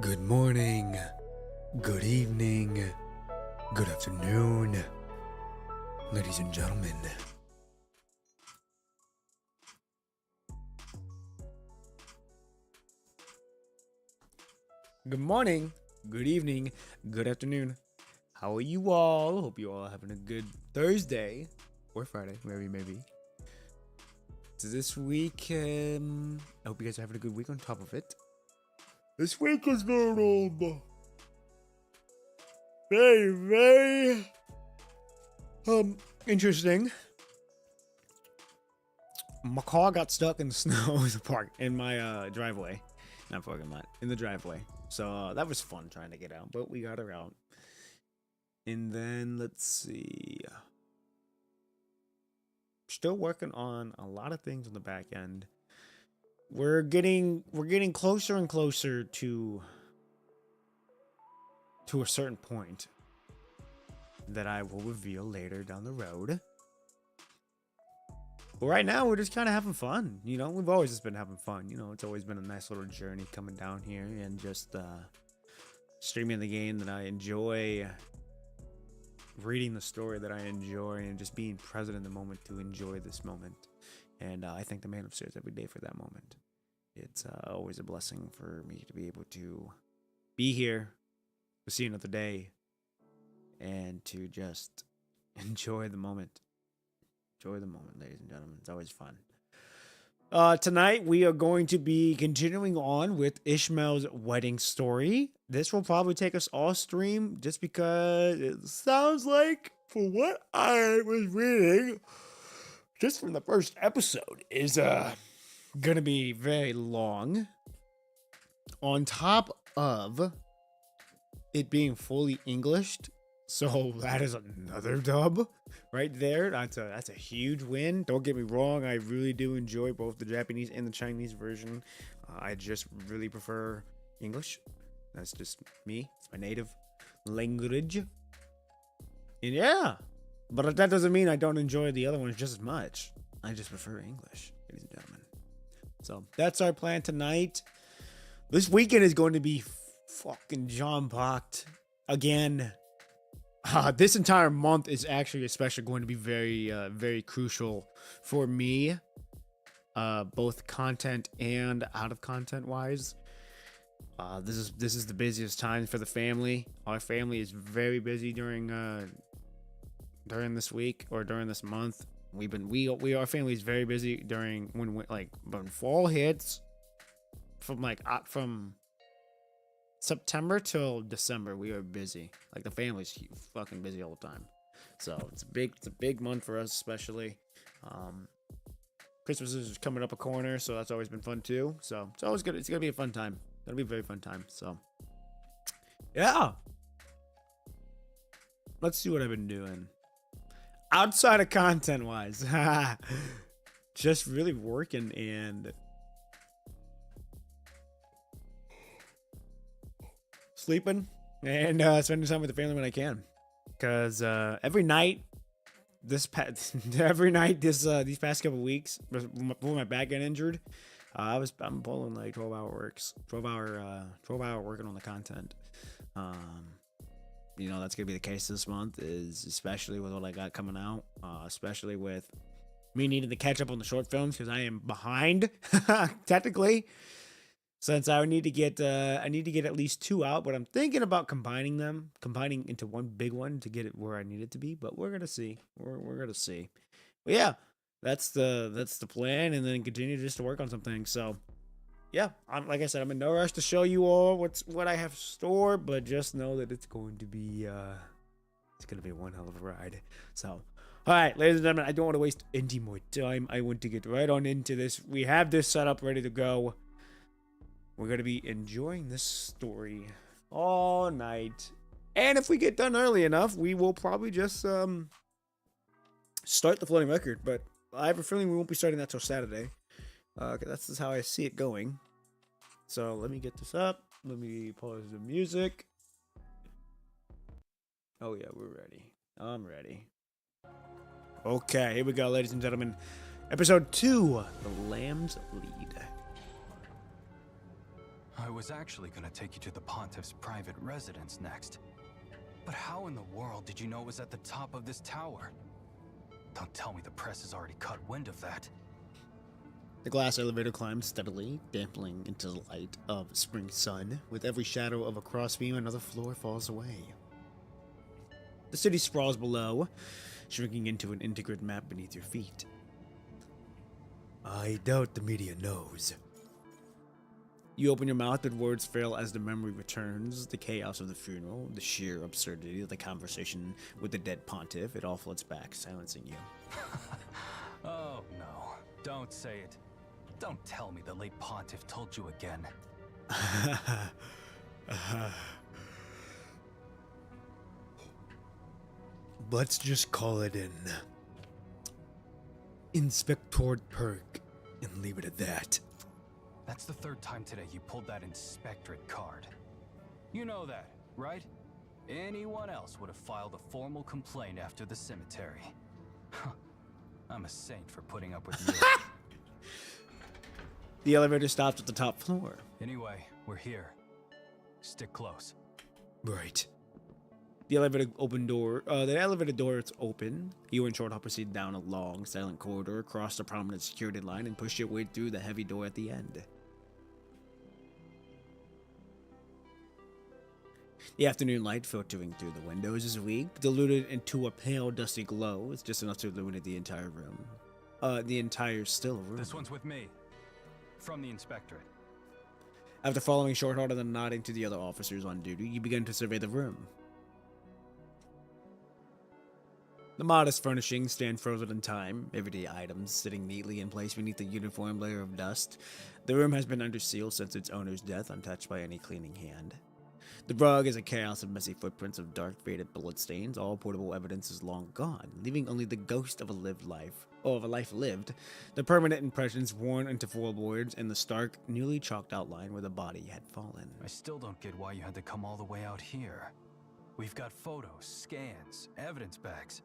Good morning, good evening, good afternoon, ladies and gentlemen. Good morning, good evening, good afternoon. How are you all? Hope you all are having a good Thursday or Friday, wherever you may be. So this week, I hope you guys are having a good week on top of it. This week has been very interesting. My car got stuck in the snow in my driveway. Not parking lot, in the driveway. So that was fun trying to get out, but we got her out. And then let's see. Still working on a lot of things on the back end. We're getting closer and closer to a certain point that I will reveal later down the road. But right now, we're just kind of having fun. You know, we've always just been having fun. You know, it's always been a nice little journey coming down here and just streaming the game that I enjoy, reading the story that I enjoy, and just being present in the moment to enjoy this moment. And I thank the man upstairs every day for that moment. It's always a blessing for me to be able to be here, to see another day, and to just enjoy the moment. Enjoy the moment, ladies and gentlemen. It's always fun. Tonight, we are going to be continuing on with Ishmael's wedding story. This will probably take us all stream just because it sounds like, for what I was reading, just from the first episode, is gonna be very long. On top of it being fully Englished. So that is another dub right there. That's a huge win. Don't get me wrong. I really do enjoy both the Japanese and the Chinese version. I just really prefer English. That's just me. It's my native language. And yeah, but that doesn't mean I don't enjoy the other ones just as much. I just prefer English, ladies and gentlemen. So that's our plan tonight. This weekend is going to be fucking jam-packed again. This entire month is actually especially going to be very crucial for me, both content and out of content wise. This is the busiest time for the family. Our family is very busy during this week or during this month. Our family is very busy during when fall hits, from September till December. We are busy. Like, the family's fucking busy all the time. So it's a big month for us, especially. Christmas is coming up a corner, so that's always been fun too. So it's always good. It's gonna be a fun time. It'll be a very fun time. So yeah. Let's see what I've been doing outside of content wise. Just really working and sleeping and spending time with the family when I can, because every night these past couple weeks before my back got injured, I'm pulling like 12 hour working on the content. You know, that's gonna be the case this month, is especially with what I got coming out, especially with me needing to catch up on the short films, because I am behind technically. Since I need to get at least 2 out, but I'm thinking about combining into one big one to get it where I need it to be. But we're gonna see. We're gonna see. But yeah, that's the plan, and then continue just to work on some things. So yeah, like I said, I'm in no rush to show you all what I have stored, but just know that it's going to be one hell of a ride. So all right, ladies and gentlemen, I don't want to waste any more time. I want to get right on into this. We have this set up ready to go. We're going to be enjoying this story all night. And if we get done early enough, we will probably just start the floating record. But I have a feeling we won't be starting that till Saturday. That's just how I see it going. So let me get this up. Let me pause the music. Oh yeah, we're ready. I'm ready. Okay, here we go, ladies and gentlemen. Episode 2, The Lamb's Lead. I was actually gonna take you to the Pontiff's private residence next. But how in the world did you know it was at the top of this tower? Don't tell me the press has already caught wind of that. The glass elevator climbs steadily, dampening into the light of spring sun. With every shadow of a crossbeam, another floor falls away. The city sprawls below, shrinking into an intricate map beneath your feet. I doubt the media knows. You open your mouth, but words fail as the memory returns. The chaos of the funeral, the sheer absurdity of the conversation with the dead pontiff, it all floats back, silencing you. Oh no, don't say it. Don't tell me the late pontiff told you again. Let's just call it an Inspector Perk and leave it at that. That's the third time today you pulled that inspectorate card. You know that, right? Anyone else would have filed a formal complaint after the cemetery. I'm a saint for putting up with you. The elevator stops at the top floor. Anyway, we're here. Stick close. Right. The elevator door is open. You and Shorthop proceed down a long, silent corridor, across the prominent security line, and push your way through the heavy door at the end. The afternoon light filtering through the windows is weak, diluted into a pale, dusty glow. It's just enough to illuminate the entire room. The entire still room. This one's with me. From the inspectorate. After following Shorthart and then nodding to the other officers on duty, you begin to survey the room. The modest furnishings stand frozen in time, everyday items sitting neatly in place beneath a uniform layer of dust. The room has been under seal since its owner's death, untouched by any cleaning hand. The rug is a chaos of messy footprints of dark, faded bloodstains. All portable evidence is long gone, leaving only the ghost of a life lived, the permanent impressions worn into floorboards, and the stark, newly chalked outline where the body had fallen. I still don't get why you had to come all the way out here. We've got photos, scans, evidence bags.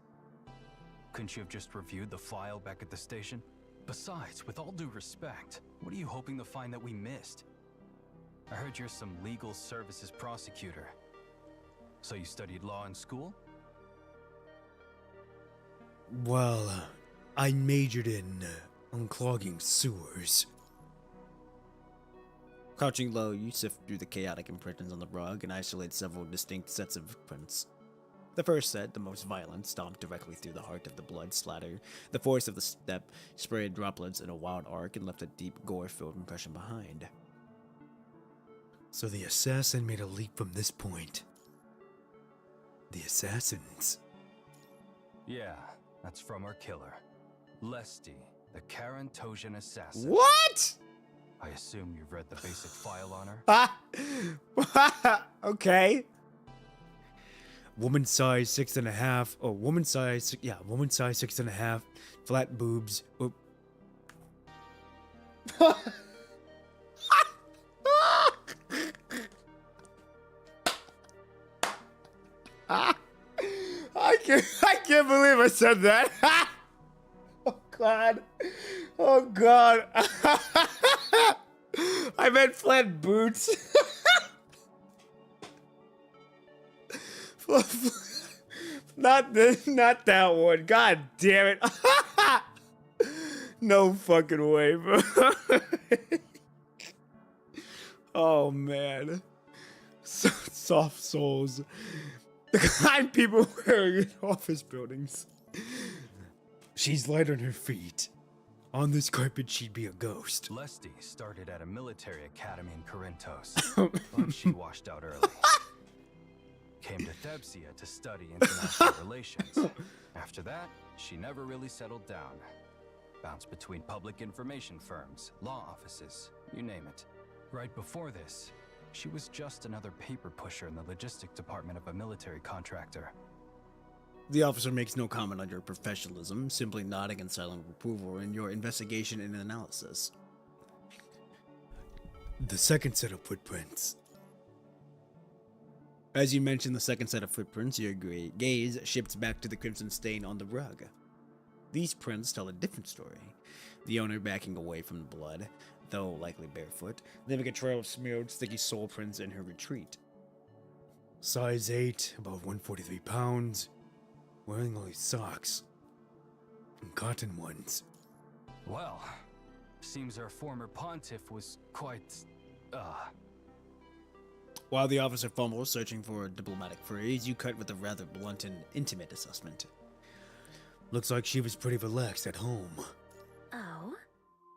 Couldn't you have just reviewed the file back at the station? Besides, with all due respect, what are you hoping to find that we missed? I heard you're some legal services prosecutor. So you studied law in school? Well, I majored in unclogging sewers. Crouching low, you sift through the chaotic impressions on the rug and isolate several distinct sets of prints. The first set, the most violent, stomped directly through the heart of the blood splatter. The force of the step sprayed droplets in a wild arc and left a deep, gore-filled impression behind. So the assassin made a leap from this point. The assassins. Yeah, that's from our killer. Lesty, the Karantosian assassin. What? I assume you've read the basic file on her? Okay. Woman size 6.5. Oh, woman size 6.5. Flat boobs. Oop. I can't believe I said that. Oh God. Oh God. I meant flat boots. Not that one. God damn it. No fucking way, bro. Oh man. Soft souls. The kind people wearing in office buildings. She's light on her feet. On this carpet, she'd be a ghost. Lesty started at a military academy in Corinthos, but she washed out early. Came to Thebsia to study international relations. After that, she never really settled down. Bounced between public information firms, law offices, you name it. Right before this, she was just another paper pusher in the logistics department of a military contractor. The officer makes no comment on your professionalism, simply nodding in silent approval in your investigation and analysis. The second set of footprints. As you mention the second set of footprints, your gaze shifts back to the crimson stain on the rug. These prints tell a different story. The owner backing away from the blood, though likely barefoot, leaving a trail of smeared, sticky sole prints in her retreat. Size 8, about 143 pounds, wearing only socks. And cotton ones. Well, seems our former pontiff was quite, While the officer fumbles, searching for a diplomatic phrase, you cut with a rather blunt and intimate assessment. Looks like she was pretty relaxed at home. Oh,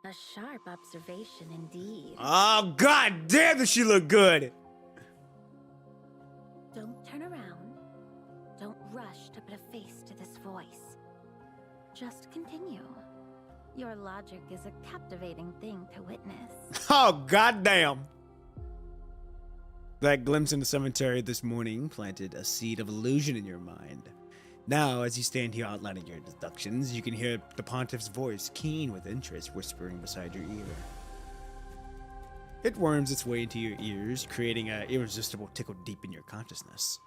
a sharp observation indeed. Oh, god damn, does she look good! Don't turn around. Don't rush to put a face to this voice. Just continue. Your logic is a captivating thing to witness. Oh, goddamn! That glimpse in the cemetery this morning planted a seed of illusion in your mind. Now, as you stand here outlining your deductions, you can hear the pontiff's voice, keen with interest, whispering beside your ear. It worms its way into your ears, creating an irresistible tickle deep in your consciousness.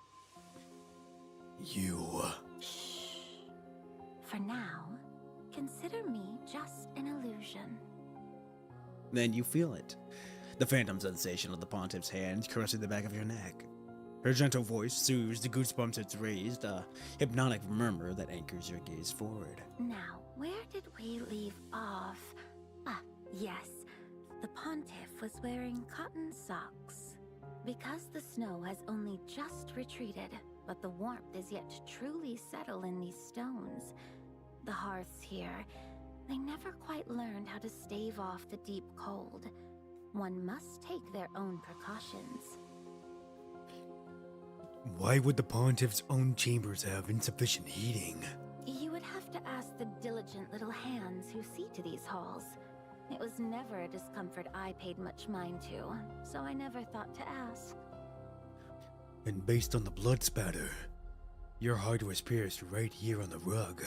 You. Shh. For now, consider me just an illusion. Then you feel it. The phantom sensation of the pontiff's hand caressing the back of your neck. Her gentle voice soothes the goosebumps it's raised, a hypnotic murmur that anchors your gaze forward. Now, where did we leave off? Ah, yes. The pontiff was wearing cotton socks. Because the snow has only just retreated, but the warmth is yet to truly settle in these stones. The hearths here, they never quite learned how to stave off the deep cold. One must take their own precautions. Why would the pontiff's own chambers have insufficient heating? You would have to ask the diligent little hands who see to these halls. It was never a discomfort I paid much mind to, so I never thought to ask. And based on the blood spatter, your heart was pierced right here on the rug.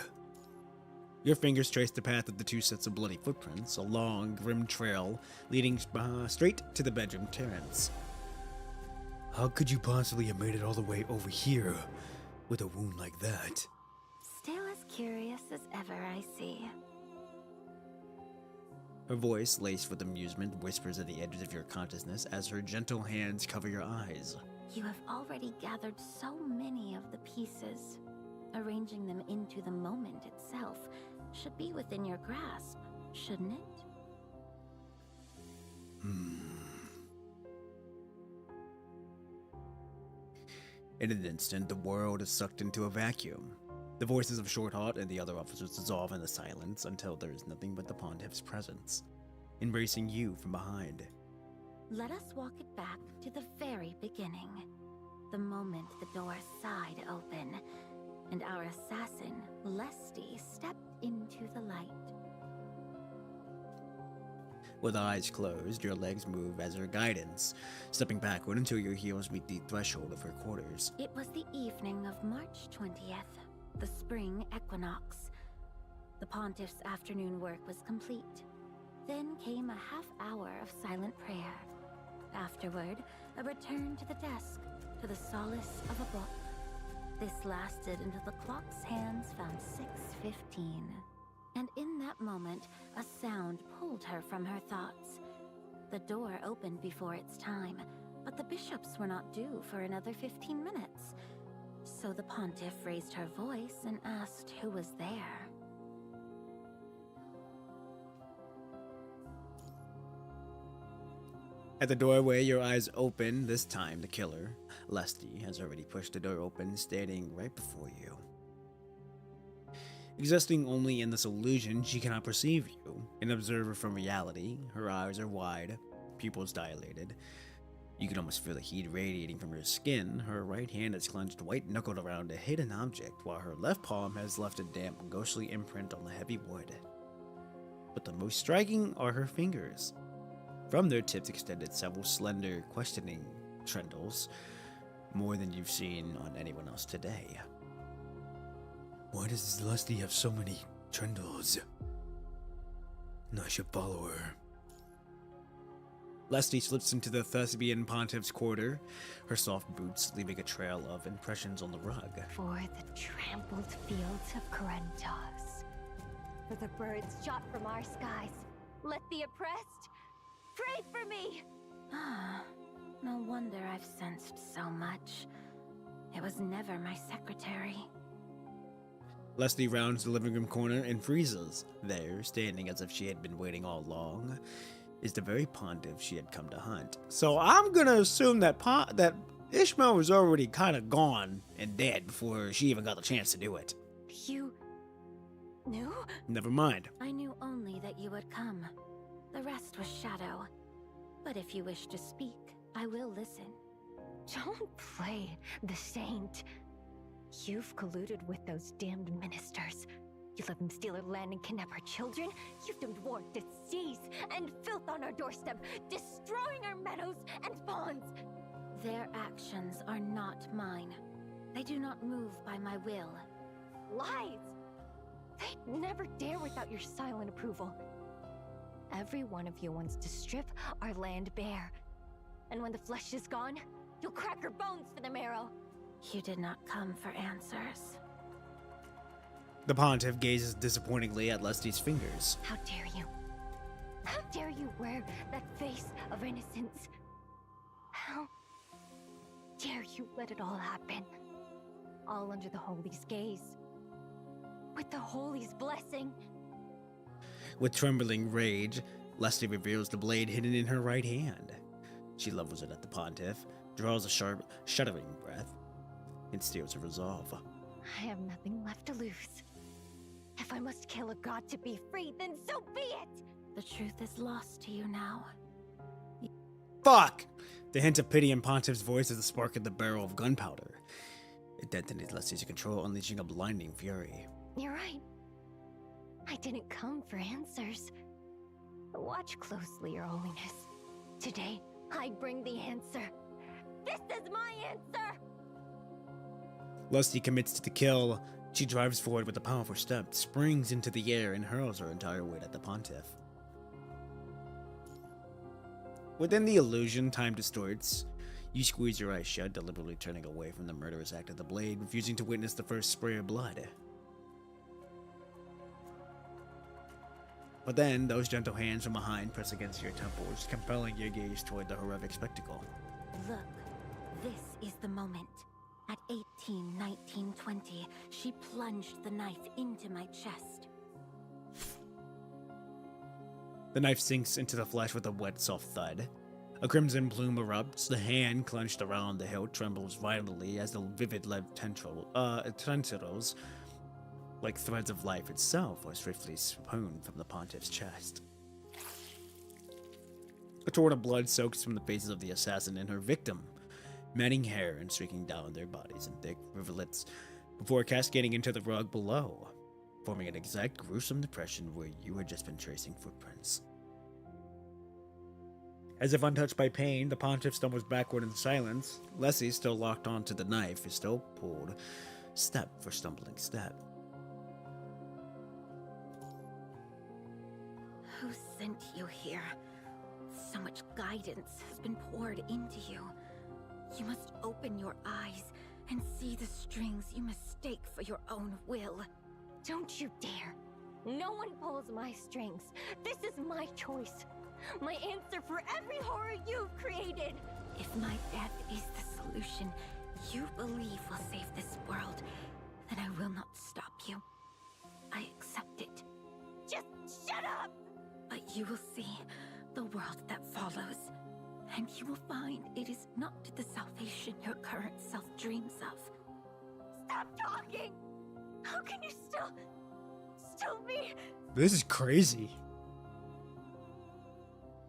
Your fingers trace the path of the two sets of bloody footprints, a long, grim trail leading straight to the bedroom terrace. How could you possibly have made it all the way over here with a wound like that? Still as curious as ever, I see. Her voice, laced with amusement, whispers at the edges of your consciousness as her gentle hands cover your eyes. You have already gathered so many of the pieces. Arranging them into the moment itself should be within your grasp, shouldn't it? In an instant, the world is sucked into a vacuum. The voices of Shorthalt and the other officers dissolve in the silence until there is nothing but the pontiff's presence, embracing you from behind. Let us walk it back to the very beginning. The moment the door sighed open, and our assassin, Lesty, stepped into the light. With eyes closed, your legs move as her guidance, stepping backward until your heels meet the threshold of her quarters. It was the evening of March 20th, the spring equinox. The pontiff's afternoon work was complete. Then came a half hour of silent prayer. Afterward, a return to the desk, to the solace of a book. This lasted until the clock's hands found 6:15. And in that moment, a sound pulled her from her thoughts. The door opened before its time, but the bishops were not due for another 15 minutes. So the pontiff raised her voice and asked who was there. At the doorway, your eyes open. This time, the killer, Lesty, has already pushed the door open, standing right before you. Existing only in this illusion, she cannot perceive you, an observer from reality. Her eyes are wide, pupils dilated. You can almost feel the heat radiating from her skin. Her right hand is clenched white-knuckled around a hidden object, while her left palm has left a damp, ghostly imprint on the heavy wood. But the most striking are her fingers. From their tips extended several slender, questioning trendles, more than you've seen on anyone else today. Why does Lesty have so many trendles? I should follow her. Lesty slips into the Thespian pontiff's quarter, her soft boots leaving a trail of impressions on the rug. For the trampled fields of Corentos, for the birds shot from our skies, let the oppressed Pray for me! Ah, no wonder I've sensed so much. It was never my secretary. Leslie rounds the living room corner and freezes. There, standing as if she had been waiting all along, is the very pontiff she had come to hunt. So I'm gonna assume that that Ishmael was already kind of gone and dead before she even got the chance to do it. You knew? Never mind. I knew only that you would come. The rest was shadow. But if you wish to speak, I will listen. Don't play the saint. You've colluded with those damned ministers. You let them steal our land and kidnap our children. You've dumped war, disease, and filth on our doorstep, destroying our meadows and ponds. Their actions are not mine. They do not move by my will. Lies! They'd never dare without your silent approval. Every one of you wants to strip our land bare. And when the flesh is gone, you'll crack your bones for the marrow. You did not come for answers. The pontiff gazes disappointingly at Leslie's fingers. How dare you? How dare you wear that face of innocence? How dare you let it all happen? All under the Holy's gaze. With the Holy's blessing. With trembling rage, Leslie reveals the blade hidden in her right hand. She levels it at the pontiff, draws a sharp, shuddering breath, and steals her resolve. I have nothing left to lose. If I must kill a god to be free, then so be it! The truth is lost to you now. Fuck! The hint of pity in Pontiff's voice is the spark in the barrel of gunpowder. It detonates Leslie's control, unleashing a blinding fury. You're right. I didn't come for answers. Watch closely, Your Holiness. Today, I bring the answer. This is my answer! Leslie commits to the kill. She drives forward with a powerful step, springs into the air, and hurls her entire weight at the pontiff. Within the illusion, time distorts. You squeeze your eyes shut, deliberately turning away from the murderous act of the blade, refusing to witness the first spray of blood. But then, those gentle hands from behind press against your temples, compelling your gaze toward the horrific spectacle. Look, this is the moment. At 18, 19, 20, she plunged the knife into my chest. The knife sinks into the flesh with a wet, soft thud. A crimson plume erupts. The hand clenched around the hilt trembles violently as the vivid lead tentacles, like threads of life itself, are swiftly spun from the pontiff's chest. A torrent of blood soaks from the faces of the assassin and her victim, matting hair and streaking down their bodies in thick rivulets before cascading into the rug below, forming an exact gruesome depression where you had just been tracing footprints. As if untouched by pain, the pontiff stumbles backward in silence. Leslie, still locked onto the knife, is still pulled step for stumbling step. Who sent you here? So much guidance has been poured into you. You must open your eyes and see the strings you mistake for your own will. Don't you dare! No one pulls my strings. This is my choice. My answer for every horror you've created. If my death is the solution you believe will save this world, then I will not stop you. I accept it. Just shut up! But you will see the world that follows, and you will find it is not the salvation your current self dreams of. Stop talking! How can you still be? This is crazy.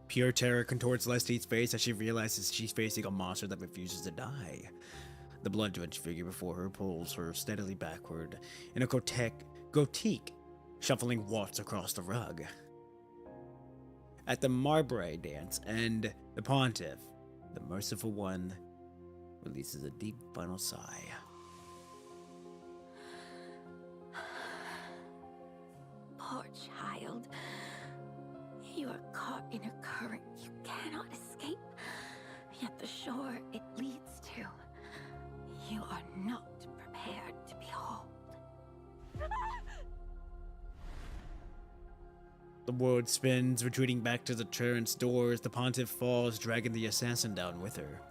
Pure terror contorts Leslie's face as she realizes she's facing a monster that refuses to die. The blood-drenched figure before her pulls her steadily backward in a gotique, shuffling waltz across the rug. At the Marbre dance end, the pontiff, the merciful one, releases a deep final sigh. Poor child. You are caught in a current you cannot escape, yet the shore it leads to, you are not prepared to behold. The world spins, retreating back to the turret's doors. The pontiff falls, dragging the assassin down with her.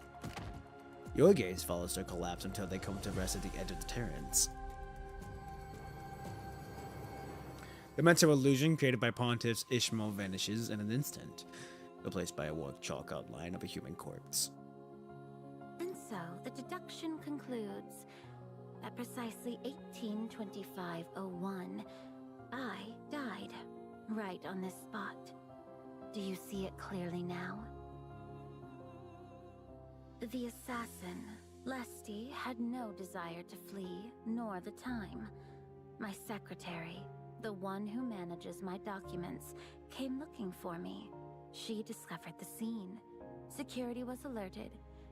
Your gaze follows their collapse until they come to rest at the edge of the turrets. The mental illusion created by Pontiff's Ishmael vanishes in an instant, replaced by a warped chalk outline of a human corpse. And so, the deduction concludes at precisely 1825:01, I died, right on this spot. Do you see it clearly now? The assassin, Lesty, had no desire to flee, nor the time. My secretary, the one who manages my documents, came looking for me. She discovered the scene. Security was alerted,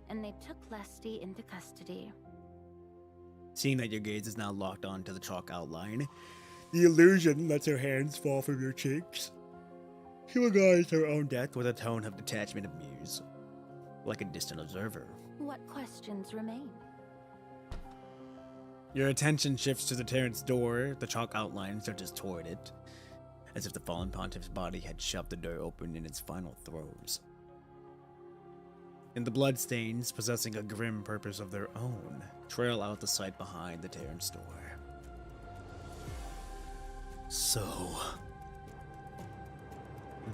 and they took Lesty into custody. Seeing that your gaze is now locked onto the chalk outline, the illusion lets her hands fall from your cheeks. She regards her own death with a tone of detachment and muse, like a distant observer. What questions remain? Your attention shifts to the turret's door. The chalk outline surges toward it, as if the fallen pontiff's body had shoved the door open in its final throes. And the bloodstains, possessing a grim purpose of their own, trail out the sight behind the Terran's door. So,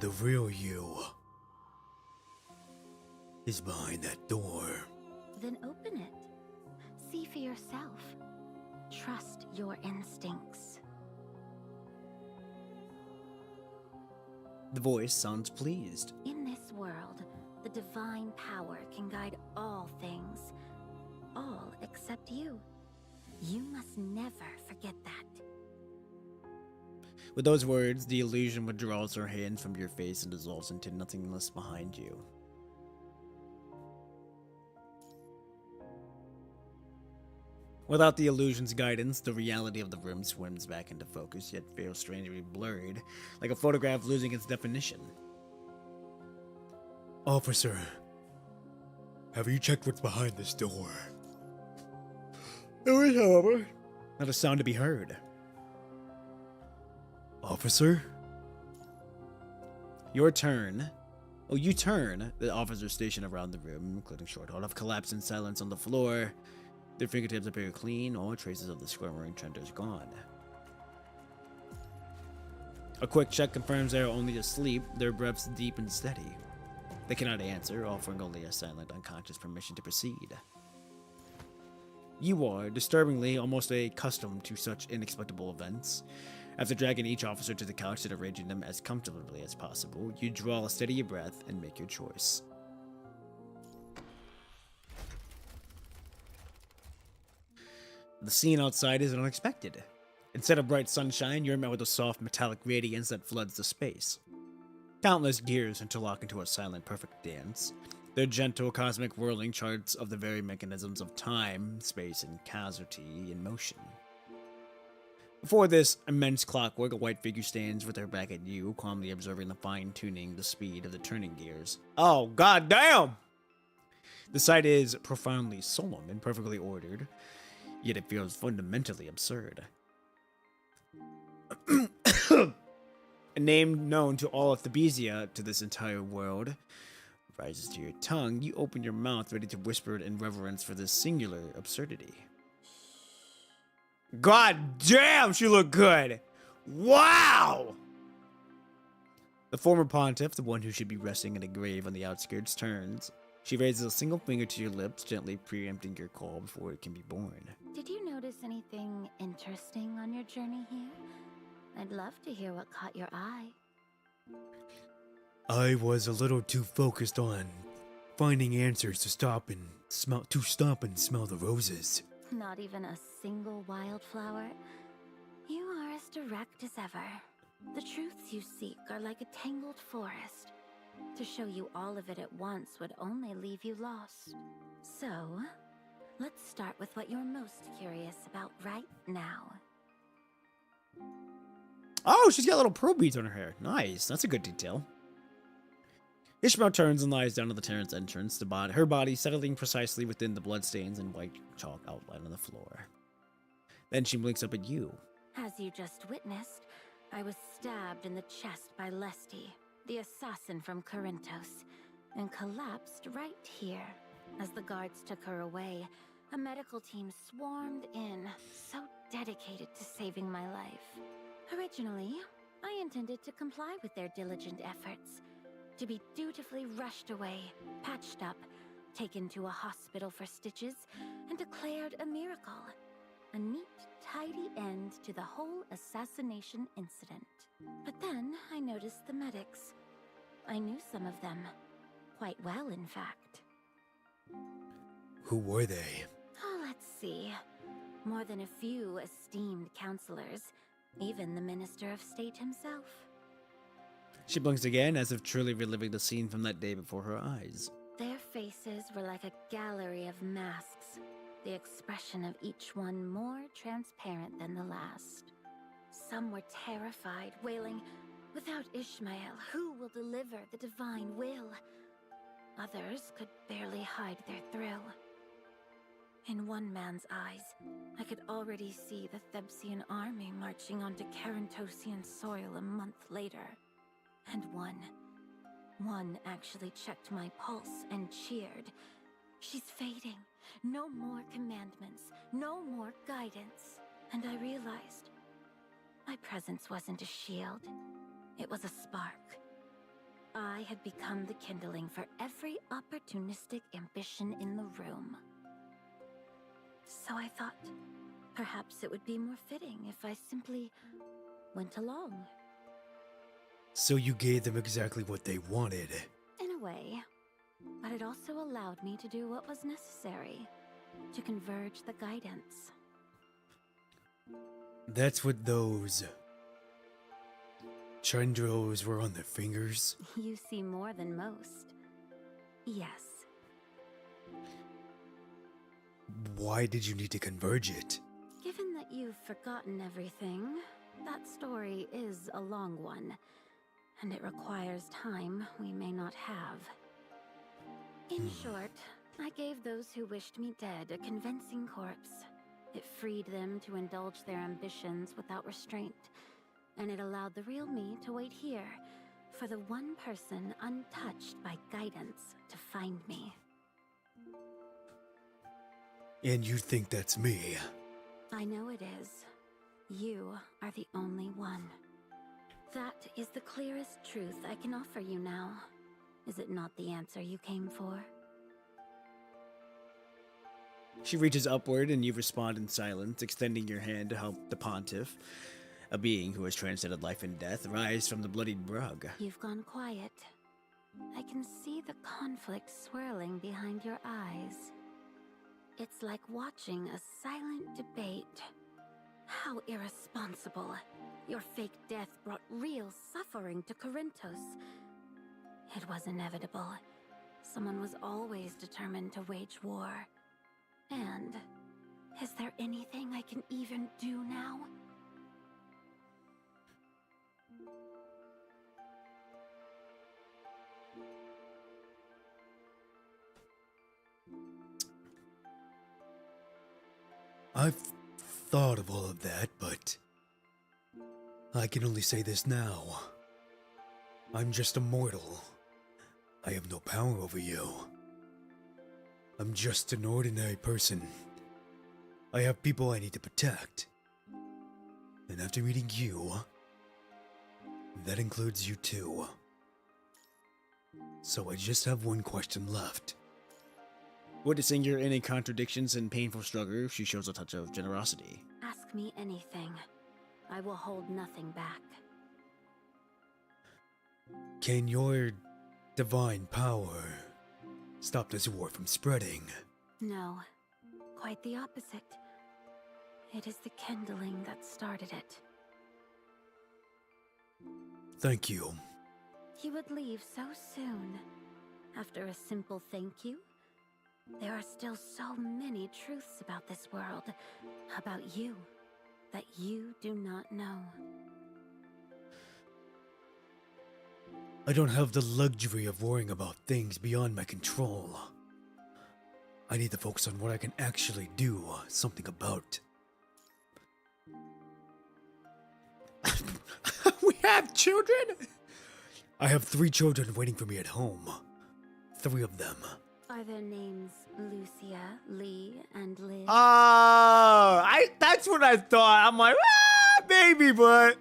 the real you is behind that door. Then open it. See for yourself. Trust your instincts. The voice sounds pleased. In this world, the divine power can guide all things. All except you. You must never forget that. With those words, the illusion withdraws her hands from your face and dissolves into nothingness behind you. Without the illusion's guidance, the reality of the room swims back into focus, yet feels strangely blurred, like a photograph losing its definition. Officer, have you checked what's behind this door? There is, however, not a sound to be heard. Officer? Your turn. Oh, you turn. The officers stationed around the room, including Shorthold, have collapsed in silence on the floor. Their fingertips appear clean, all traces of the squirming trenders gone. A quick check confirms they are only asleep, their breaths deep and steady. They cannot answer, offering only a silent, unconscious permission to proceed. You are, disturbingly, almost accustomed to such inexplicable events. After dragging each officer to the couch and arranging them as comfortably as possible, you draw a steady breath and make your choice. The scene outside is unexpected. Instead of bright sunshine, you're met with a soft metallic radiance that floods the space. Countless gears interlock into a silent, perfect dance. Their gentle, cosmic whirling charts of the very mechanisms of time, space, and causality in motion. Before this immense clockwork, a white figure stands with her back at you, calmly observing the fine-tuning the speed of the turning gears. Oh, goddamn! The sight is profoundly solemn and perfectly ordered, yet it feels fundamentally absurd. A name known to all of Thebesia, to this entire world, rises to your tongue. You open your mouth, ready to whisper it in reverence for this singular absurdity. God damn, she looked good! Wow! The former pontiff, the one who should be resting in a grave on the outskirts, turns. She raises a single finger to your lips, gently preempting your call before it can be born. Did you notice anything interesting on your journey here? I'd love to hear what caught your eye. I was a little too focused on finding answers to stop and smell the roses. Not even a single wildflower? You are as direct as ever. The truths you seek are like a tangled forest. To show you all of it at once would only leave you lost. So, let's start with what you're most curious about right now. Oh, she's got little pearl beads on her hair. Nice. That's a good detail. Ishmael turns and lies down at the Terran's entrance, her body settling precisely within the bloodstains and white chalk outline on the floor. Then she blinks up at you. As you just witnessed, I was stabbed in the chest by Lesti, the assassin from Corinthos, and collapsed right here. As the guards took her away, a medical team swarmed in, so dedicated to saving my life. Originally, I intended to comply with their diligent efforts, to be dutifully rushed away, patched up, taken to a hospital for stitches, and declared a miracle. A neat, tidy end to the whole assassination incident. But then I noticed the medics. I knew some of them. Quite well, in fact. Who were they? Oh, let's see. More than a few esteemed counselors, even the Minister of State himself. She blinks again, as if truly reliving the scene from that day before her eyes. Their faces were like a gallery of masks, the expression of each one more transparent than the last. Some were terrified, wailing, "Without Ishmael, who will deliver the divine will?" Others could barely hide their thrill. In one man's eyes, I could already see the Thebsian army marching onto Carintosian soil a month later. And one actually checked my pulse and cheered. "She's fading. No more commandments. No more guidance." And I realized my presence wasn't a shield. It was a spark. I had become the kindling for every opportunistic ambition in the room. So I thought, perhaps it would be more fitting if I simply went along. So you gave them exactly what they wanted. In a way. But it also allowed me to do what was necessary, to converge the guidance. That's what those Chandros were on their fingers? You see more than most. Yes. Why did you need to converge it? Given that you've forgotten everything, that story is a long one, and it requires time we may not have. In short, I gave those who wished me dead a convincing corpse. It freed them to indulge their ambitions without restraint, and it allowed the real me to wait here, for the one person untouched by guidance to find me. And you think that's me? I know it is. You are the only one. That is the clearest truth I can offer you now. Is it not the answer you came for? She reaches upward and you respond in silence, extending your hand to help the pontiff, a being who has transcended life and death, rise from the bloodied rug. You've gone quiet. I can see the conflict swirling behind your eyes. It's like watching a silent debate. How irresponsible. Your fake death brought real suffering to Corinthos. It was inevitable. Someone was always determined to wage war. And is there anything I can even do now? I've thought of all of that, but I can only say this now. I'm just a mortal. I have no power over you. I'm just an ordinary person. I have people I need to protect. And after meeting you, that includes you too. So I just have one question left. Witnessing your inner contradictions and painful struggle, she shows a touch of generosity. Ask me anything. I will hold nothing back. Can your divine power stop this war from spreading? No, quite the opposite. It is the kindling that started it. Thank you. You would leave so soon. After a simple thank you? There are still so many truths about this world, about you, that you do not know. I don't have the luxury of worrying about things beyond my control. I need to focus on what I can actually do something about. We have children? I have 3 children waiting for me at home. 3 of them. Are their names Lucia, Lee, and Liz? That's what I thought. I'm like, maybe, but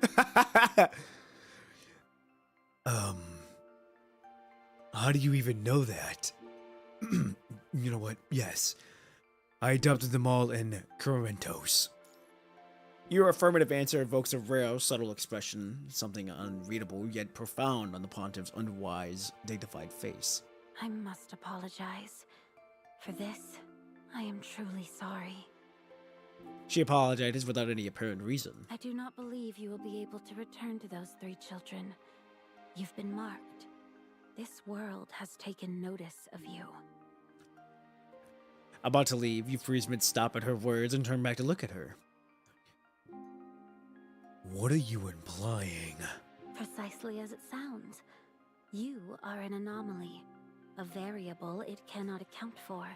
how do you even know that? You know what? Yes. I adopted them all in Corinthos. Your affirmative answer evokes a rare, subtle expression, something unreadable yet profound on the pontiff's unwise, dignified face. I must apologize. For this, I am truly sorry. She apologizes without any apparent reason. I do not believe you will be able to return to those 3 children. You've been marked. This world has taken notice of you. About to leave, you freeze mid-stop at her words and turn back to look at her. What are you implying? Precisely as it sounds. You are an anomaly, a variable it cannot account for.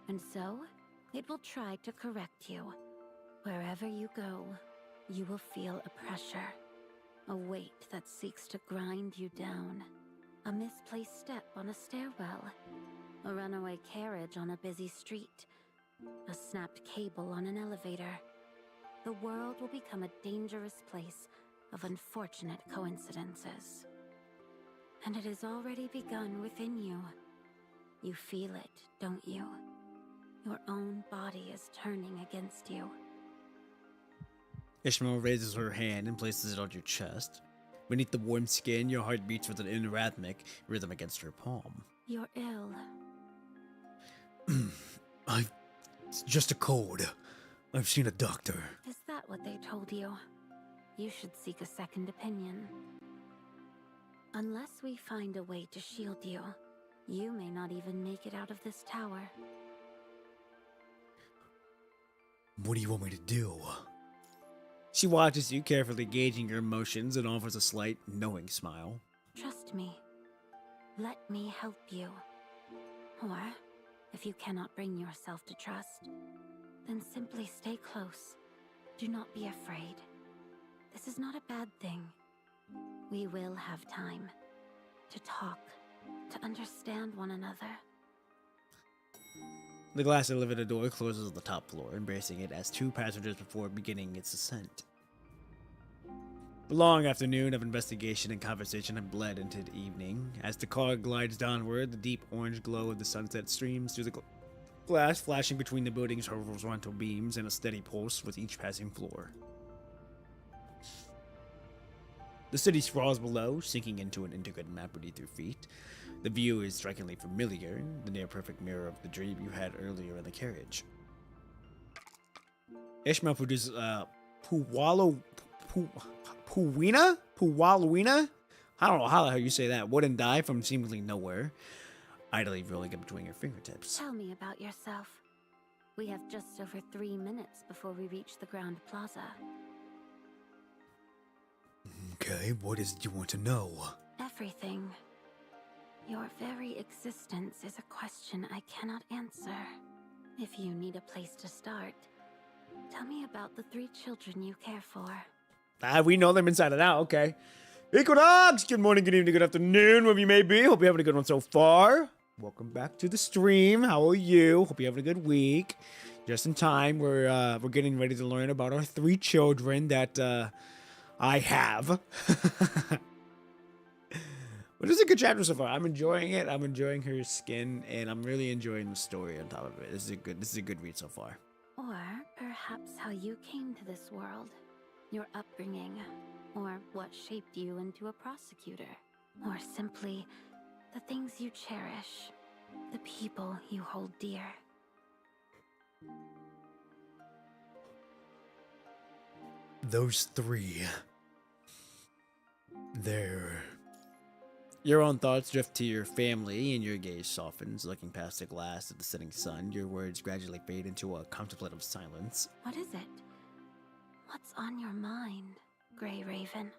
And so, it will try to correct you. Wherever you go, you will feel a pressure, a weight that seeks to grind you down. A misplaced step on a stairwell, a runaway carriage on a busy street, a snapped cable on an elevator. The world will become a dangerous place of unfortunate coincidences. And it has already begun within you. You feel it, don't you? Your own body is turning against you. Ishmael raises her hand and places it on your chest. Beneath the warm skin, your heart beats with an inorhythmic rhythm against her palm. You're ill. It's just a cold. I've seen a doctor. Is that what they told you? You should seek a second opinion. Unless we find a way to shield you, you may not even make it out of this tower. What do you want me to do? She watches you, carefully gauging your emotions, and offers a slight, knowing smile. Trust me. Let me help you. Or, if you cannot bring yourself to trust, then simply stay close. Do not be afraid. This is not a bad thing. We will have time to talk, to understand one another. The glass elevator door closes on the top floor, embracing it as 2 passengers before beginning its ascent. The long afternoon of investigation and conversation had bled into the evening. As the car glides downward, the deep orange glow of the sunset streams through the glass, flashing between the building's horizontal beams in a steady pulse with each passing floor. The city sprawls below, sinking into an intricate map beneath your feet. The view is strikingly familiar, the near-perfect mirror of the dream you had earlier in the carriage. Ishmael produces Puwalowina? I don't know how the hell you say that. Wooden die from seemingly nowhere, idly rolling it between your fingertips. Tell me about yourself. We have just over 3 minutes before we reach the ground plaza. Okay, what is it you want to know? Everything. Your very existence is a question I cannot answer. If you need a place to start, tell me about the 3 children you care for. We know them inside and out, okay. Equinox! Good morning, good evening, good afternoon, wherever you may be. Hope you're having a good one so far. Welcome back to the stream. How are you? Hope you're having a good week. Just in time, we're getting ready to learn about our 3 children that I have. But it's a good chapter so far. I'm enjoying it. I'm enjoying her skin, and I'm really enjoying the story on top of it. This is a good read so far. Or perhaps how you came to this world, your upbringing, or what shaped you into a prosecutor, or simply the things you cherish, the people you hold dear. Those 3. They're... Your own thoughts drift to your family, and your gaze softens, looking past the glass at the setting sun. Your words gradually fade into a contemplative silence. What is it? What's on your mind, Grey Raven?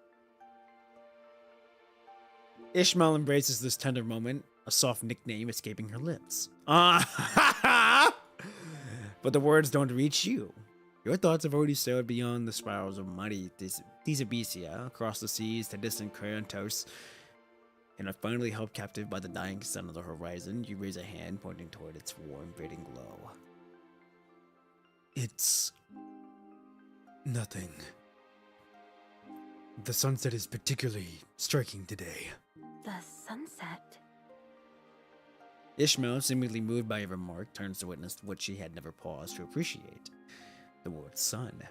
Ishmael embraces this tender moment, a soft nickname escaping her lips. But the words don't reach you. Your thoughts have already sailed beyond the spirals of mighty Thesabesia, across the seas to distant Corinthos, and are finally held captive by the dying sun on the horizon. You raise a hand, pointing toward its warm, fading glow. It's nothing. The sunset is particularly striking today. The sunset? Ishmael, seemingly moved by a remark, turns to witness what she had never paused to appreciate. The word sun.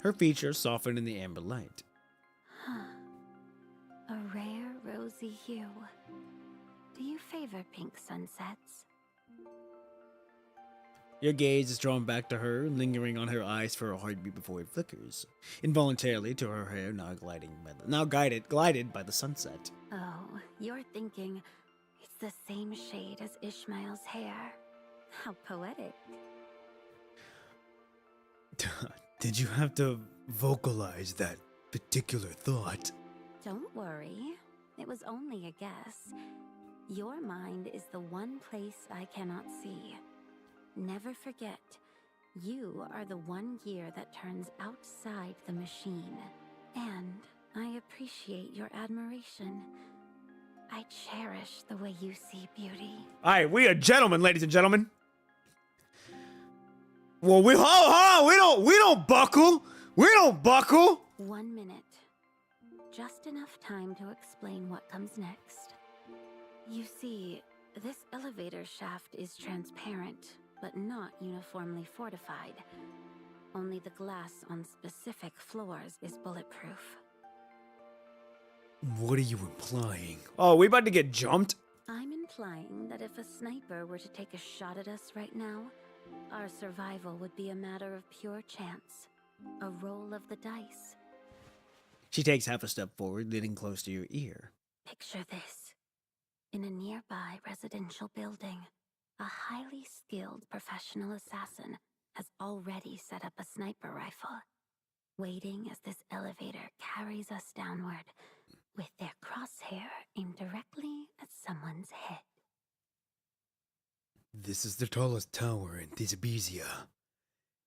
Her features soften in the amber light. Huh. A rare rosy hue. Do you favor pink sunsets? Your gaze is drawn back to her, lingering on her eyes for a heartbeat before it flickers, involuntarily to her hair now glided by the sunset. Oh, you're thinking it's the same shade as Ishmael's hair. How poetic. Did you have to vocalize that particular thought? Don't worry. It was only a guess. Your mind is the one place I cannot see. Never forget, you are the one gear that turns outside the machine. And I appreciate your admiration. I cherish the way you see beauty. Alright, we are gentlemen, ladies and gentlemen. Well, we don't buckle. We don't buckle. 1 minute. Just enough time to explain what comes next. You see, this elevator shaft is transparent, but not uniformly fortified. Only the glass on specific floors is bulletproof. What are you implying? Oh, we about to get jumped? I'm implying that if a sniper were to take a shot at us right now, our survival would be a matter of pure chance. A roll of the dice. She takes half a step forward, leaning close to your ear. Picture this. In a nearby residential building, a highly skilled professional assassin has already set up a sniper rifle, waiting as this elevator carries us downward, with their crosshair aimed directly at someone's head. This is the tallest tower in Thesabesia.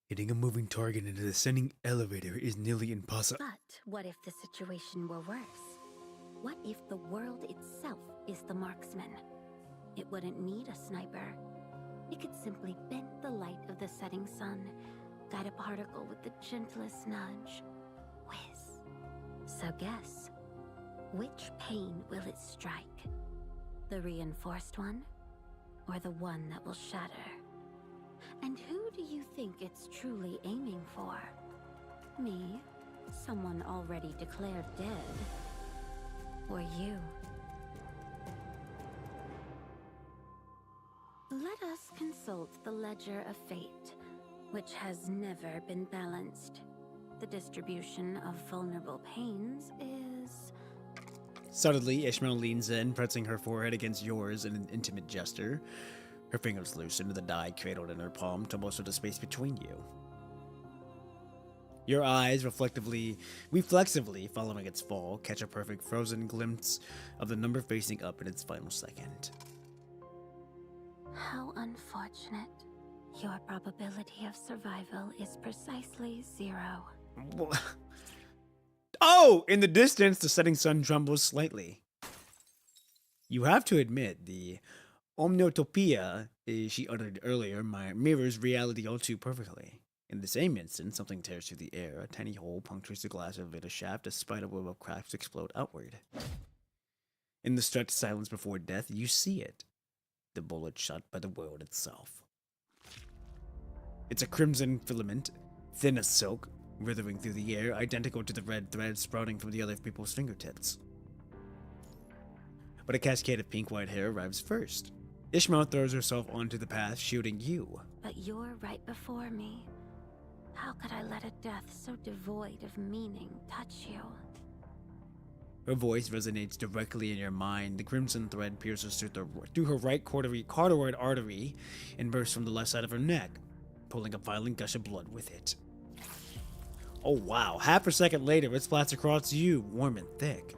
Hitting a moving target in a descending elevator is nearly impossible. But what if the situation were worse? What if the world itself is the marksman? It wouldn't need a sniper. It could simply bend the light of the setting sun, guide a particle with the gentlest nudge. Whiz. So guess, which pane will it strike? The reinforced one? Or the one that will shatter? And who do you think it's truly aiming for? Me? Someone already declared dead? Or you? Let us consult the ledger of fate, which has never been balanced. The distribution of vulnerable pains is... Suddenly, Ishmael leans in, pressing her forehead against yours in an intimate gesture. Her fingers loosen into the die cradled in her palm to most of the space between you. Your eyes, reflexively following its fall, catch a perfect frozen glimpse of the number facing up in its final second. How unfortunate. Your probability of survival is precisely 0. Oh! In the distance, the setting sun trembles slightly. You have to admit, the omnotopia she uttered earlier mirrors reality all too perfectly. In the same instant, something tears through the air. A tiny hole punctures the glass elevator shaft as a spider web of cracks explode outward. In the stretched silence before death, you see it. The bullet shot by the world itself. It's a crimson filament, thin as silk, writhing through the air, identical to the red thread sprouting from the other people's fingertips. But a cascade of pink-white hair arrives first. Ishmael throws herself onto the path, shooting you. But you're right before me. How could I let a death so devoid of meaning touch you? Her voice resonates directly in your mind. The crimson thread pierces through her right carotid artery and bursts from the left side of her neck, pulling a violent gush of blood with it. Oh wow, half a second later, it splats across you, warm and thick.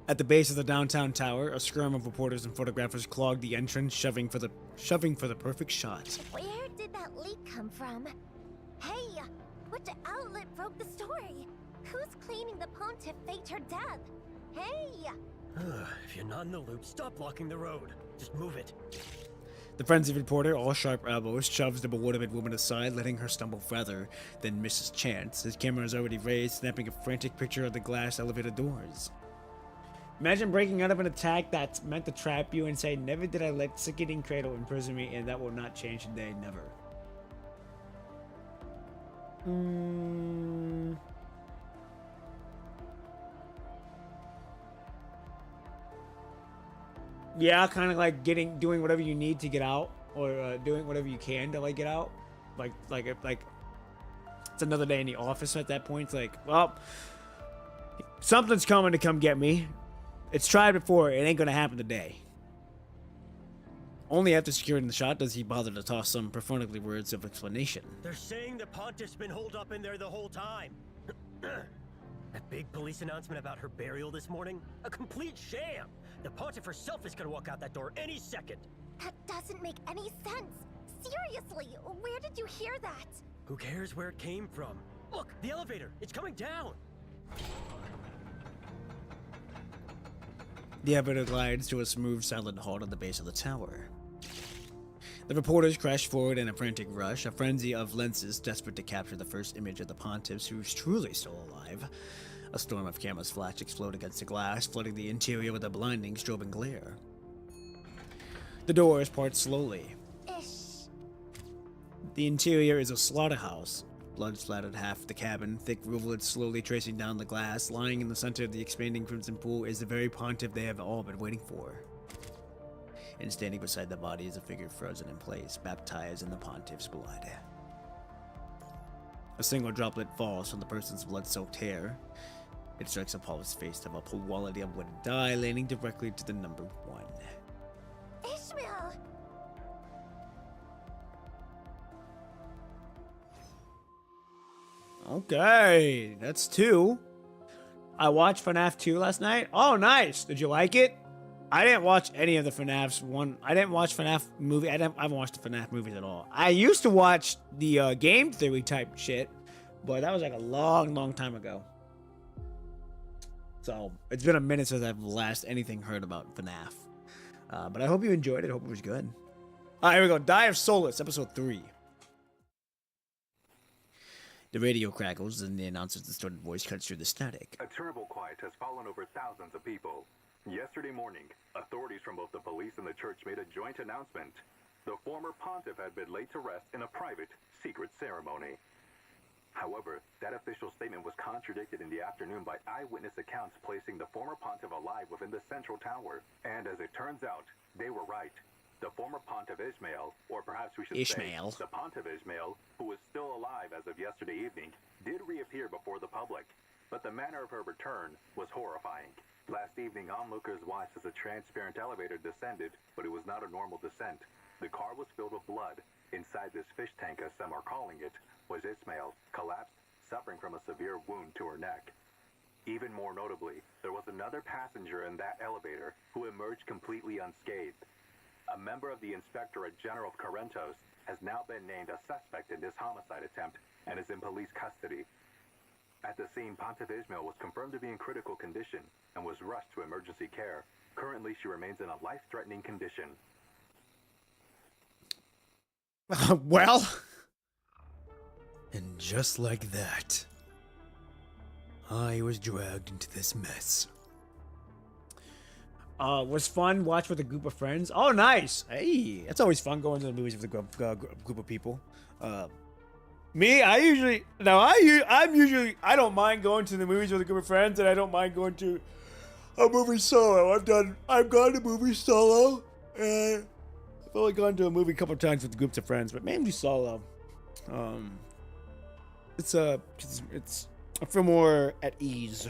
At the base of the downtown tower, a scrum of reporters and photographers clog the entrance, shoving for the shoving for the perfect shot. Where did that leak come from? Hey, which outlet broke the story? Who's claiming the pontiff faked her death? Hey! If you're not in the loop, stop blocking the road. Just move it. The frenzied reporter, all sharp elbows, shoves the bewildered woman aside, letting her stumble further, then misses chance. His camera is already raised, snapping a frantic picture of the glass elevator doors. Imagine breaking out of an attack that's meant to trap you and say, never did I let sickening cradle imprison me, and that will not change today, never. Yeah, kind of like doing whatever you need to get out, or doing whatever you can to like get out. Like it's another day in the office at that point. It's like, well, something's coming to come get me. It's tried before. It ain't gonna happen today. Only after securing the shot does he bother to toss some perfunctory words of explanation. They're saying the pontiff's been holed up in there the whole time. That big police announcement about her burial this morning? A complete sham! The pontiff herself is gonna walk out that door any second. That doesn't make any sense. Seriously, where did you hear that? Who cares where it came from? Look, the elevator, it's coming down! The elevator glides to a smooth, silent halt at the base of the tower. The reporters crash forward in a frantic rush, a frenzy of lenses desperate to capture the first image of the pontiffs who's truly still alive. A storm of cameras flash explode against the glass, flooding the interior with a blinding strobing glare. The doors part slowly. Ish. The interior is a slaughterhouse. Blood splattered half the cabin, thick rivulets slowly tracing down the glass. Lying in the center of the expanding crimson pool is the very pontiff they have all been waiting for. And standing beside the body is a figure frozen in place, baptized in the pontiff's blood. A single droplet falls from the person's blood-soaked hair. It strikes Apollo's face of a quality of wood dye, landing directly to the number 1. Ishmael! Okay, that's 2. I watched FNAF 2 last night. Oh, nice. Did you like it? I didn't watch any of the FNAFs. I didn't watch FNAF movie. I haven't watched the FNAF movies at all. I used to watch the game theory type shit, but that was like a long time ago. So it's been a minute since I've last anything heard about FNAF. But I hope you enjoyed it. I hope it was good. All right, here we go. Die of Solace, episode 3. The radio crackles, and the announcer's distorted voice cuts through the static. A terrible quiet has fallen over thousands of people. Yesterday morning, authorities from both the police and the church made a joint announcement. The former pontiff had been laid to rest in a private, secret ceremony. However, that official statement was contradicted in the afternoon by eyewitness accounts placing the former pontiff alive within the central tower. And as it turns out, they were right. The former pontiff Ishmael, or perhaps we should say the pontiff Ishmael, who was still alive as of yesterday evening, did reappear before the public. But the manner of her return was horrifying. Last evening, onlookers watched as a transparent elevator descended, but it was not a normal descent. The car was filled with blood. Inside this fish tank, as some are calling it, was Ishmael, collapsed, suffering from a severe wound to her neck. Even more notably, there was another passenger in that elevator who emerged completely unscathed. A member of the Inspectorate General of Corinthos has now been named a suspect in this homicide attempt and is in police custody. At the scene, Pontiff Ishmael was confirmed to be in critical condition and was rushed to emergency care. Currently, she remains in a life-threatening condition. Well, and just like that, I was dragged into this mess. Was fun. Watch with a group of friends. Oh, nice. Hey, it's always fun going to the movies with a group of people. Me, I don't mind going to the movies with a group of friends, and I don't mind going to a movie solo. I've gone to movies solo, and I've only gone to a movie a couple of times with groups of friends, but mainly solo. I feel more at ease.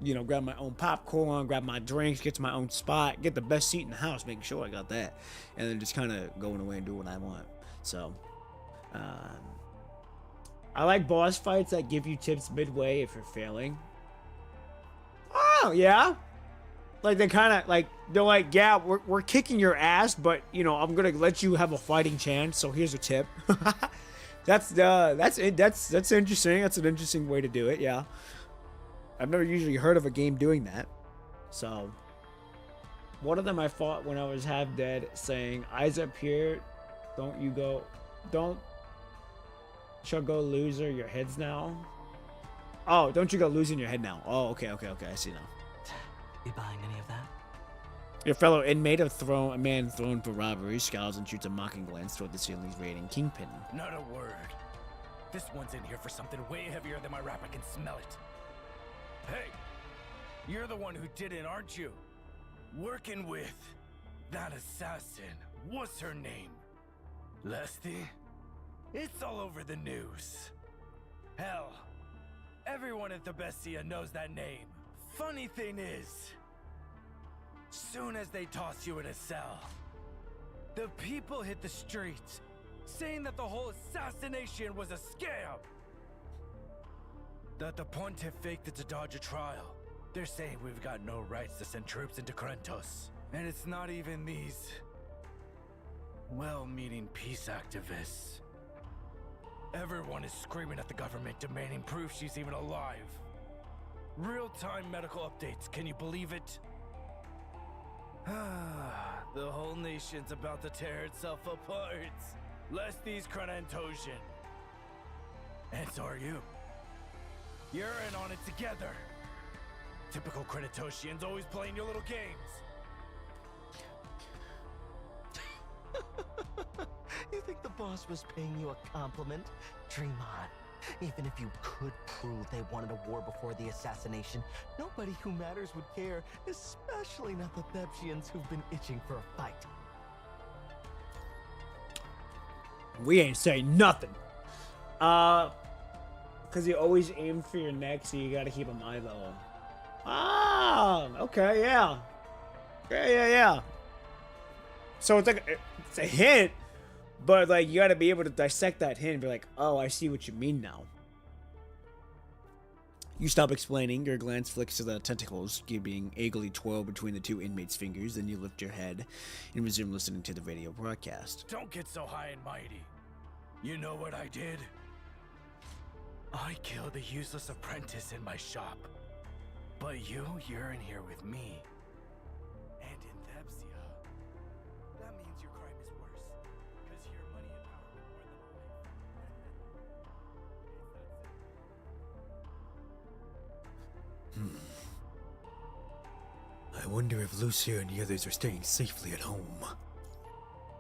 You know, grab my own popcorn, grab my drinks, get to my own spot, get the best seat in the house, making sure I got that, and then just kind of going away and do what I want. So, I like boss fights that give you tips midway if you're failing. Oh, yeah? Like, they kind of, like, they're like, yeah, we're kicking your ass, but, you know, I'm going to let you have a fighting chance, so here's a tip. That's interesting. That's an interesting way to do it, yeah. I've never usually heard of a game doing that. So, one of them I fought when I was half dead, saying, eyes up here, don't you go loser, your head's now. Oh, don't you go losing your head now. Oh, okay, I see now. You buying any of that? Your fellow inmate a man thrown for robbery scowls and shoots a mocking glance toward the ceiling's raiding kingpin. Not a word. This one's in here for something way heavier than my rap. I can smell it. Hey, you're the one who did it, aren't you? Working with that assassin. What's her name? Leslie? It's all over the news. Hell, everyone at Thebsia knows that name. Funny thing is, soon as they toss you in a cell, the people hit the streets, saying that the whole assassination was a scam. That the Pontiff faked it to dodge a trial. They're saying we've got no rights to send troops into Corinthos. And it's not even these well-meaning peace activists. Everyone is screaming at the government, demanding proof she's even alive. Real-time medical updates, can you believe it? The whole nation's about to tear itself apart. Lest these Kranantosian. And so are you. You're in on it together. Typical Kranantosians always playing your little games. You think the boss was paying you a compliment? Dream on. Even if you could prove they wanted a war before the assassination, nobody who matters would care, especially not the Thebsians who've been itching for a fight. We ain't saying nothing. Cause you always aim for your neck, so you gotta keep them eye level. Ah, okay, yeah. Yeah. So it's like, it's a hint, but like, you gotta be able to dissect that hint and be like, oh, I see what you mean now. You stop explaining, your glance flicks to the tentacles, being eagerly twirled between the two inmates' fingers, then you lift your head and resume listening to the radio broadcast. Don't get so high and mighty. You know what I did? I killed a useless apprentice in my shop. But you're in here with me. And in Thebsia. That means your crime is worse. Because your money and power are more than life. I wonder if Lucia and the others are staying safely at home.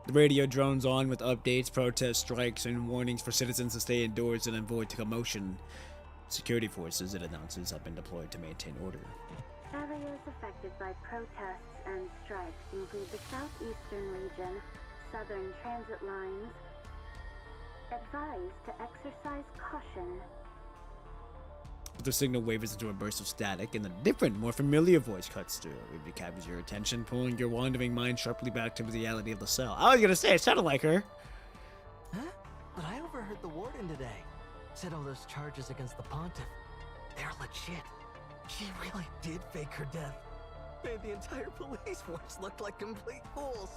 The radio drones on with updates, protests, strikes, and warnings for citizens to stay indoors and avoid commotion. Security forces, it announces, have been deployed to maintain order. Areas affected by protests and strikes include the southeastern region, southern transit lines. Advised to exercise caution. The signal wavers into a burst of static, and a different, more familiar voice cuts through. It captures your attention, pulling your wandering mind sharply back to the reality of the cell. I was gonna say, it sounded like her. Huh? But I overheard the warden today. Said all those charges against the Pontiff, they're legit. She really did fake her death. Made the entire police force look like complete fools.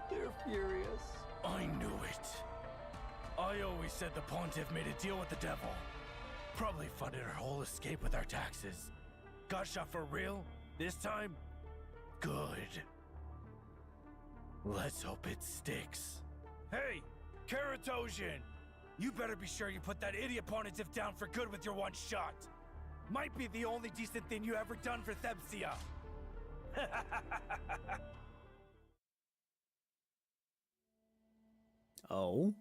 They're furious. I knew it. I always said the Pontiff made a deal with the devil. Probably funded her whole escape with our taxes. Got shot for real? This time? Good. Let's hope it sticks. Hey, Karatosian! You better be sure you put that idiot Pontiff down for good with your one shot. Might be the only decent thing you ever done for Thebsia. Oh?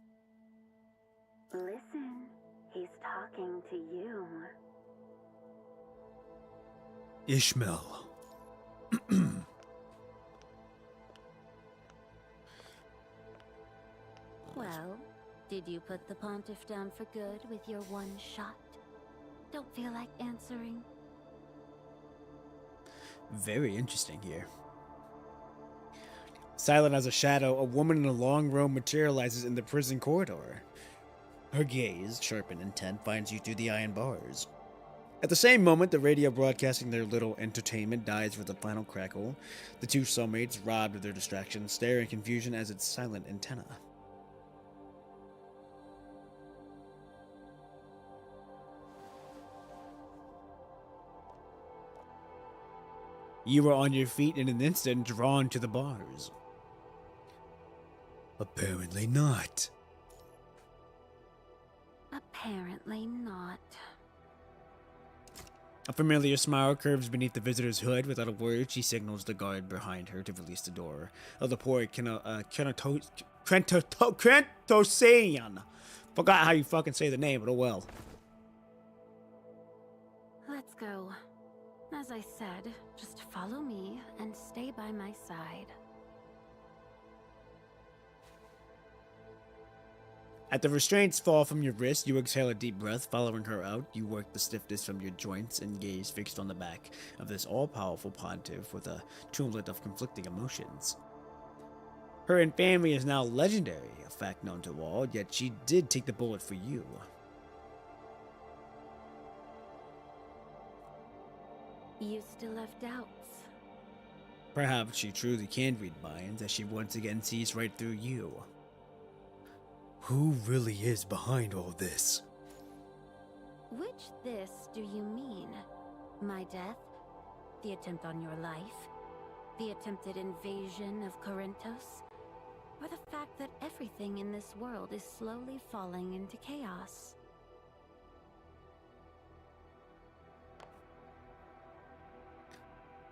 Listen, he's talking to you. Ishmael. Well, did you put the Pontiff down for good with your one shot? Don't feel like answering? Very interesting here. Silent as a shadow, a woman in a long robe materializes in the prison corridor. Her gaze, sharp and intent, finds you through the iron bars. At the same moment, the radio broadcasting their little entertainment dies with a final crackle. The two soulmates, robbed of their distraction, stare in confusion as its silent antenna. You were on your feet in an instant, drawn to the bars. Apparently not. Apparently not. A familiar smile curves beneath the visitor's hood. Without a word, she signals the guard behind her to release the door. The poor Krentosian. Forgot how you fucking say the name, but oh well. Let's go. As I said, just follow me and stay by my side. At the restraints fall from your wrist, you exhale a deep breath. Following her out, you work the stiffness from your joints and gaze fixed on the back of this all-powerful pontiff with a tumult of conflicting emotions. Her infamy is now legendary, a fact known to all, yet she did take the bullet for you. You still have doubts. Perhaps she truly can read minds, as she once again sees right through you. Who really is behind all this? Which this do you mean? My death? The attempt on your life? The attempted invasion of Corinthos? Or the fact that everything in this world is slowly falling into chaos?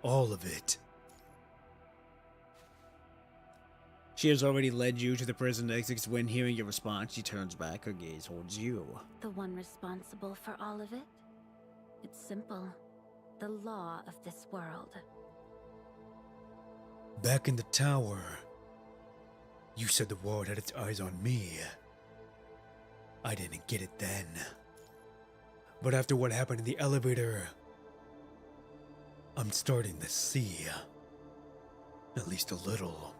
All of it. She has already led you to the prison exits. When hearing your response, she turns back, her gaze holds you. The one responsible for all of it? It's simple. The law of this world. Back in the tower, you said the world had its eyes on me. I didn't get it then. But after what happened in the elevator, I'm starting to see. At least a little.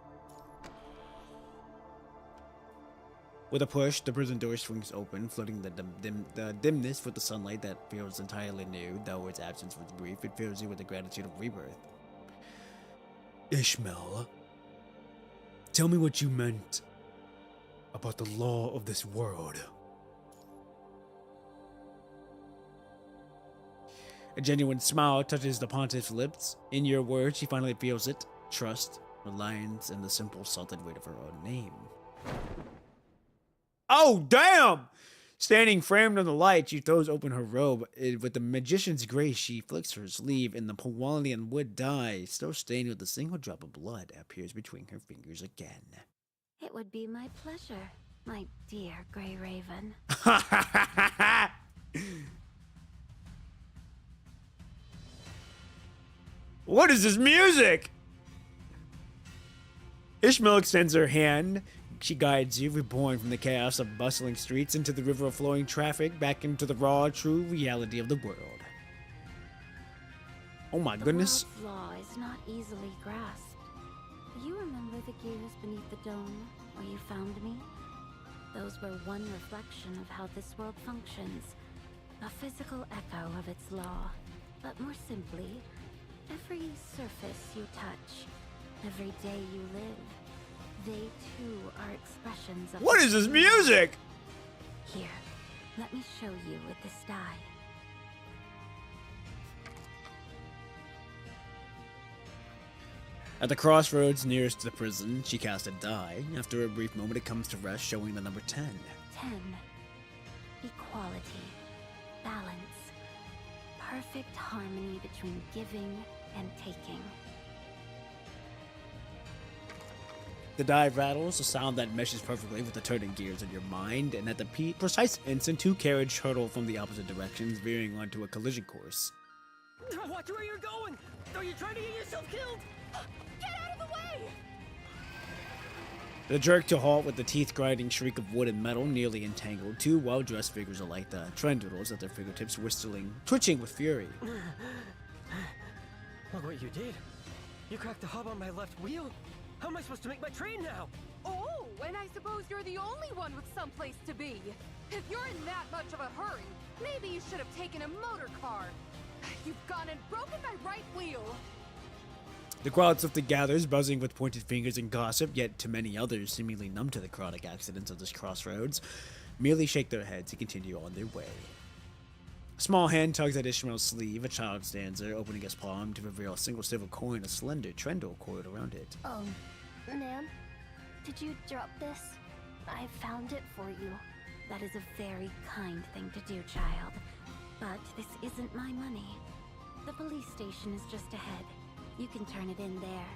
With a push, the prison door swings open, flooding the dimness with the sunlight that feels entirely new. Though its absence was brief, it fills you with the gratitude of rebirth. Ishmael, tell me what you meant about the law of this world. A genuine smile touches the pontiff's lips. In your words, she finally feels it. Trust, reliance, and the simple salted weight of her own name. Oh, damn! Standing framed on the light, she throws open her robe. With the magician's grace, she flicks her sleeve, and the Powalian wood dye, still stained with a single drop of blood, appears between her fingers again. It would be my pleasure, my dear Grey Raven. What is this music? Ishmael extends her hand. She guides you, reborn from the chaos of bustling streets into the river of flowing traffic, back into the raw, true reality of the world. Oh my goodness. The law is not easily grasped. Do you remember the gears beneath the dome, where you found me? Those were one reflection of how this world functions. A physical echo of its law. But more simply, every surface you touch, every day you live, they too are expressions of... What is this music? Here, let me show you with this dye. At the crossroads nearest to the prison, she casts a die. After a brief moment, it comes to rest, showing the number 10. 10. Equality. Balance. Perfect harmony between giving and taking. The die rattles, a sound that meshes perfectly with the turning gears in your mind, and at the precise instant, two carriages hurtle from the opposite directions, veering onto a collision course. Watch where you're going! Are you trying to get yourself killed? Get out of the way! The jerk to halt with the teeth-grinding shriek of wood and metal, nearly entangled. Two well-dressed figures alike, the trendoodles at their fingertips, twitching with fury. Look what you did. You cracked the hub on my left wheel. How am I supposed to make my train now? Oh, and I suppose you're the only one with someplace to be. If you're in that much of a hurry, maybe you should have taken a motor car. You've gone and broken my right wheel. The crowd swiftly gathers, buzzing with pointed fingers and gossip, yet to many others, seemingly numb to the chaotic accidents of this crossroads, merely shake their heads and continue on their way. A small hand tugs at Ishmael's sleeve. A child stands there, opening his palm to reveal a single silver coin, a slender trendle coiled around it. Ma'am, did you drop this? I found it for you. That is a very kind thing to do, child. But this isn't my money. The police station is just ahead. You can turn it in there.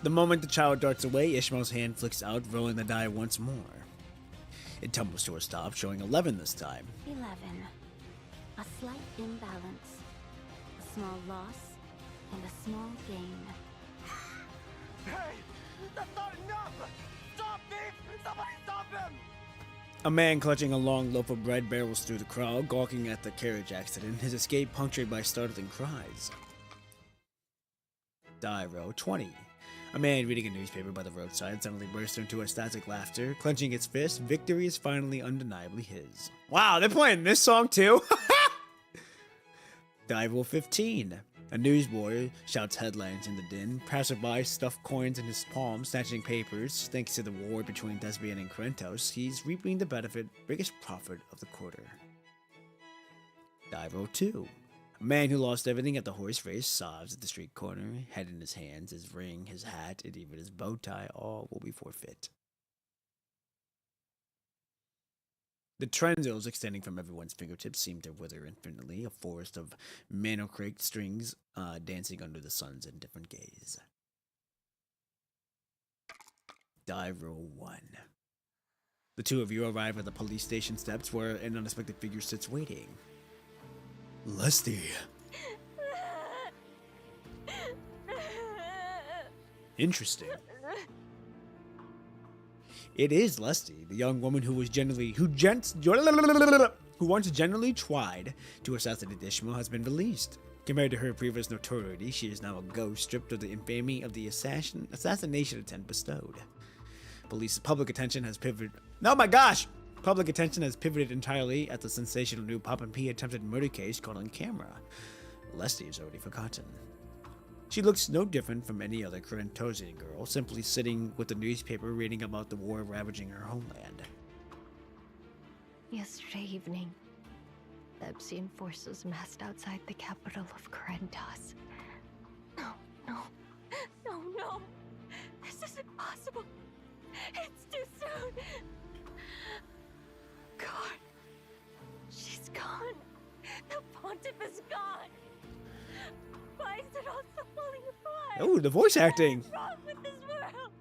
The moment the child darts away, Ishmael's hand flicks out, rolling the die once more. It tumbles to a stop, showing 11 this time. 11. A slight imbalance. A small loss and a small gain. Hey! That's not enough! Stop thief! Somebody stop him! A man clutching a long loaf of bread barrels through the crowd, gawking at the carriage accident, his escape punctured by startling cries. Die row 20. A man reading a newspaper by the roadside suddenly bursts into ecstatic laughter. Clenching his fist, victory is finally undeniably his. Wow, they're playing this song too? Die row 15. A newsboy shouts headlines in the din. Passerby stuff coins in his palm, snatching papers. Thanks to the war between Thespian and Corinthos, he's reaping the biggest profit of the quarter. Die row 2. A man who lost everything at the horse race sobs at the street corner, head in his hands, his ring, his hat, and even his bow tie, all will be forfeit. The trendrils extending from everyone's fingertips seem to wither infinitely, a forest of manocrate strings dancing under the sun's indifferent gaze. Die row 1. The two of you arrive at the police station steps where an unexpected figure sits waiting. Leslie. Interesting. It is Leslie, the young woman who once generally tried to assassinate Ishmael, has been released. Compared to her previous notoriety, she is now a ghost stripped of the infamy of the assassination attempt bestowed. Public attention has pivoted. Oh my gosh! Public attention has pivoted entirely at the sensational new Pop and P attempted murder case caught on camera. Leslie is already forgotten. She looks no different from any other Corintosian girl, simply sitting with the newspaper reading about the war ravaging her homeland. Yesterday evening, the Thespian forces massed outside the capital of Corinthos. No. This isn't possible. It's too soon. God. She's gone. The Pontiff is gone. Why is it all so falling apart? Oh, the voice acting! What's wrong with this world?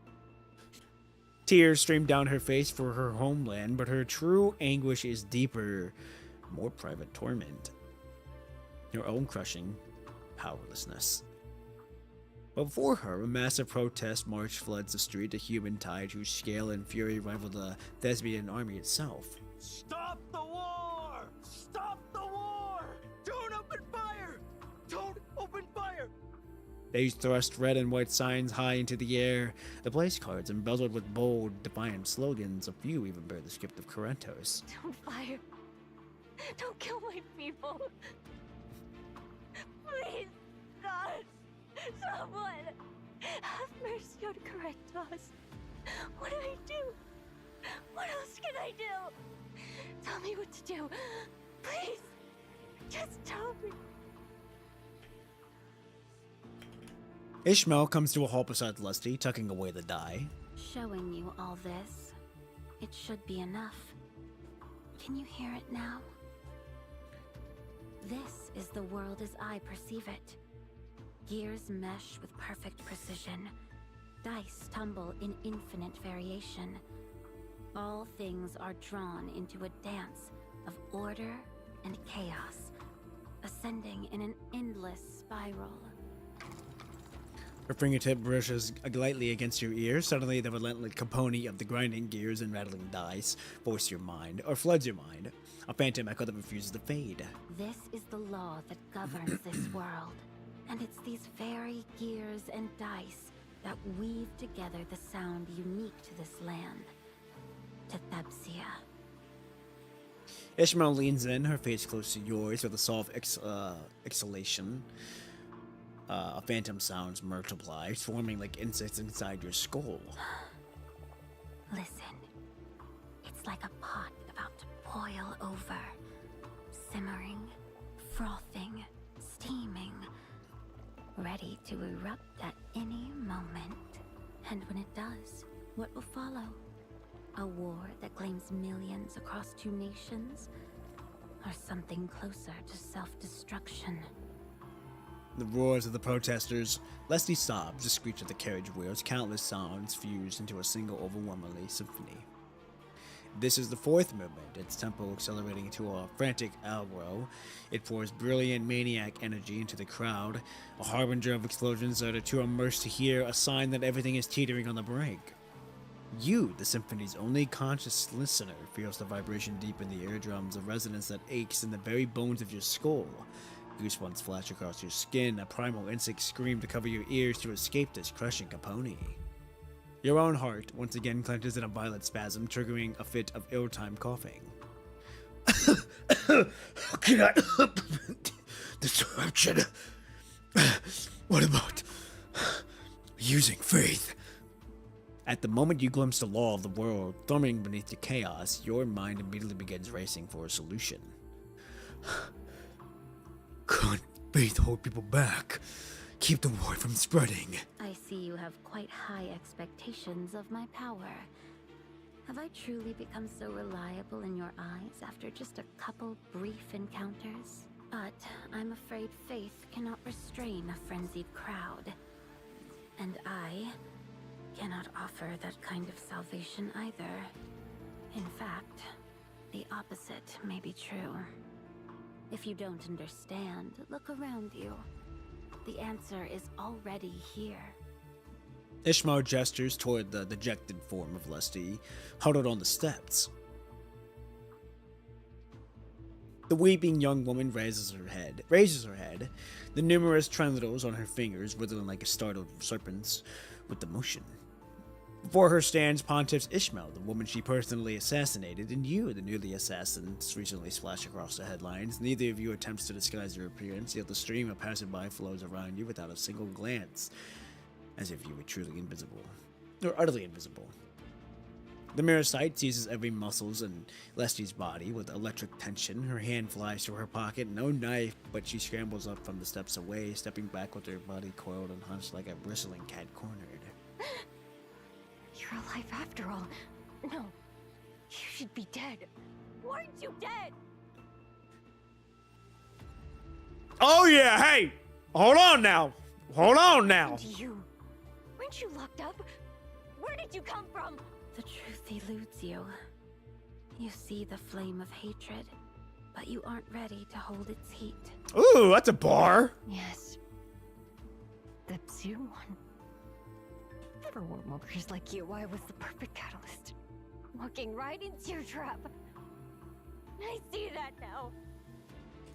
Tears stream down her face for her homeland, but her true anguish is deeper, more private torment. Her own crushing powerlessness. But before her, a massive protest march floods the street, a human tide whose scale and fury rival the Thespian army itself. Stop the war! Stop the war! Don't open fire! Don't open fire! They thrust red and white signs high into the air, the place cards embezzled with bold, defiant slogans. A few even bear the script of Corinthos. Don't fire. Don't kill my people. Please, God, someone, have mercy on Corinthos. What do I do? What else can I do? Tell me what to do. Please, just tell me. Ishmael comes to a halt beside Lusty, tucking away the die. Showing you all this, it should be enough. Can you hear it now? This is the world as I perceive it. Gears mesh with perfect precision. Dice tumble in infinite variation. All things are drawn into a dance of order and chaos, ascending in an endless spiral. Her fingertip brushes lightly against your ear. Suddenly, the relentless cacophony of the grinding gears and rattling dice force your mind, or floods your mind. A phantom echo that refuses to fade. This is the law that governs this world. And it's these very gears and dice that weave together the sound unique to this land, to Thebsia. Ishmael leans in, her face close to yours, with a soft exhalation. A phantom sounds multiply, forming like insects inside your skull. Listen, it's like a pot about to boil over, simmering, frothing, steaming, ready to erupt at any moment. And when it does, what will follow? A war that claims millions across 2 nations? Or something closer to self-destruction? The roars of the protesters, Leslie sobs, the screech of the carriage wheels, countless sounds fused into a single overwhelmingly symphony. This is the 4th movement, its tempo accelerating to a frantic allegro. It pours brilliant maniac energy into the crowd, a harbinger of explosions that are too immersed to hear, a sign that everything is teetering on the brink. You, the symphony's only conscious listener, feels the vibration deep in the eardrums, a resonance that aches in the very bones of your skull. Goosebumps flash across your skin, a primal instinct scream to cover your ears to escape this crushing capone. Your own heart once again clenches in a violent spasm, triggering a fit of ill-timed coughing. How can I prevent disruption? What about using faith? At the moment you glimpse the law of the world thrumming beneath the chaos, your mind immediately begins racing for a solution. Can't faith hold people back? Keep the war from spreading. I see you have quite high expectations of my power. Have I truly become so reliable in your eyes after just a couple brief encounters? But I'm afraid faith cannot restrain a frenzied crowd. And I cannot offer that kind of salvation either. In fact, the opposite may be true. If you don't understand, look around you. The answer is already here. Ishmael gestures toward the dejected form of Leslie, huddled on the steps. The weeping young woman raises her head, the numerous tremors on her fingers writhing like a startled serpent's with emotion. Before her stands Pontiff's Ishmael, the woman she personally assassinated, and you, the newly assassins, recently splashed across the headlines. Neither of you attempts to disguise your appearance, yet the stream of passerby flows around you without a single glance, as if you were truly invisible, or utterly invisible. The mirror sight seizes every muscles in Leslie's body with electric tension. Her hand flies to her pocket, no knife, but she scrambles up from the steps away, stepping back with her body coiled and hunched like a bristling cat cornered. You're alive after all. No, you should be dead. Weren't you dead? Oh yeah, hey! Hold on now! And you? Weren't you locked up? Where did you come from? The truth eludes you. You see the flame of hatred, but you aren't ready to hold its heat. Ooh, that's a bar! Yes. The Psu one. For warmongers like you, I was the perfect catalyst. Walking right into your trap. I see that now.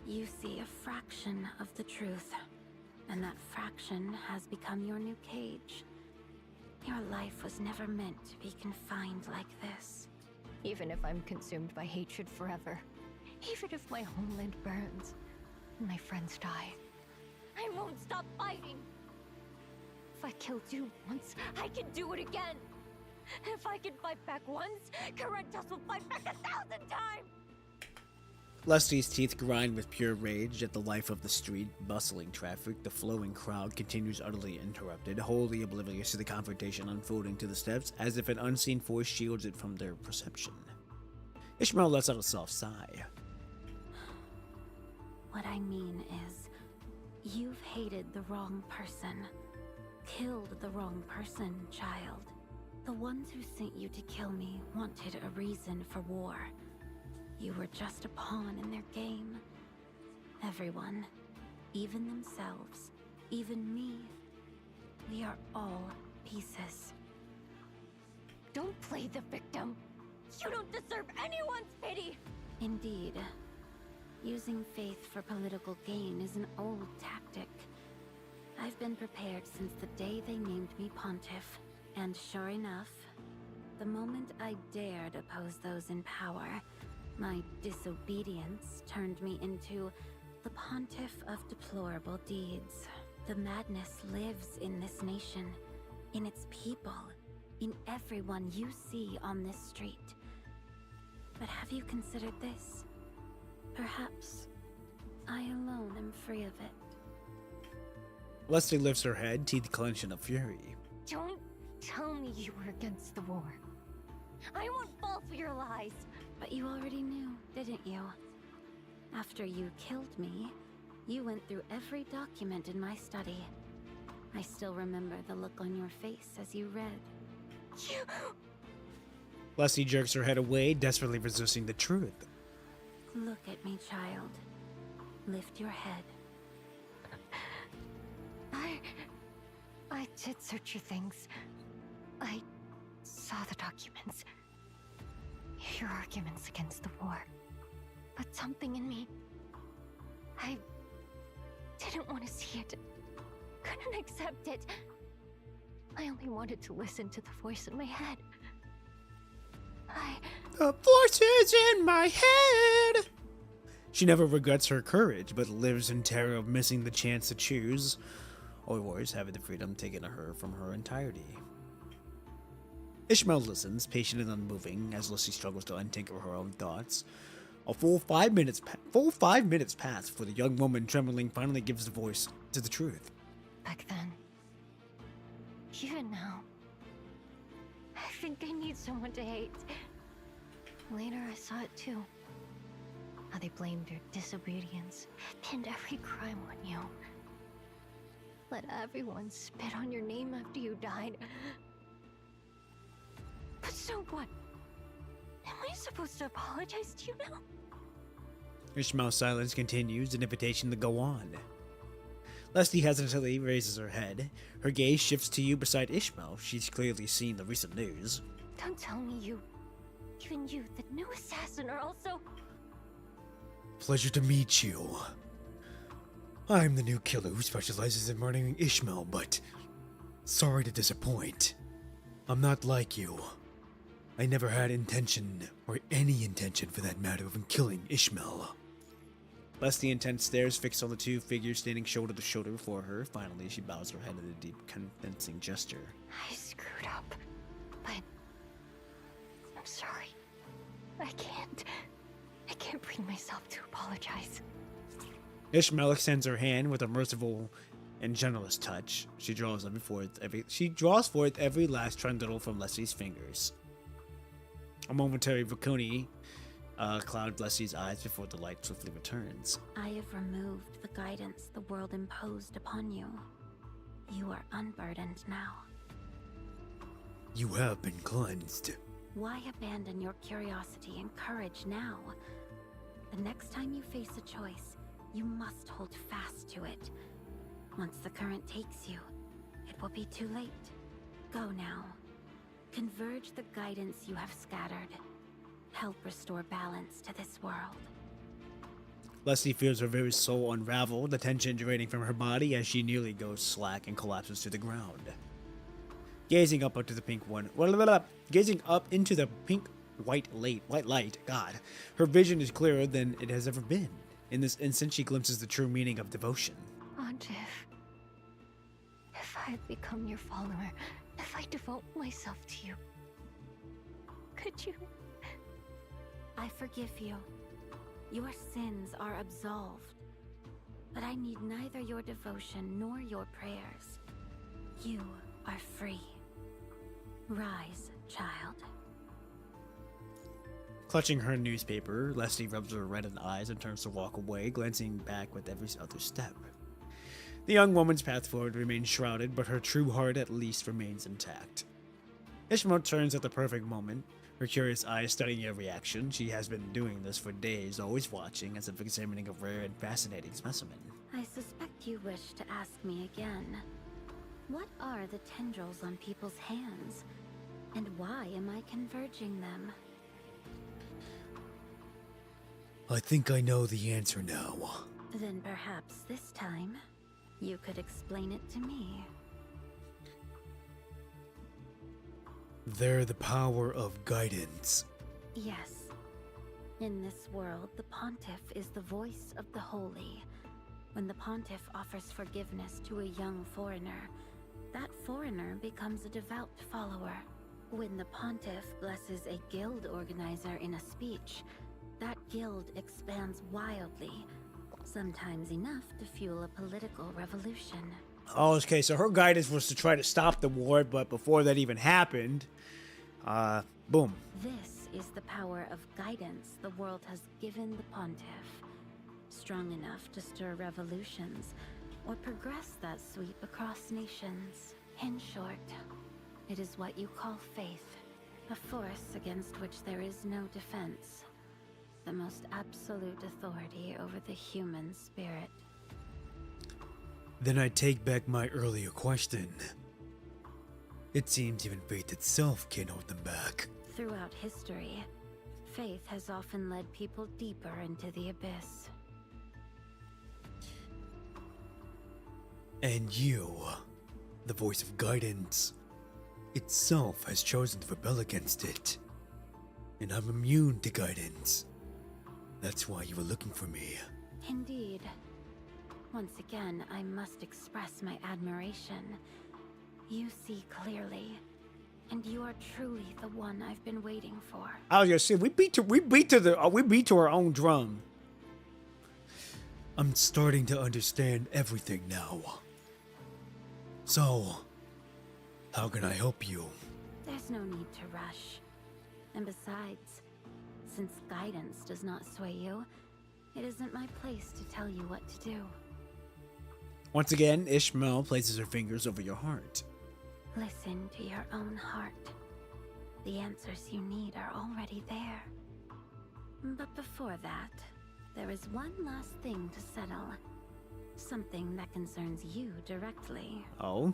You see a fraction of the truth, and that fraction has become your new cage. Your life was never meant to be confined like this. Even if I'm consumed by hatred forever, even if my homeland burns, and my friends die, I won't stop fighting! If I killed you once, I can do it again! If I can fight back once, Corinthos will fight back 1,000 times! Leslie's teeth grind with pure rage at the life of the street, bustling traffic. The flowing crowd continues utterly interrupted, wholly oblivious to the confrontation unfolding to the steps, as if an unseen force shields it from their perception. Ishmael lets out a soft sigh. What I mean is, you've hated the wrong person. Killed the wrong person, child. The ones who sent you to kill me wanted a reason for war. You were just a pawn in their game. Everyone, even themselves, even me, we are all pieces. Don't play the victim! You don't deserve anyone's pity! Indeed. Using faith for political gain is an old tactic. I've been prepared since the day they named me Pontiff. And sure enough, the moment I dared oppose those in power, my disobedience turned me into the Pontiff of deplorable deeds. The madness lives in this nation, in its people, in everyone you see on this street. But have you considered this? Perhaps I alone am free of it. Leslie lifts her head, teeth clenched in fury. Don't tell me you were against the war. I won't fall for your lies. But you already knew, didn't you? After you killed me, you went through every document in my study. I still remember the look on your face as you read. You... Leslie jerks her head away, desperately resisting the truth. Look at me, child. Lift your head. I did search your things. I saw the documents. Your arguments against the war. But something in me... I didn't want to see it. Couldn't accept it. I only wanted to listen to the voice in my head. The voices in my head! She never regrets her courage, but lives in terror of missing the chance to choose, or worse, having the freedom taken to her from her entirety. Ishmael listens, patient and unmoving, as Leslie struggles to untangle her own thoughts. A full 5 minutes pass before the young woman, trembling, finally gives the voice to the truth. Back then, even now, I think I need someone to hate. Later, I saw it too. How they blamed your disobedience, pinned every crime on you. Let everyone spit on your name after you died. But so what? Am I supposed to apologize to you now? Ishmael's silence continues, an invitation to go on. Leslie hesitantly raises her head. Her gaze shifts to you beside Ishmael. She's clearly seen the recent news. Don't tell me even you, the new assassin, are also... Pleasure to meet you. I'm the new killer who specializes in murdering Ishmael, but sorry to disappoint. I'm not like you. I never had intention, or any intention for that matter, of killing Ishmael. Leslie intense stares fixed on the two figures standing shoulder to shoulder before her. Finally, she bows her head in a deep, convincing gesture. I screwed up, but I'm sorry. I can't bring myself to apologize. Ishmael extends her hand with a merciful and generous touch. She draws forth every last trundle from Leslie's fingers. A momentary vacuity clouds Leslie's eyes before the light swiftly returns. I have removed the guidance the world imposed upon you. You are unburdened now. You have been cleansed. Why abandon your curiosity and courage now? The next time you face a choice, you must hold fast to it. Once the current takes you, it will be too late. Go now. Converge the guidance you have scattered. Help restore balance to this world. Leslie feels her very soul unravel, the tension draining from her body as she nearly goes slack and collapses to the ground. Gazing up into the white light, God, her vision is clearer than it has ever been. In this instant, she glimpses the true meaning of devotion. Pontiff, if I become your follower, if I devote myself to you, could you? I forgive you. Your sins are absolved. But I need neither your devotion nor your prayers. You are free. Rise, child. Clutching her newspaper, Leslie rubs her reddened eyes and turns to walk away, glancing back with every other step. The young woman's path forward remains shrouded, but her true heart at least remains intact. Ishmael turns at the perfect moment, her curious eyes studying every action. She has been doing this for days, always watching, as if examining a rare and fascinating specimen. I suspect you wish to ask me again. What are the tendrils on people's hands? And why am I converging them? I think I know the answer now. Then perhaps this time, You could explain it to me. They're the power of guidance. Yes. In this world, the Pontiff is the voice of the holy. When the Pontiff offers forgiveness to a young foreigner, that foreigner becomes a devout follower. When the Pontiff blesses a guild organizer in a speech, that guild expands wildly, sometimes enough to fuel a political revolution. Oh, okay, so her guidance was to try to stop the war, but before that even happened, boom. This is the power of guidance the world has given the Pontiff. Strong enough to stir revolutions, or progress that sweep across nations. In short, it is what you call faith, a force against which there is no defense. The most absolute authority over the human spirit. Then I take back my earlier question. It seems even faith itself can't hold them back. Throughout history, faith has often led people deeper into the abyss. And you, the voice of guidance, itself has chosen to rebel against it. And I'm immune to guidance. That's why you were looking for me. Indeed. Once again, I must express my admiration. You see clearly, and you are truly the one I've been waiting for. I was gonna say we beat to our own drum. I'm starting to understand everything now. So, how can I help you? There's no need to rush. And besides, since guidance does not sway you, it isn't my place to tell you what to do. Once again, Ishmael places her fingers over your heart. Listen to your own heart. The answers you need are already there. But before that, there is one last thing to settle. Something that concerns you directly. Oh?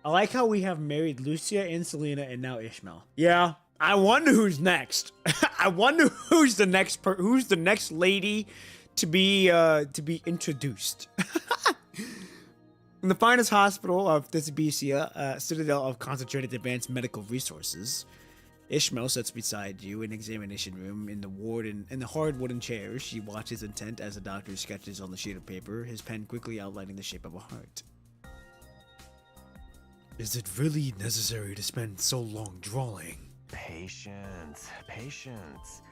I like how we have married Lucia and Selena and now Ishmael. Yeah, I wonder who's next. I wonder who's the next lady to be introduced. In the finest hospital of Thessaloniki, citadel of concentrated advanced medical resources, Ishmael sits beside you in examination room in the hard wooden chairs. She watches intent as the doctor sketches on the sheet of paper, his pen quickly outlining the shape of a heart. Is it really necessary to spend so long drawing? Patience, patience.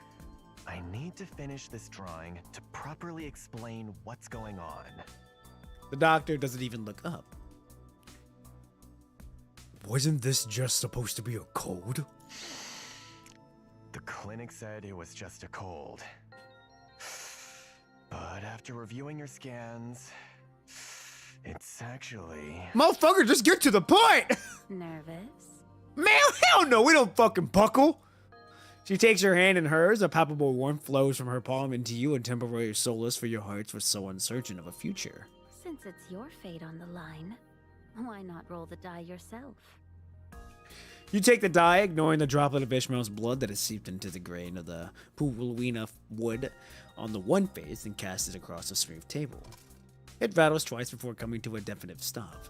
I need to finish this drawing to properly explain what's going on. The doctor doesn't even look up. Wasn't this just supposed to be a cold? The clinic said it was just a cold. But after reviewing your scans, it's actually... Motherfucker, just get to the point! Nervous? Man, hell no, we don't fucking buckle! She takes her hand in hers, a palpable warmth flows from her palm into you, and temporary solace for your hearts were so uncertain of a future. Since it's your fate on the line, why not roll the die yourself? You take the die, ignoring the droplet of Ishmael's blood that has seeped into the grain of the Pulwina wood on the one face and cast it across the smooth table. It rattles twice before coming to a definitive stop.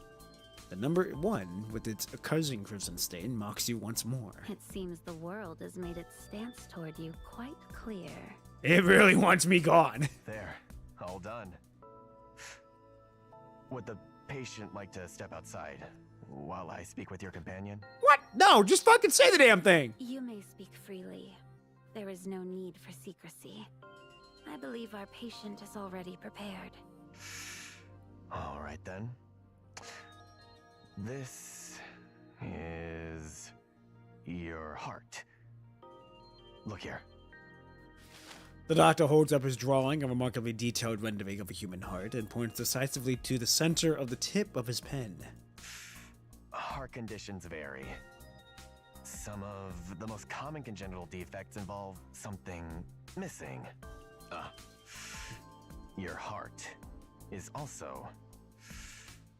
The number 1, with its cousin crimson stain, mocks you once more. It seems the world has made its stance toward you quite clear. It really wants me gone. There, all done. Would the patient like to step outside while I speak with your companion? What? No, just fucking say the damn thing. You may speak freely. There is no need for secrecy. I believe our patient is already prepared. All right then. This is your heart. Look here. The doctor holds up his drawing, a remarkably detailed rendering of a human heart, and points decisively to the center of the tip of his pen. Heart conditions vary. Some of the most common congenital defects involve something missing. Your heart is also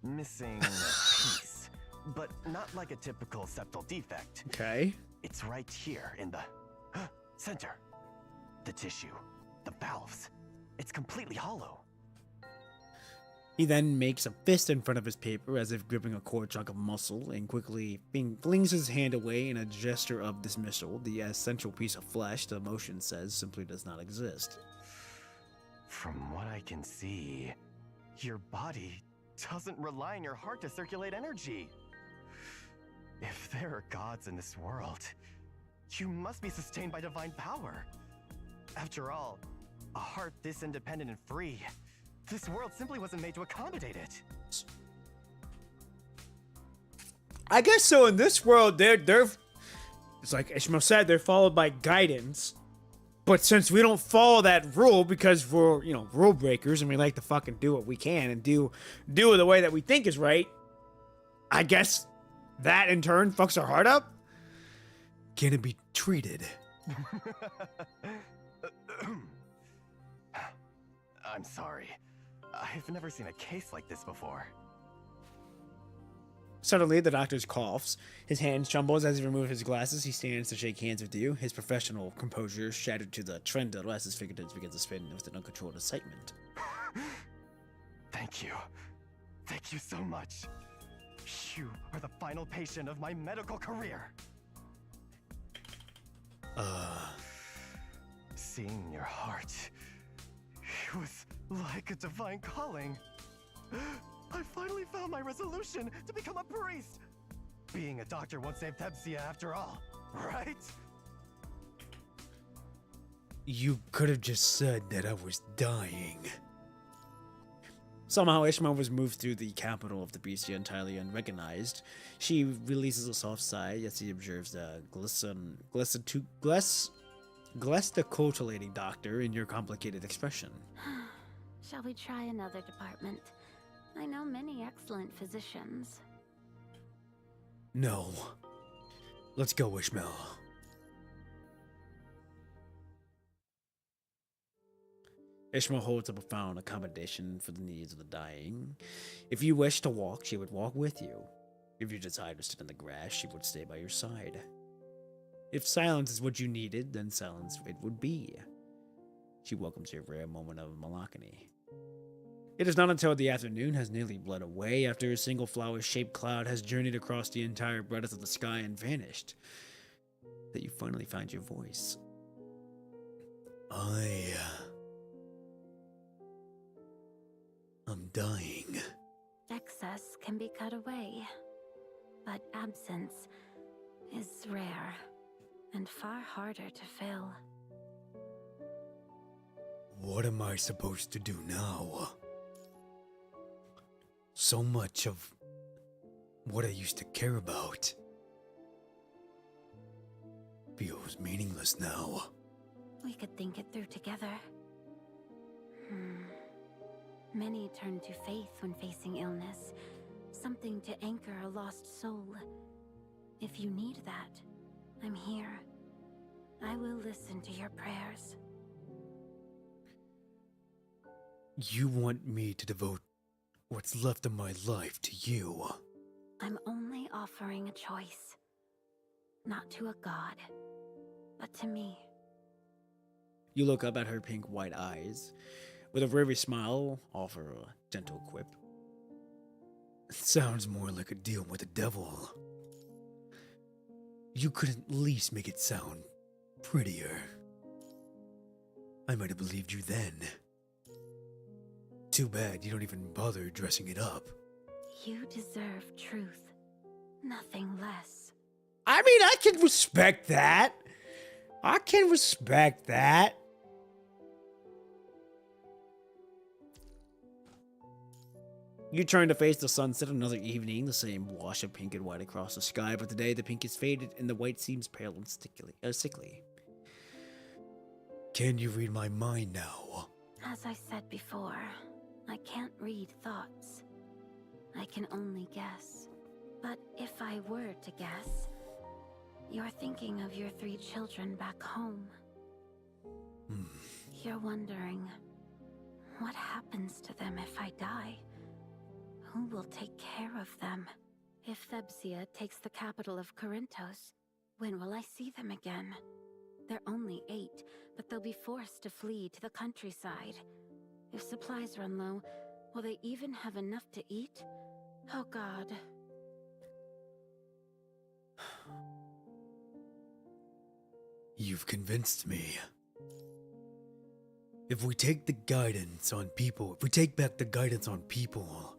missing a piece, but not like a typical septal defect. Okay. It's right here in the center. The tissue, the valves, it's completely hollow. He then makes a fist in front of his paper as if gripping a core chunk of muscle and quickly flings his hand away in a gesture of dismissal. The essential piece of flesh, the motion says, simply does not exist. From what I can see, your body doesn't rely on your heart to circulate energy. If there are gods in this world, you must be sustained by divine power. After all, a heart this independent and free, this world simply wasn't made to accommodate it. I guess so. In this world, they're it's like Ishmael said, they're followed by guidance. But since we don't follow that rule because we're, rule breakers and we like to fucking do what we can and do it the way that we think is right, I guess that in turn fucks our heart up. Can it be treated? I'm sorry. I've never seen a case like this before. Suddenly, the doctor coughs. His hand trembles as he removes his glasses. He stands to shake hands with you. His professional composure shattered to the trend as his fingertips begin to spin with an uncontrolled excitement. Thank you. Thank you so much. You are the final patient of my medical career. Seeing your heart, it was like a divine calling. I finally found my resolution to become a priest. Being a doctor won't save Thebsia after all, right? You could have just said that I was dying. Somehow Ishmael was moved through the capital of the Beastia entirely unrecognized. She releases a soft sigh as he observes the gesticulating doctor in your complicated expression. Shall we try another department? I know many excellent physicians. No. Let's go, Ishmael. Ishmael holds a profound accommodation for the needs of the dying. If you wish to walk, she would walk with you. If you decide to sit in the grass, she would stay by your side. If silence is what you needed, then silence it would be. She welcomes your rare moment of melancholy. It is not until the afternoon has nearly bled away after a single flower-shaped cloud has journeyed across the entire breadth of the sky and vanished, that you finally find your voice. I'm dying. Excess can be cut away, but absence is rare and far harder to fill. What am I supposed to do now? So much of what I used to care about feels meaningless now. We could think it through together. Many turn to faith when facing illness, something to anchor a lost soul. If you need that, I'm here. I will listen to your prayers. You want me to devote what's left of my life to you? I'm only offering a choice. Not to a god, but to me. You look up at her pink-white eyes. With a weary smile, offer a gentle quip. It sounds more like a deal with the devil. You could at least make it sound prettier. I might have believed you then. Too bad you don't even bother dressing it up. You deserve truth, nothing less. I mean, I can respect that. You turn to face the sunset another evening, the same wash of pink and white across the sky, but today the pink is faded and the white seems pale and sickly. Can you read my mind now? As I said before, I can't read thoughts. I can only guess. But if I were to guess, you're thinking of your 3 children back home. You're wondering, what happens to them if I die? Who will take care of them? If Thebsia takes the capital of Corinthos, when will I see them again? They're only 8, but they'll be forced to flee to the countryside. If supplies run low, will they even have enough to eat? Oh God. You've convinced me. If we take the guidance on people, if we take back the guidance on people,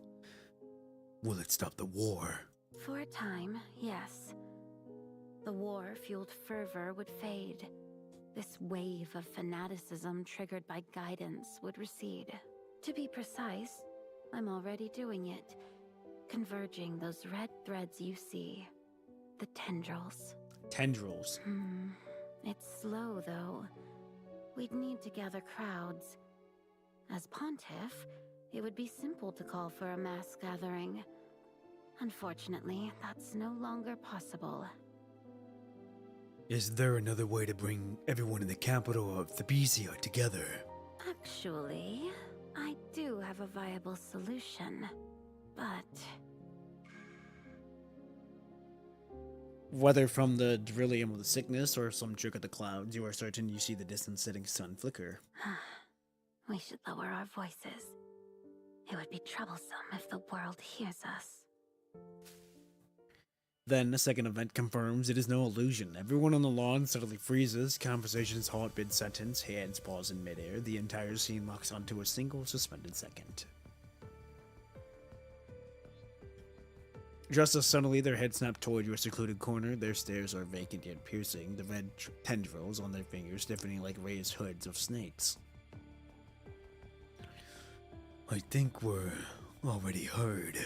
will it stop the war? For a time, yes. The war-fueled fervor would fade. This wave of fanaticism triggered by guidance would recede. To be precise, I'm already doing it. Converging those red threads you see. The tendrils. Tendrils. It's slow, though. We'd need to gather crowds. As Pontiff, it would be simple to call for a mass gathering. Unfortunately, that's no longer possible. Is there another way to bring everyone in the capital of Thebisia together? Actually, I do have a viable solution, but... Whether from the delirium of the sickness or some trick of the clouds, you are certain you see the distant setting sun flicker. We should lower our voices. It would be troublesome if the world hears us. Then, a second event confirms it is no illusion. Everyone on the lawn suddenly freezes, conversations halt mid-sentence, hands pause in midair, the entire scene locks onto a single suspended second. Just as suddenly their heads snap toward your secluded corner, their stares are vacant yet piercing, the red tendrils on their fingers stiffening like raised hoods of snakes. I think we're already heard.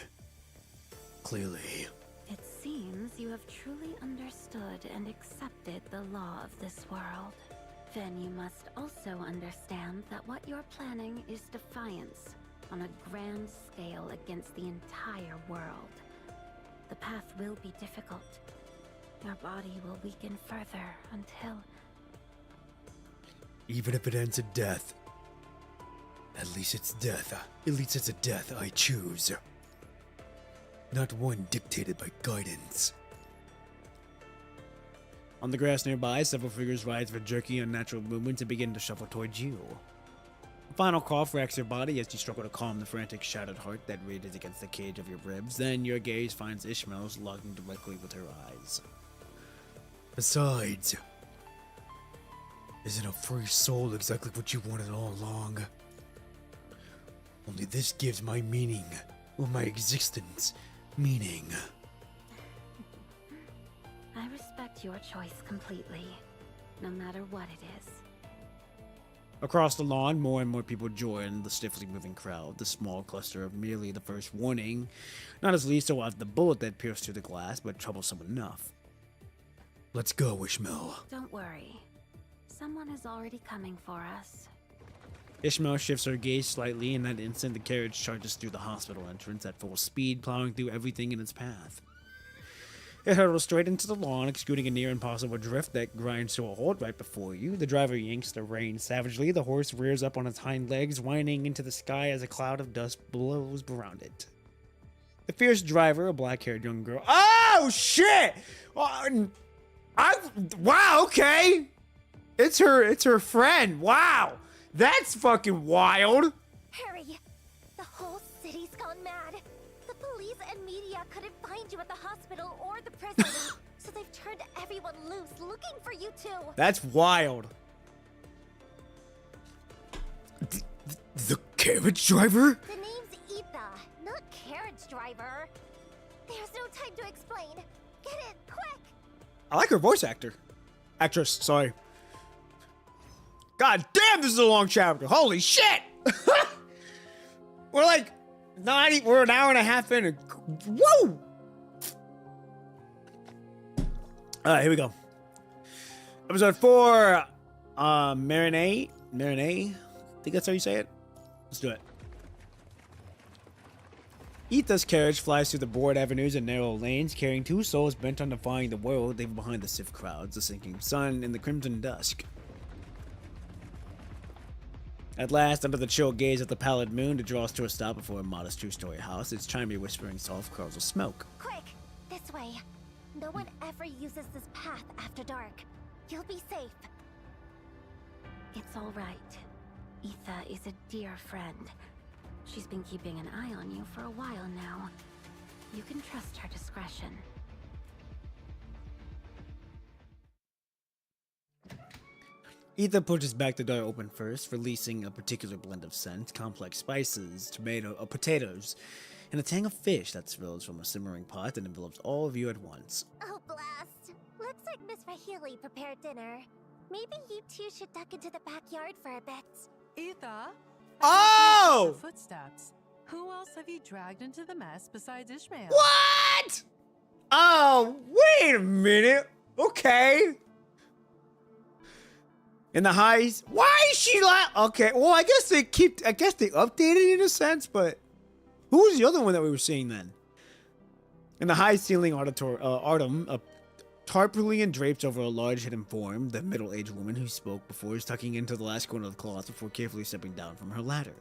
Clearly. It seems you have truly understood and accepted the law of this world. Then you must also understand that what you're planning is defiance on a grand scale against the entire world. The path will be difficult. Your body will weaken further until... Even if it ends in death, at least it's death. At least it's a death I choose. Not one dictated by guidance. On the grass nearby, several figures rise with jerky, unnatural movements and begin to shuffle towards you. A final cough racks your body as you struggle to calm the frantic, shattered heart that rages against the cage of your ribs. Then your gaze finds Ishmael's, looking directly with her eyes. Besides, isn't a free soul exactly what you wanted all along? Only this gives my meaning, or my existence, meaning. I respect your choice completely, no matter what it is. Across the lawn, more and more people join the stiffly moving crowd, the small cluster of merely the first warning, not as lethal as the bullet that pierced through the glass, but troublesome enough. Let's go, Ishmael. Don't worry. Someone is already coming for us. Ishmael shifts her gaze slightly. In that instant, the carriage charges through the hospital entrance at full speed, plowing through everything in its path. It hurtles straight into the lawn, executing a near impossible drift that grinds to a halt right before you. The driver yanks the reins savagely. The horse rears up on its hind legs, whining into the sky as a cloud of dust blows around it. The fierce driver, a black-haired young girl. Oh, shit! Wow, okay! It's her friend. Wow! That's fucking wild! Harry, the whole city's gone mad. The police and media couldn't find you at the hospital or the prison, so they've turned everyone loose looking for you too. That's wild. The carriage driver? The name's Etha, not carriage driver. There's no time to explain. Get it, quick! I like her voice actress, sorry. God damn, this is a long chapter. Holy shit! We're an hour and a half in. Woo! Alright, here we go. Episode 4, Marinade? I think that's how you say it. Let's do it. Etha's carriage flies through the broad avenues and narrow lanes, carrying two souls bent on defying the world, leaving behind the stiff crowds, the sinking sun, and the crimson dusk. At last, under the chill gaze of the pallid moon, it draws to a stop before a modest two-story house, its chimey whispering soft curls of smoke. Quick, this way. No one ever uses this path after dark. You'll be safe. It's all right. Etha is a dear friend. She's been keeping an eye on you for a while now. You can trust her discretion. Etha pushes back the door open first, releasing a particular blend of scent, complex spices, potatoes, and a tang of fish that swirls from a simmering pot and envelops all of you at once. Oh, blast. Looks like Miss Rahili prepared dinner. Maybe you two should duck into the backyard for a bit. Etha? Oh! Footsteps. Who else have you dragged into the mess besides Ishmael? What? Oh, wait a minute. Okay. In the highs, why is she like? Okay, well, I guess they updated it in a sense, but who was the other one that we were seeing then? In the high ceiling Artem, a tarpaulin drapes over a large hidden form. The middle-aged woman who spoke before is tucking into the last corner of the cloth before carefully stepping down from her ladder.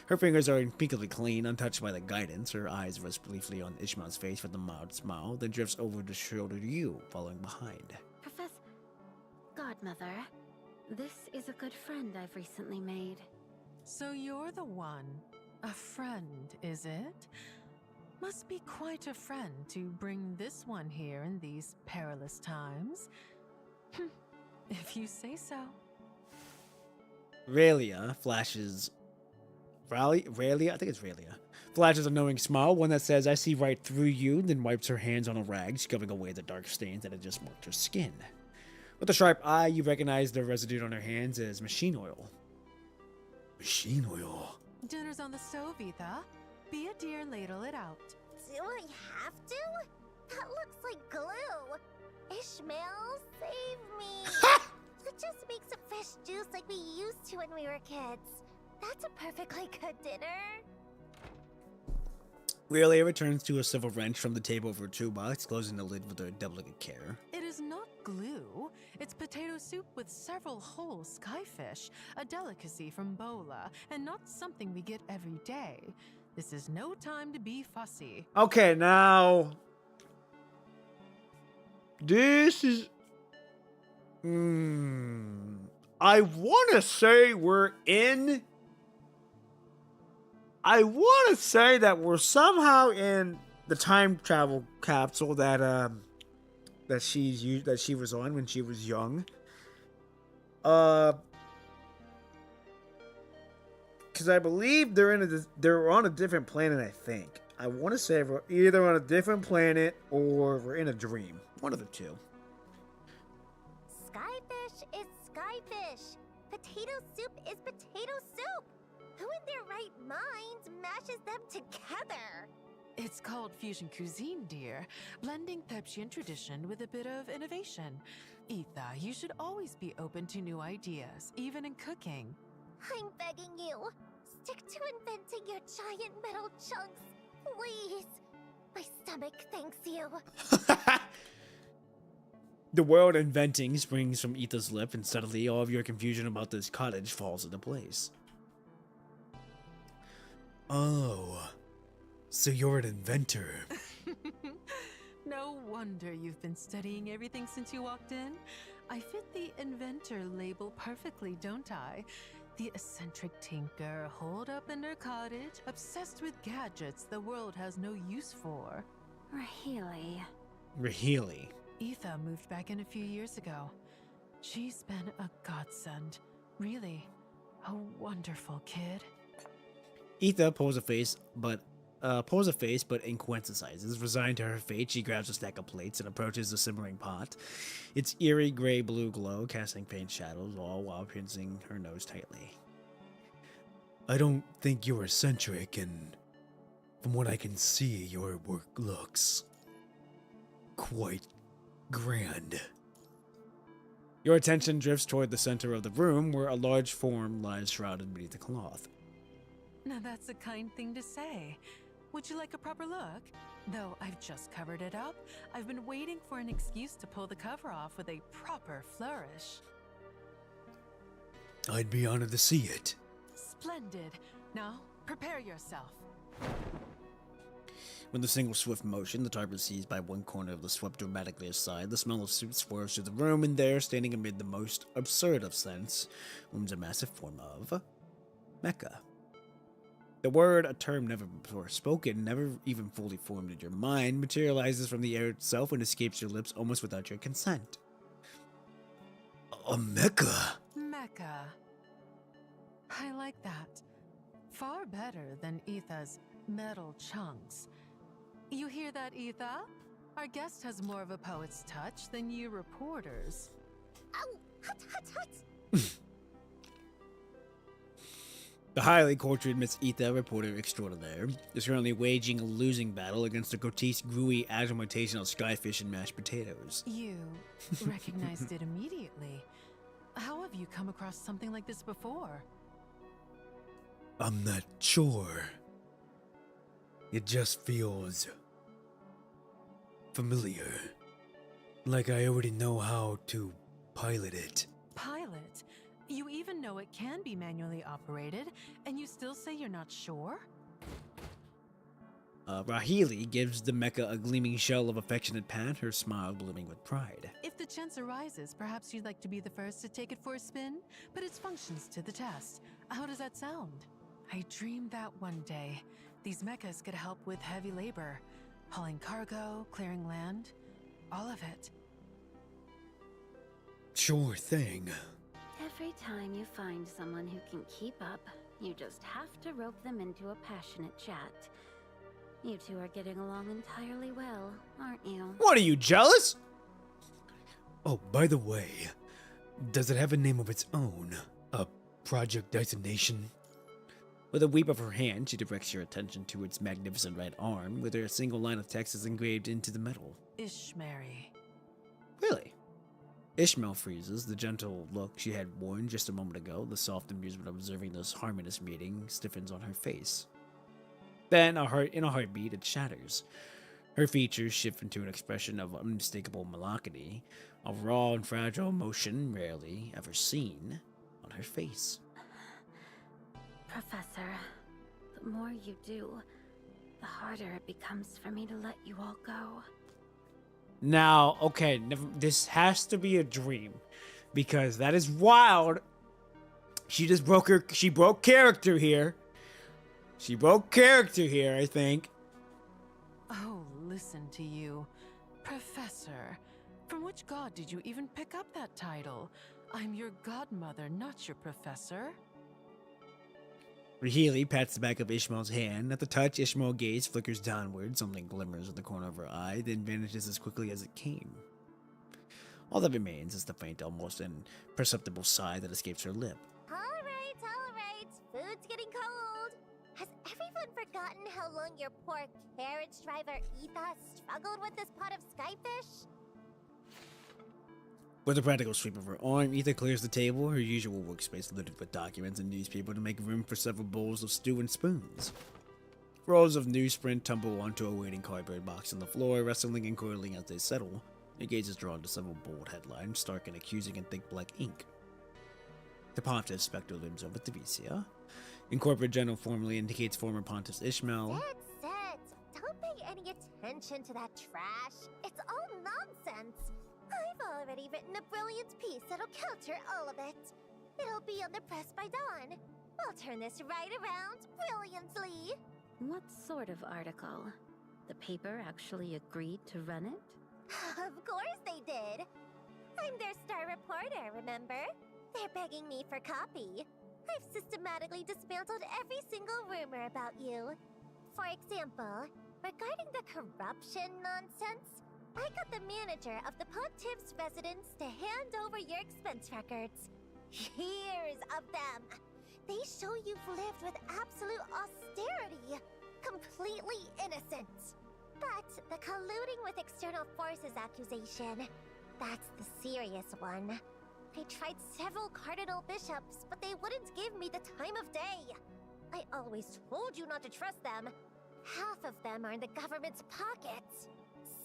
Her fingers are impeccably clean, untouched by the guidance. Her eyes rest briefly on Ishmael's face with a mild smile, then drifts over the shoulder to you, following behind. Professor... Godmother, this is a good friend I've recently made. So you're the one. A friend, is it? Must be quite a friend to bring this one here in these perilous times. If you say so. Raelia flashes... Raelia? I think it's Raelia. Flashes a knowing smile, one that says, I see right through you, then wipes her hands on a rag, scrubbing away the dark stains that had just marked her skin. With a sharp eye, you recognize the residue on her hands as machine oil. Machine oil. Dinner's on the stove, Etha. Be a dear and ladle it out. Do I have to? That looks like glue. Ishmael, save me. Let's just make some fish juice like we used to when we were kids. That's a perfectly good dinner. Raelia returns to a silver wrench from the table of her toolbox, closing the lid with her delicate care. It is not glue. It's potato soup with several whole skyfish, a delicacy from Bola, and not something we get every day. This is no time to be fussy. Okay, now... This is... I want to say we're in... I want to say that we're somehow in the time travel capsule that that she was on when she was young. Because I believe they're on a different planet. I think I want to say we're either on a different planet or we're in a dream. One of the two. Skyfish is skyfish. Potato soup is potato soup. Who in their right minds mashes them together? It's called fusion cuisine, dear. Blending Thebsian tradition with a bit of innovation. Etha, you should always be open to new ideas, even in cooking. I'm begging you. Stick to inventing your giant metal chunks, please. My stomach thanks you. The word inventing springs from Etha's lip, and suddenly all of your confusion about this cottage falls into place. Oh, so you're an inventor. No wonder you've been studying everything since you walked in. I fit the inventor label perfectly, don't I? The eccentric tinker, holed up in her cottage, obsessed with gadgets the world has no use for. Rahili. Etha moved back in a few years ago. She's been a godsend. Really, a wonderful kid. Etha pulls a face, but inquentisizes. Resigned to her fate, she grabs a stack of plates and approaches the simmering pot. Its eerie gray-blue glow casting faint shadows, all while pincing her nose tightly. I don't think you're eccentric, and from what I can see, your work looks quite grand. Your attention drifts toward the center of the room, where a large form lies shrouded beneath the cloth. Now that's a kind thing to say. Would you like a proper look? Though I've just covered it up, I've been waiting for an excuse to pull the cover off with a proper flourish. I'd be honored to see it. Splendid. Now, prepare yourself. With a single swift motion, the target is seized by one corner of the swept dramatically aside. The smell of soup swirls through the room, and there, standing amid the most absurd of scents, looms a massive form of mecha. The word, a term never before spoken, never even fully formed in your mind, materializes from the air itself and escapes your lips almost without your consent. A mecha! Mecha. I like that. Far better than Etha's metal chunks. You hear that, Etha? Our guest has more of a poet's touch than you reporters. Ow! Hut, hut, hut! The highly cultured Miss Etha, reporter extraordinaire, is currently waging a losing battle against a grotesque, gooey augmentation of skyfish and mashed potatoes. You recognized it immediately. How have you come across something like this before? I'm not sure. It just feels familiar. Like I already know how to pilot it. Pilot? You even know it can be manually operated, and you still say you're not sure? Rahili gives the mecha a gleaming shell of affectionate pat, her smile blooming with pride. If the chance arises, perhaps you'd like to be the first to take it for a spin? Put its functions to the test. How does that sound? I dreamed that one day, these mechas could help with heavy labor. Hauling cargo, clearing land, all of it. Sure thing. Every time you find someone who can keep up, you just have to rope them into a passionate chat. You two are getting along entirely well, aren't you? What are you, jealous? Oh, by the way, does it have a name of its own? A project designation? With a sweep of her hand, she directs your attention to its magnificent right arm, where a single line of text is engraved into the metal. Ishmael. Really? Ishmael freezes, the gentle look she had worn just a moment ago, the soft amusement of observing this harmonious meeting, stiffens on her face. Then, in a heartbeat, it shatters. Her features shift into an expression of unmistakable melancholy, a raw and fragile emotion rarely ever seen on her face. Professor, the more you do, the harder it becomes for me to let you all go. Now, okay, this has to be a dream, because that is wild. She broke character here. She broke character here, I think. Oh, listen to you. Professor, from which god did you even pick up that title? I'm your godmother, not your professor. Rahili pats the back of Ishmael's hand. At the touch, Ishmael's gaze flickers downward. Something glimmers in the corner of her eye, then vanishes as quickly as it came. All that remains is the faint, almost imperceptible sigh that escapes her lip. All right. Food's getting cold. Has everyone forgotten how long your poor carriage driver Etha struggled with this pot of skyfish? With a practical sweep of her arm, Etha clears the table, her usual workspace littered with documents and newspaper to make room for several bowls of stew and spoons. Rolls of newsprint tumble onto a waiting cardboard box on the floor, wrestling and coiling as they settle. Your gaze is drawn to several bold headlines, stark and accusing in thick black ink. The Pontiff's spectre looms over Theresia. Incorporate General formally indicates former Pontiff's Ishmael. Sit. Don't pay any attention to that trash. It's all nonsense. I've already written a brilliant piece that'll counter all of it. It'll be on the press by dawn. I'll turn this right around brilliantly. What sort of article? The paper actually agreed to run it? Of course they did. I'm their star reporter, remember? They're begging me for copy. I've systematically dismantled every single rumor about you. For example, regarding the corruption nonsense, I got the manager of the Pontiff's residence to hand over your expense records. Years of them. They show you've lived with absolute austerity. Completely innocent. But the colluding with external forces accusation, that's the serious one. I tried several cardinal bishops, but they wouldn't give me the time of day. I always told you not to trust them. Half of them are in the government's pockets.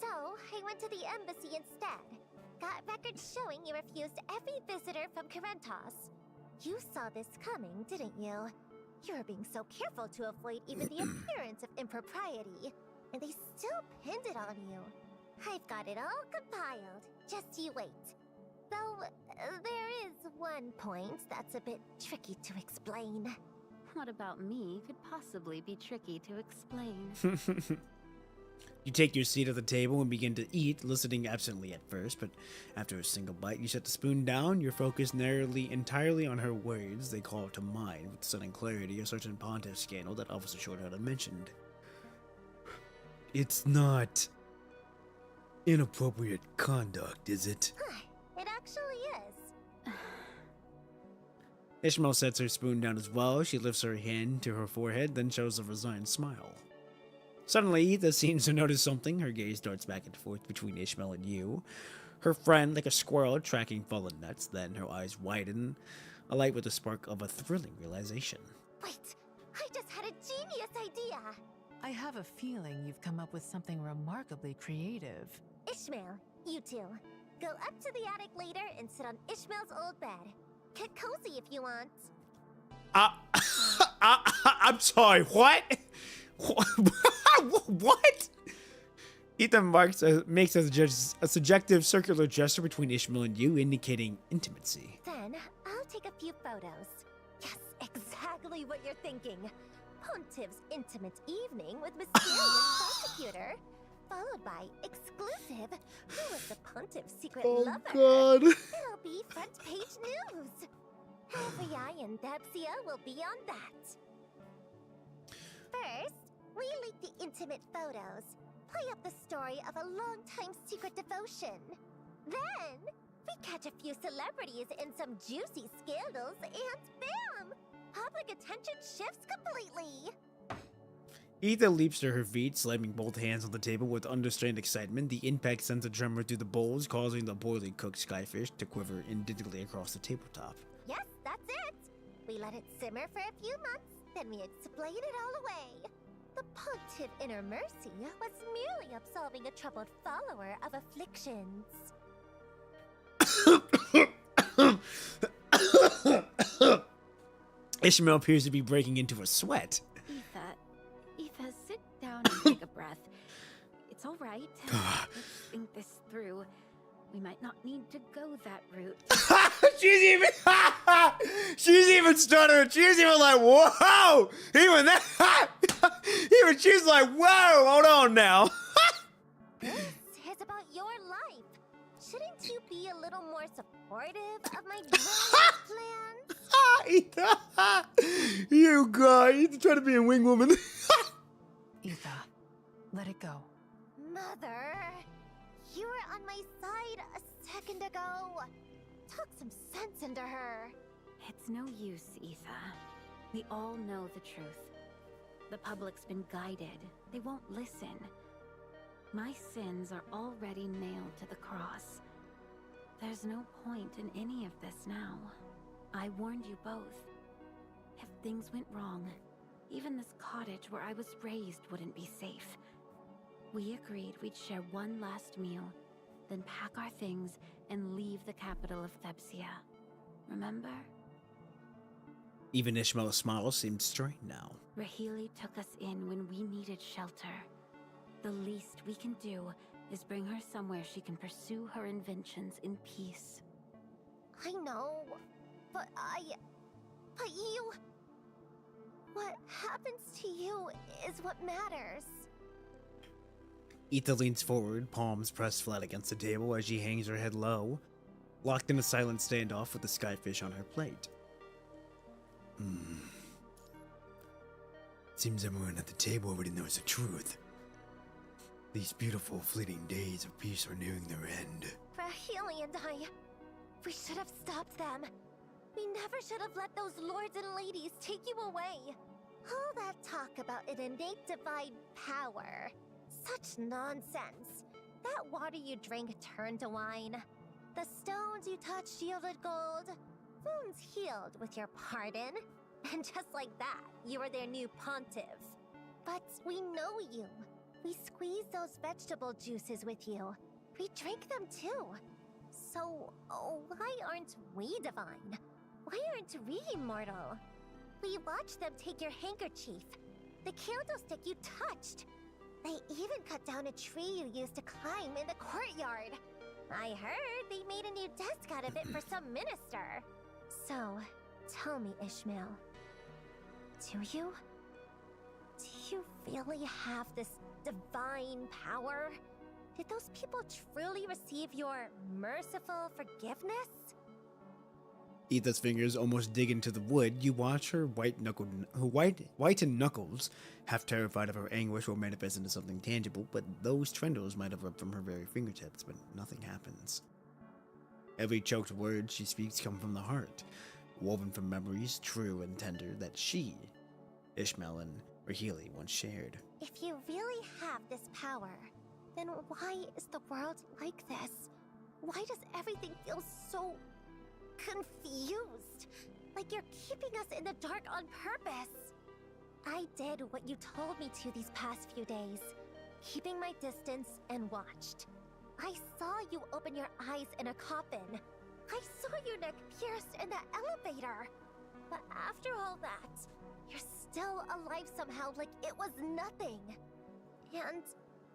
So, I went to the embassy instead. Got records showing you refused every visitor from Corinthos. You saw this coming, didn't you? You were being so careful to avoid even the appearance of impropriety. and they still pinned it on you. I've got it all compiled. Just you wait. Though, there is one point that's a bit tricky to explain. What about me could possibly be tricky to explain? You take your seat at the table and begin to eat, listening absently at first, but after a single bite, you set the spoon down, your focus entirely on her words. They call to mind with sudden clarity a certain Pontiff scandal that Officer Shortcut had mentioned. It's not inappropriate conduct, is it? It actually is. Ishmael sets her spoon down as well. She lifts her hand to her forehead, then shows a resigned smile. Suddenly, Etha seems to notice something. Her gaze darts back and forth between Ishmael and you. Her friend, like a squirrel tracking fallen nuts, then her eyes widen, alight with the spark of a thrilling realization. Wait, I just had a genius idea! I have a feeling you've come up with something remarkably creative. Ishmael, you two. Go up to the attic later and sit on Ishmael's old bed. Get cozy if you want. I'm sorry, what? What? Ethan makes a subjective circular gesture between Ishmael and you, indicating intimacy. Then, I'll take a few photos. Yes, exactly what you're thinking. Pontiff's intimate evening with mysterious prosecutor, followed by exclusive, who was the Pontiff's secret lover? God. It'll be front page news. Every eye in Debsia will be on that. First, we leak the intimate photos, play up the story of a long-time secret devotion. Then, we catch a few celebrities in some juicy scandals, and bam! Public attention shifts completely. Etha leaps to her feet, slamming both hands on the table with unrestrained excitement. The impact sends a tremor through the bowls, causing the poorly cooked skyfish to quiver indignantly across the tabletop. Yes, that's it. We let it simmer for a few months, then we explain it all away. The Pontiff Inner Mercy was merely absolving a troubled follower of afflictions. Ishmael appears to be breaking into a sweat. Etha, sit down and take a breath. It's all right. Let's think this through. We might not need to go that route. She's even stuttering. She's even like, whoa! Even that. Even she's like, whoa! Hold on now. This is about your life. Shouldn't you be a little more supportive of my grand plans? You guy, you're trying to be a wing woman. Etha, let it go. Mother, you were on my side a second ago. Talk some sense into her. It's no use, Etha. We all know the truth. The public's been guided. They won't listen. My sins are already nailed to the cross. There's no point in any of this now. I warned you both. If things went wrong, even this cottage where I was raised wouldn't be safe. We agreed we'd share one last meal, then pack our things and leave the capital of Thebsia. Remember? Even Ishmael's smile seemed strained now. Rahili took us in when we needed shelter. The least we can do is bring her somewhere she can pursue her inventions in peace. I know, but you... What happens to you is what matters. Etha leans forward, palms pressed flat against the table as she hangs her head low, locked in a silent standoff with the skyfish on her plate. Seems everyone at the table already knows the truth. These beautiful, fleeting days of peace are nearing their end. Rahili and I, we should have stopped them. We never should have let those lords and ladies take you away. All that talk about an innate divine power. Such nonsense. That water you drank turned to wine. The stones you touched yielded gold. Wounds healed with your pardon. And just like that, you were their new pontiff. But we know you. We squeezed those vegetable juices with you. We drank them too. So, why aren't we divine? Why aren't we immortal? We watched them take your handkerchief, the candlestick you touched, They even cut down a tree you used to climb in the courtyard. I heard they made a new desk out of it for some minister. So, tell me, Ishmael. Do you really have this divine power? Did those people truly receive your merciful forgiveness? Etha's fingers almost dig into the wood. You watch her whitened knuckles, half terrified of her anguish, will manifest into something tangible, but those trembles might have rubbed from her very fingertips, but nothing happens. Every choked word she speaks come from the heart, woven from memories true and tender that she, Ishmael and Rahili, once shared. If you really have this power, then why is the world like this? Why does everything feel so confused? Like you're keeping us in the dark on purpose. I did what you told me to these past few days, keeping my distance and watched. I saw you open your eyes in a coffin. I saw your neck pierced in the elevator. But after all that, you're still alive somehow, like it was nothing. And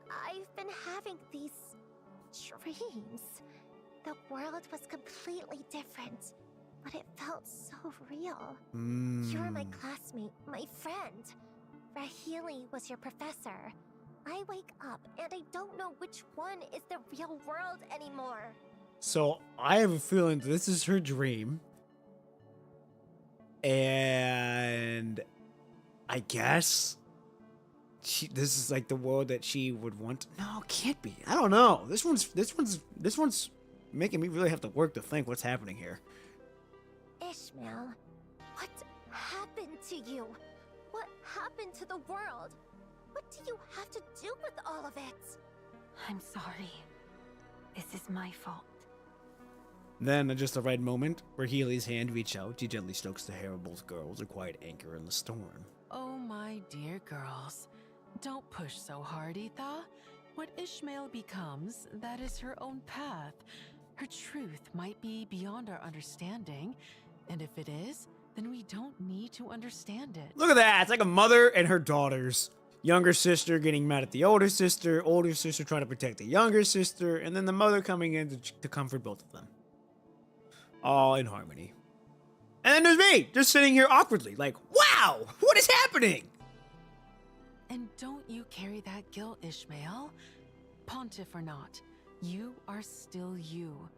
I've been having these dreams. The world was completely different, but it felt so real. You were my classmate, my friend. Rahili was your professor. I wake up and I don't know which one is the real world anymore. So I have a feeling this is her dream. And I guess this is like the world that she would want. No, it can't be. I don't know. This one's making me really have to work to think what's happening here. Ishmael, what happened to you? What happened to the world? What do you have to do with all of it? I'm sorry. This is my fault. Then, at just the right moment, where Healy's hand reaches out, he gently strokes the hair of both girls, a quiet anchor in the storm. Oh, my dear girls. Don't push so hard, Etha. What Ishmael becomes, that is her own path. Her truth might be beyond our understanding, and if it is, then we don't need to understand it. Look at that! It's like a mother and her daughters. Younger sister getting mad at the older sister trying to protect the younger sister, and then the mother coming in to comfort both of them. All in harmony. And then there's me, just sitting here awkwardly, like, wow, what is happening? And don't you carry that guilt, Ishmael? Pontiff or not, you are still you.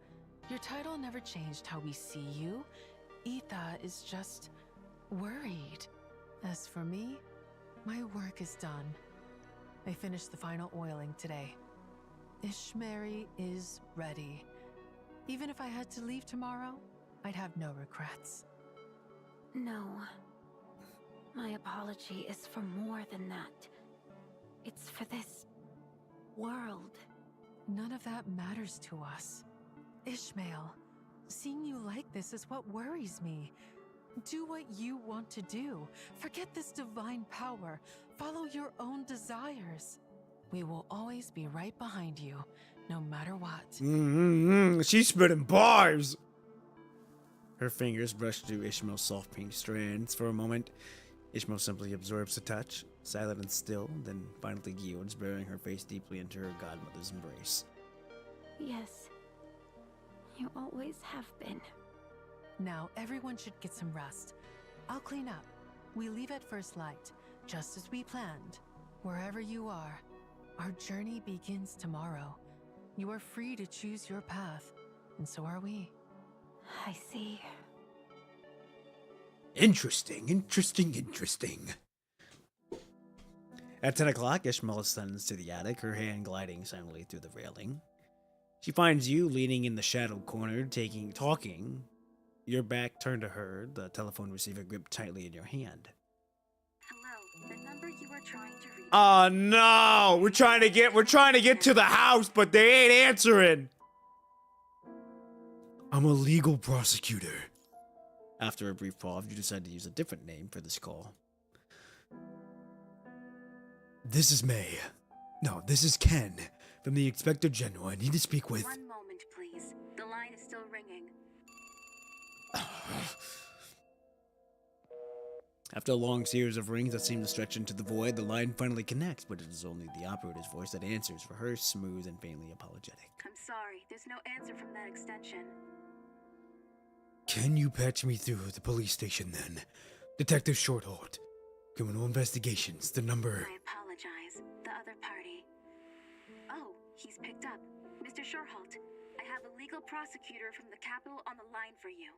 Your title never changed how we see you. Etha is just worried. As for me, my work is done. I finished the final oiling today. Ishmael is ready. Even if I had to leave tomorrow, I'd have no regrets. No. My apology is for more than that. It's for this world. None of that matters to us. Ishmael, seeing you like this is what worries me. Do what you want to do. Forget this divine power. Follow your own desires. We will always be right behind you, no matter what. She's spitting bars. Her fingers brush through Ishmael's soft pink strands. For a moment, Ishmael simply absorbs the touch, silent and still, then finally yields, burying her face deeply into her godmother's embrace. Yes, you always have been. Now, everyone should get some rest. I'll clean up. We leave at first light, just as we planned. Wherever you are, our journey begins tomorrow. You are free to choose your path, and so are we. I see. Interesting. At 10 o'clock, Ishmael ascends to the attic, her hand gliding silently through the railing. She finds you leaning in the shadowed corner, talking. Your back turned to her, the telephone receiver gripped tightly in your hand. Hello, the number you are trying to reach. Oh no! We're trying to get to the house, but they ain't answering. I'm a legal prosecutor. After a brief pause, you decide to use a different name for this call. This is May. No, this is Ken from the Inspector General. I need to speak with. One moment, please. The line is still ringing. After a long series of rings that seem to stretch into the void, the line finally connects, but it is only the operator's voice that answers, for her smooth and faintly apologetic. I'm sorry, there's no answer from that extension. Can you patch me through the police station then? Detective Shorthalt. Criminal Investigations, the number... I apologize. The other party. Oh, he's picked up. Mr. Shorthalt, I have a legal prosecutor from the Capitol on the line for you.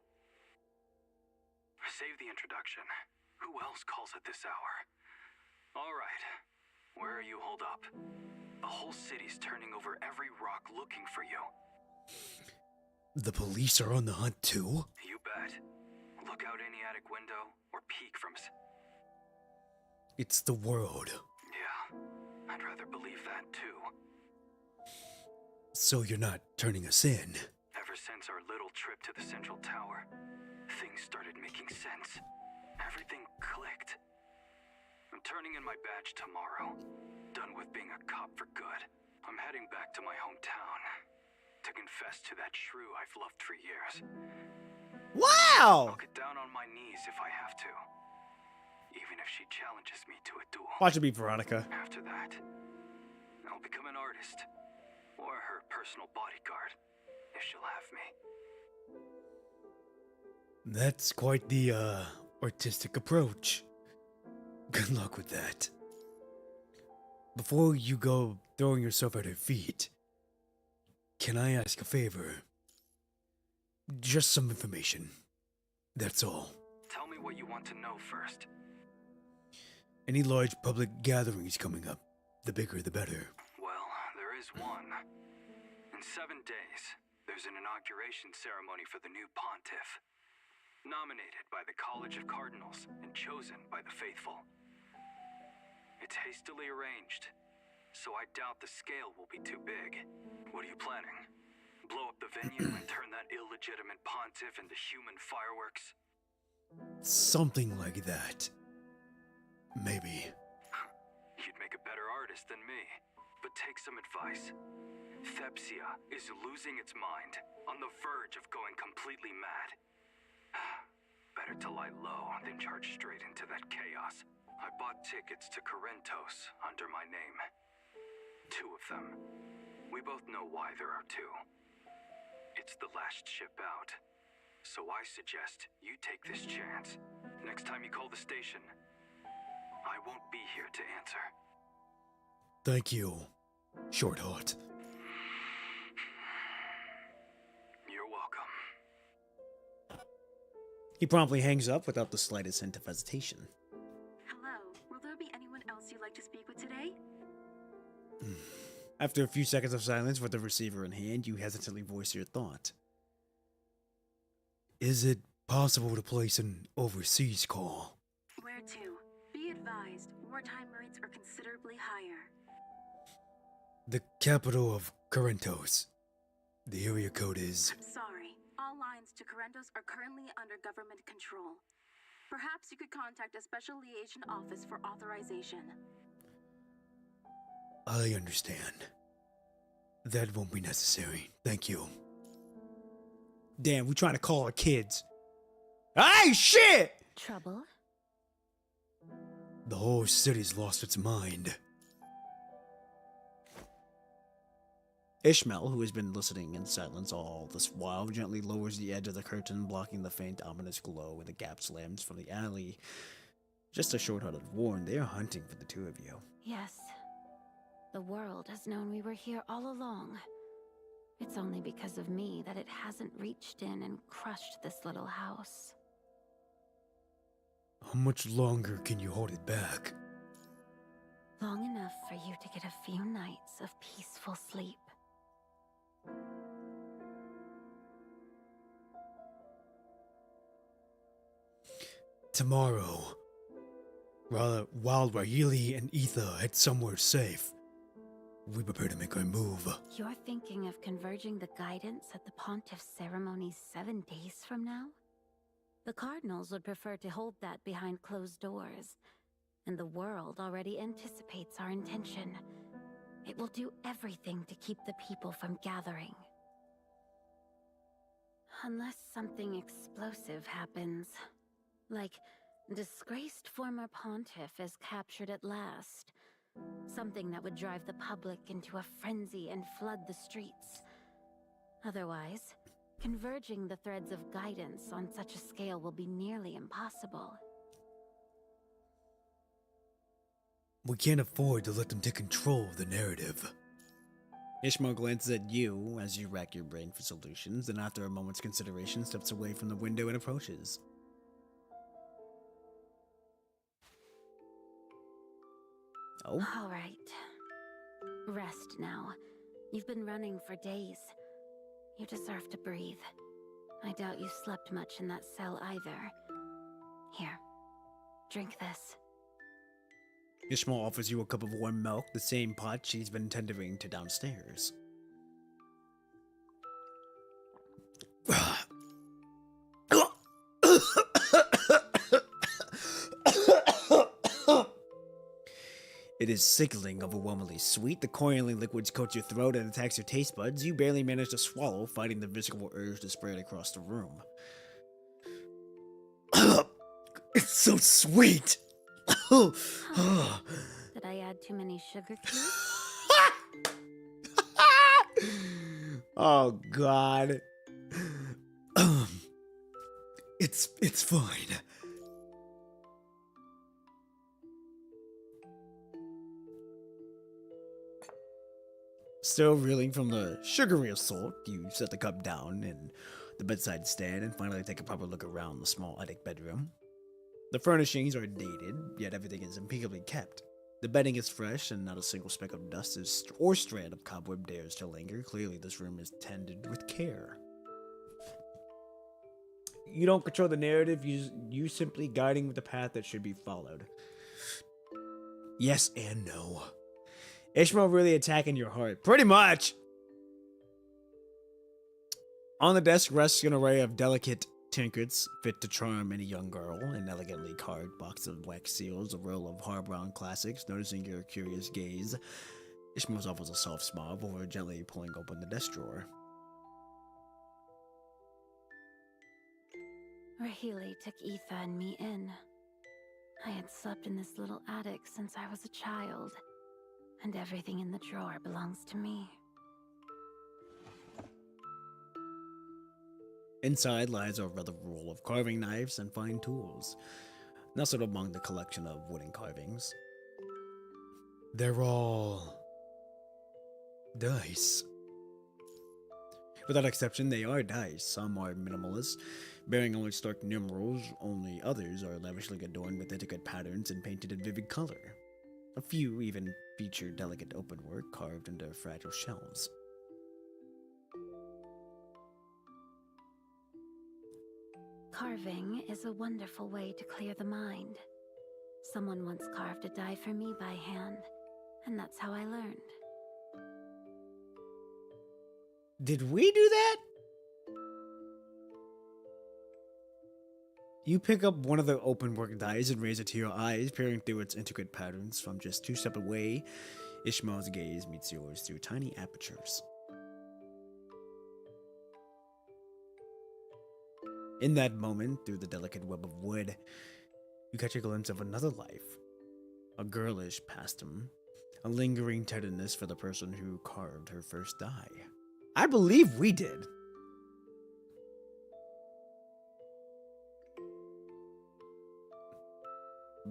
Save the introduction. Who else calls at this hour? All right. Where are you holed up? The whole city's turning over every rock looking for you. The police are on the hunt too? You bet. Look out any attic window or peek from... It's the world. Yeah, I'd rather believe that too. So you're not turning us in? Ever since our little trip to the Central Tower, things started making sense. Everything clicked. I'm turning in my badge tomorrow. Done with being a cop for good. I'm heading back to my hometown to confess to that shrew I've loved for years. Wow! I'll get down on my knees if I have to. Even if she challenges me to a duel. Watch it be Veronica. After that, I'll become an artist. Or her personal bodyguard, if she'll have me. That's quite the, artistic approach. Good luck with that. Before you go throwing yourself at her feet, can I ask a favor? Just some information. That's all. Tell me what you want to know first. Any large public gatherings coming up, the bigger the better. Well, there is one. In 7 days, there's an inauguration ceremony for the new pontiff. Nominated by the College of Cardinals and chosen by the faithful. It's hastily arranged, so I doubt the scale will be too big. What are you planning? Blow up the venue and turn that illegitimate pontiff into human fireworks? Something like that. Maybe. You'd make a better artist than me. But take some advice. Thepsia is losing its mind, on the verge of going completely mad. Better to lie low than charge straight into that chaos. I bought tickets to Corinthos under my name. 2 of them. We both know why there are 2. It's the last ship out. So I suggest you take this chance. Next time you call the station, I won't be here to answer. Thank you, Shorthalt. You're welcome. He promptly hangs up without the slightest hint of hesitation. Hello, will there be anyone else you'd like to speak with today? After a few seconds of silence with the receiver in hand, you hesitantly voice your thought. Is it possible to place an overseas call? Where to? Be advised, wartime rates are considerably higher. The capital of Corinthos. The area code is... I'm sorry. All lines to Corinthos are currently under government control. Perhaps you could contact a special liaison office for authorization. I understand. That won't be necessary. Thank you. Damn, we trying to call our kids. Hey, shit! Trouble? The whole city's lost its mind. Ishmael, who has been listening in silence all this while, gently lowers the edge of the curtain, blocking the faint, ominous glow when the gap slams from the alley. Just a short-hearted warn, they are hunting for the 2 of you. Yes. The world has known we were here all along. It's only because of me that it hasn't reached in and crushed this little house. How much longer can you hold it back? Long enough for you to get a few nights of peaceful sleep. Tomorrow, while Rahili and Etha head somewhere safe, we prepare to make our move. You're thinking of converging the guidance at the Pontiff's ceremony 7 days from now? The Cardinals would prefer to hold that behind closed doors, and the world already anticipates our intention. It will do everything to keep the people from gathering. Unless something explosive happens. Like Disgraced former pontiff is captured at last. Something that would drive the public into a frenzy and flood the streets. Otherwise, converging the threads of guidance on such a scale will be nearly impossible. We can't afford to let them take control of the narrative. Ishmael glances at you as you rack your brain for solutions, and after a moment's consideration steps away from the window and approaches. Oh? All right. Rest now. You've been running for days. You deserve to breathe. I doubt you slept much in that cell either. Here, drink this. Ishmael offers you a cup of warm milk, the same pot she's been tendering to downstairs. It is sickening, overwhelmingly sweet. The cloying liquids coat your throat and attacks your taste buds. You barely manage to swallow, fighting the visceral urge to spray it across the room. It's so sweet! Did I add too many sugar cubes? Oh, God. It's fine. Still reeling from the sugary assault, you set the cup down in the bedside stand and finally take a proper look around the small attic bedroom. The furnishings are dated, yet everything is impeccably kept. The bedding is fresh and not a single speck of dust or strand of cobweb dares to linger. Clearly, this room is tended with care. You don't control the narrative, you simply guiding with the path that should be followed. Yes and no. Ishmael really attacking your heart. Pretty much! On the desk rests an array of delicate trinkets fit to charm any young girl, an elegantly carved box of wax seals, a roll of hard-brown classics. Noticing your curious gaze, Ishmael offers a soft smile before gently pulling open the desk drawer. Rahili took Aoife and me in. I had slept in this little attic since I was a child, and everything in the drawer belongs to me. Inside lies a rather roll of carving knives and fine tools, nestled among the collection of wooden carvings. They're all dice. Without exception, they are dice. Some are minimalist, bearing only stark numerals, only others are lavishly adorned with intricate patterns and painted in vivid color. A few even feature delicate openwork carved into fragile shells. Carving is a wonderful way to clear the mind. Someone once carved a die for me by hand, and that's how I learned. Did we do that? You pick up one of the openwork dies and raise it to your eyes, peering through its intricate patterns. From just 2 steps away, Ishmael's gaze meets yours through tiny apertures. In that moment, through the delicate web of wood, you catch a glimpse of another life. A girlish pastem, a lingering tenderness for the person who carved her first die. I believe we did.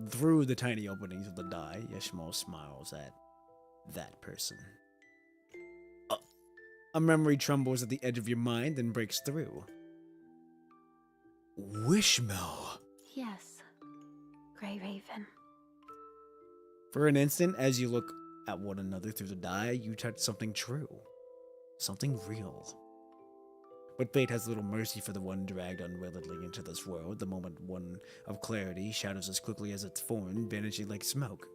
Through the tiny openings of the die, Ishmael smiles at that person. A memory trembles at the edge of your mind and breaks through. Wishmel. Yes, Grey Raven. For an instant, as you look at one another through the die, you touch something true. Something real. But fate has little mercy for the one dragged unwillingly into this world. The moment one of clarity shadows as quickly as it's formed, vanishing like smoke.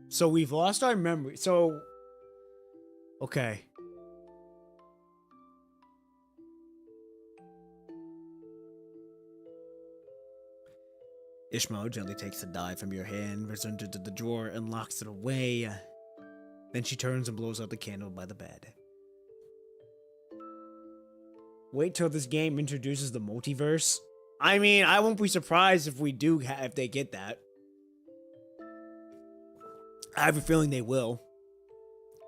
So we've lost our memory. So, okay. Ishmael gently takes the die from your hand, returns it to the drawer, and locks it away. Then she turns and blows out the candle by the bed. Wait till this game introduces the multiverse. I mean, I won't be surprised if we do if they get that. I have a feeling they will.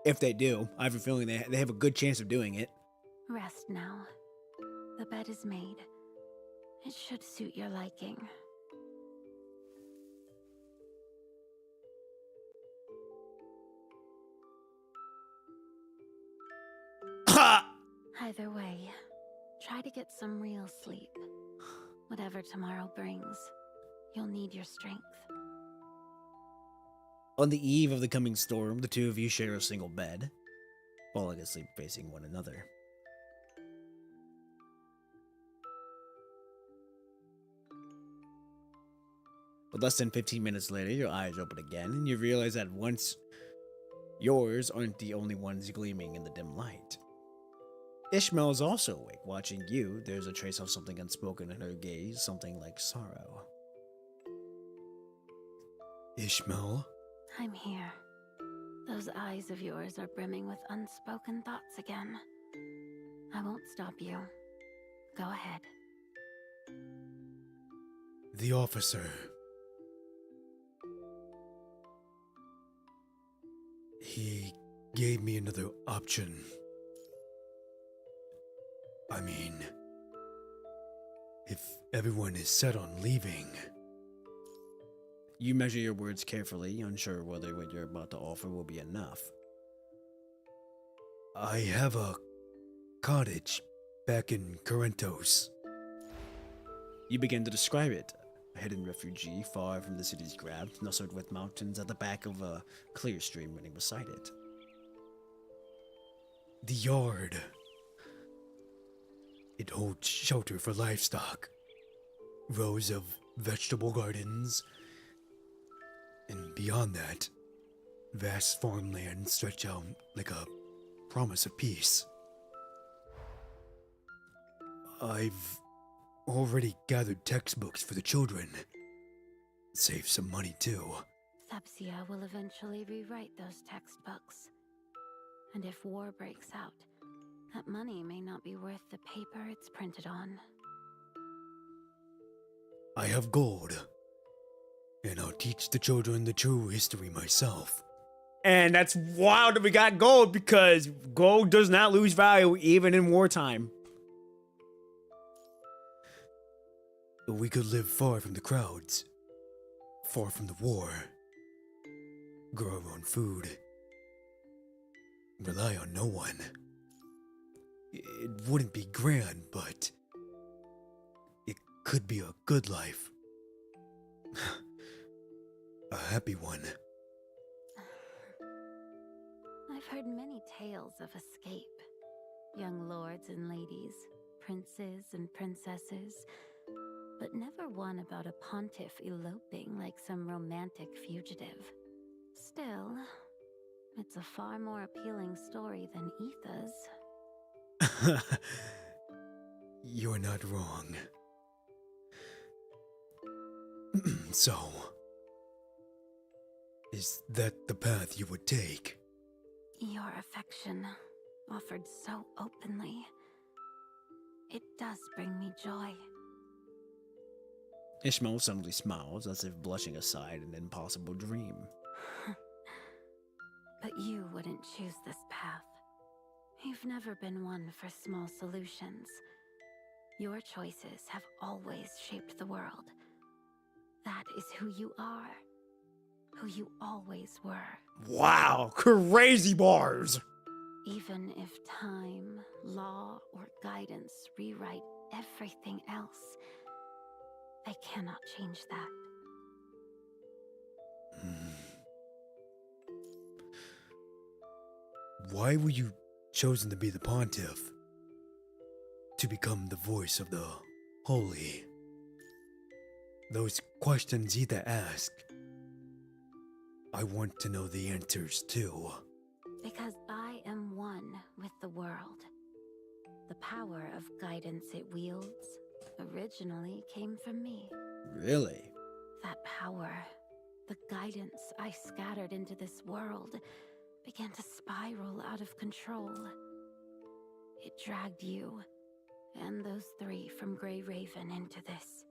If they do, I have a feeling they have a good chance of doing it. Rest now. The bed is made. It should suit your liking. Either way, try to get some real sleep. Whatever tomorrow brings, you'll need your strength. On the eve of the coming storm, the two of you share a single bed, falling asleep facing one another. But less than 15 minutes later, your eyes open again, and you realize that once yours aren't the only ones gleaming in the dim light. Ishmael is also awake, watching you. There's a trace of something unspoken in her gaze, something like sorrow. Ishmael? I'm here. Those eyes of yours are brimming with unspoken thoughts again. I won't stop you. Go ahead. The officer. He gave me another option. I mean, if everyone is set on leaving. You measure your words carefully, unsure whether what you're about to offer will be enough. I have a cottage back in Corinthos. You begin to describe it. A hidden refugee far from the city's graft, nestled with mountains at the back of a clear stream running beside it. The yard. It holds shelter for livestock, rows of vegetable gardens, and beyond that, vast farmland stretch out like a promise of peace. I've already gathered textbooks for the children. Save some money too. Thepsia will eventually rewrite those textbooks. And if war breaks out, that money may not be worth the paper it's printed on. I have gold, and I'll teach the children the true history myself. And that's wild that we got gold, because gold does not lose value even in wartime. We could live far from the crowds, far from the war, grow our own food, rely on no one. It wouldn't be grand, but it could be a good life. A happy one. I've heard many tales of escape. Young lords and ladies, princes and princesses, but never one about a pontiff eloping like some romantic fugitive. Still, it's a far more appealing story than Etha's. You're not wrong. So, is that the path you would take? Your affection, offered so openly, it does bring me joy. Ishmael suddenly smiles, as if blushing aside an impossible dream. But you wouldn't choose this path. You've never been one for small solutions. Your choices have always shaped the world. That is who you are. Who you always were. Wow, crazy bars! Even if time, law, or guidance rewrite everything else, they cannot change that. Why were you chosen to be the pontiff? To become the voice of the holy? Those questions Etha asked, I want to know the answers too. Because I am one with the world. The power of guidance it wields originally came from me. Really? That power, the guidance I scattered into this world, began to spiral out of control. It dragged you and those 3 from Grey Raven into this.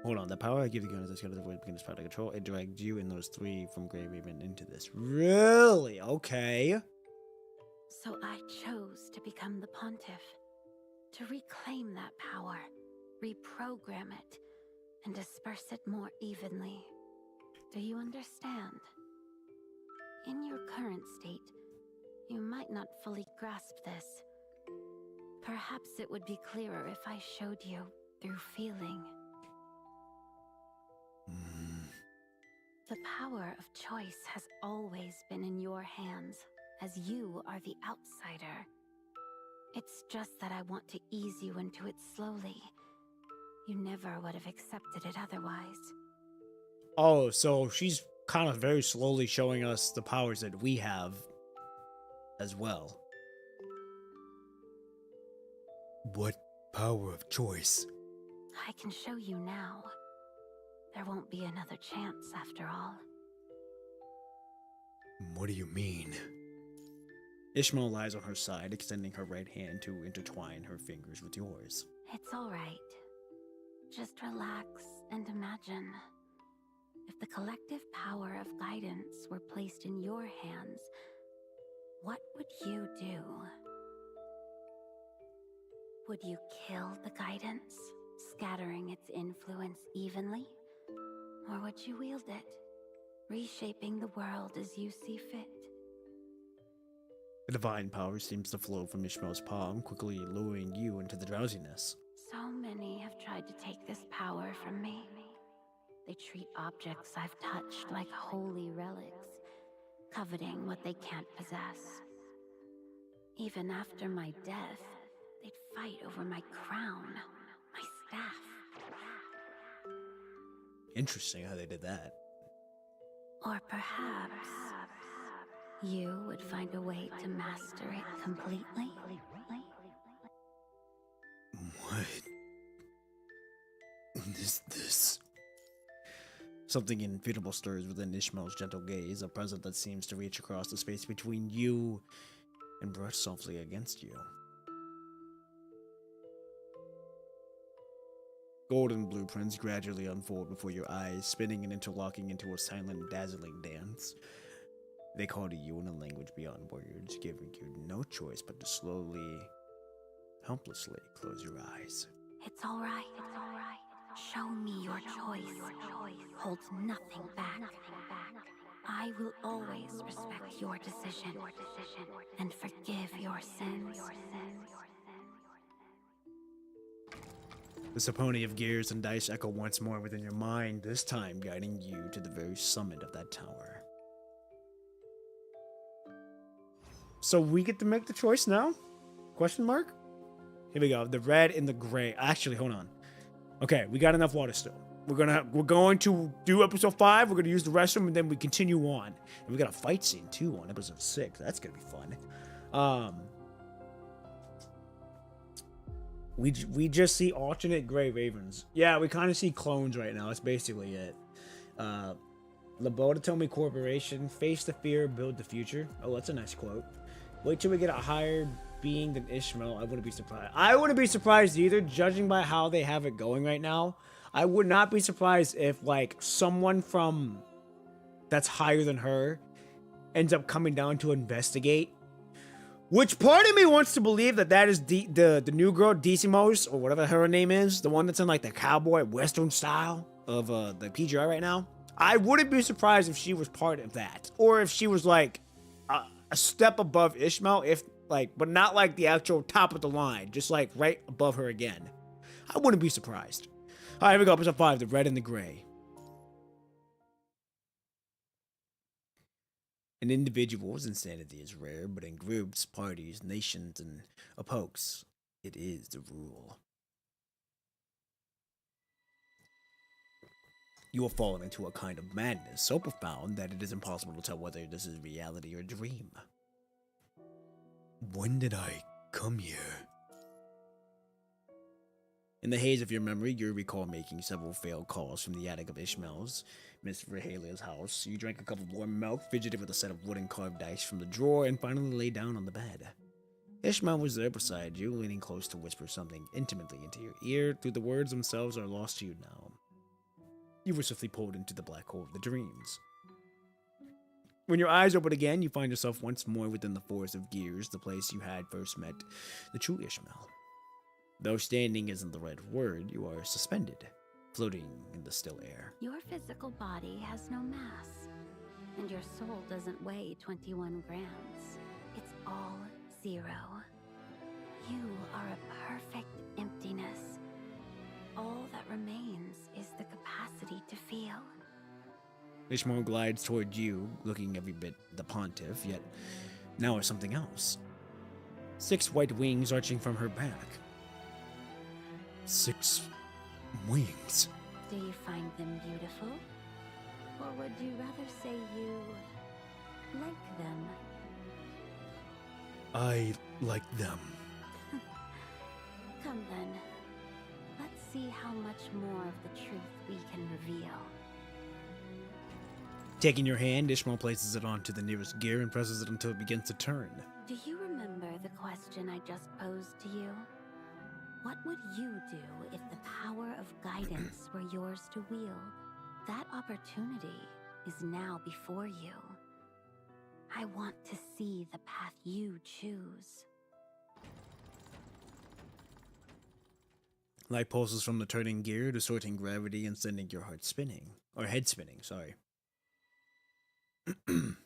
Hold on, the power I give you is going to begin to spiral out of control. It dragged you and those 3 from Grey Raven into this. Really? Okay. So I chose to become the Pontiff, to reclaim that power, reprogram it, and disperse it more evenly. Do you understand? In your current state, you might not fully grasp this. Perhaps it would be clearer if I showed you through feeling. The power of choice has always been in your hands, as you are the outsider. It's just that I want to ease you into it slowly. You never would have accepted it otherwise. Oh, so she's kind of very slowly showing us the powers that we have as well. What power of choice? I can show you now. There won't be another chance after all. What do you mean? Ishmael lies on her side, extending her right hand to intertwine her fingers with yours. It's all right. Just relax and imagine. If the collective power of guidance were placed in your hands, what would you do? Would you kill the guidance, scattering its influence evenly? Or would you wield it, reshaping the world as you see fit? The divine power seems to flow from Ishmael's palm, quickly luring you into the drowsiness. So many have tried to take this power from me. They treat objects I've touched like holy relics, coveting what they can't possess. Even after my death, they'd fight over my crown, my staff. Interesting how they did that. Or perhaps you would find a way to master it completely? What is this? Something inevitable stirs within Ishmael's gentle gaze, a presence that seems to reach across the space between you and brush softly against you. Golden blueprints gradually unfold before your eyes, spinning and interlocking into a silent, dazzling dance. They call to you in a language beyond words, giving you no choice but to slowly, helplessly close your eyes. It's all right. Show me your choice. Hold nothing back. I will always respect your decision and forgive your sins. The symphony of gears and dice echo once more within your mind, this time guiding you to the very summit of that tower. So we get to make the choice now? Question mark? Here we go. The red and the gray. Actually, hold on. Okay, we got enough water still. We're going to do episode 5. We're gonna use the restroom and then we continue on. And we got a fight scene too on episode 6. That's gonna be fun. We just see alternate Grey Ravens. Yeah, we kind of see clones right now. That's basically it. Lobotomy Corporation, face the fear, build the future. Oh, that's a nice quote. Wait till we get a higher being than Ishmael. I wouldn't be surprised. I wouldn't be surprised either, judging by how they have it going right now. I would not be surprised if, like, someone from that's higher than her ends up coming down to investigate. Which part of me wants to believe that is the new girl, Decimos, or whatever her name is, the one that's in, like, the cowboy western style of the PGR right now. I wouldn't be surprised if she was part of that, or if she was, like, a step above Ishmael, if, like, but not, like, the actual top of the line, just, like, right above her again. I wouldn't be surprised. All right, here we go, episode 5, the red and the gray. An individual's insanity is rare, but in groups, parties, nations, and epochs, it is the rule. You have fallen into a kind of madness so profound that it is impossible to tell whether this is reality or dream. When did I come here? In the haze of your memory, you recall making several failed calls from the attic of Ishmael's, Miss Rahelia's house. You drank a cup of warm milk, fidgeted with a set of wooden carved dice from the drawer, and finally lay down on the bed. Ishmael was there beside you, leaning close to whisper something intimately into your ear, though the words themselves are lost to you now. You were swiftly pulled into the black hole of the dreams. When your eyes open again, you find yourself once more within the forest of gears, the place you had first met the true Ishmael. Though standing isn't the right word, you are suspended, floating in the still air. Your physical body has no mass, and your soul doesn't weigh 21 grams. It's all zero. You are a perfect emptiness. All that remains is the capacity to feel. Ishmael glides toward you, looking every bit the pontiff, yet now it's something else. 6 white wings arching from her back. 6 wings. Do you find them beautiful? Or would you rather say you like them? I like them. Come then. Let's see how much more of the truth we can reveal. Taking your hand, Ishmael places it onto the nearest gear and presses it until it begins to turn. Do you remember the question I just posed to you? What would you do if the power of guidance were yours to wield? That opportunity is now before you. I want to see the path you choose. Light pulses from the turning gear, distorting gravity and sending your heart spinning. Or head spinning, sorry. An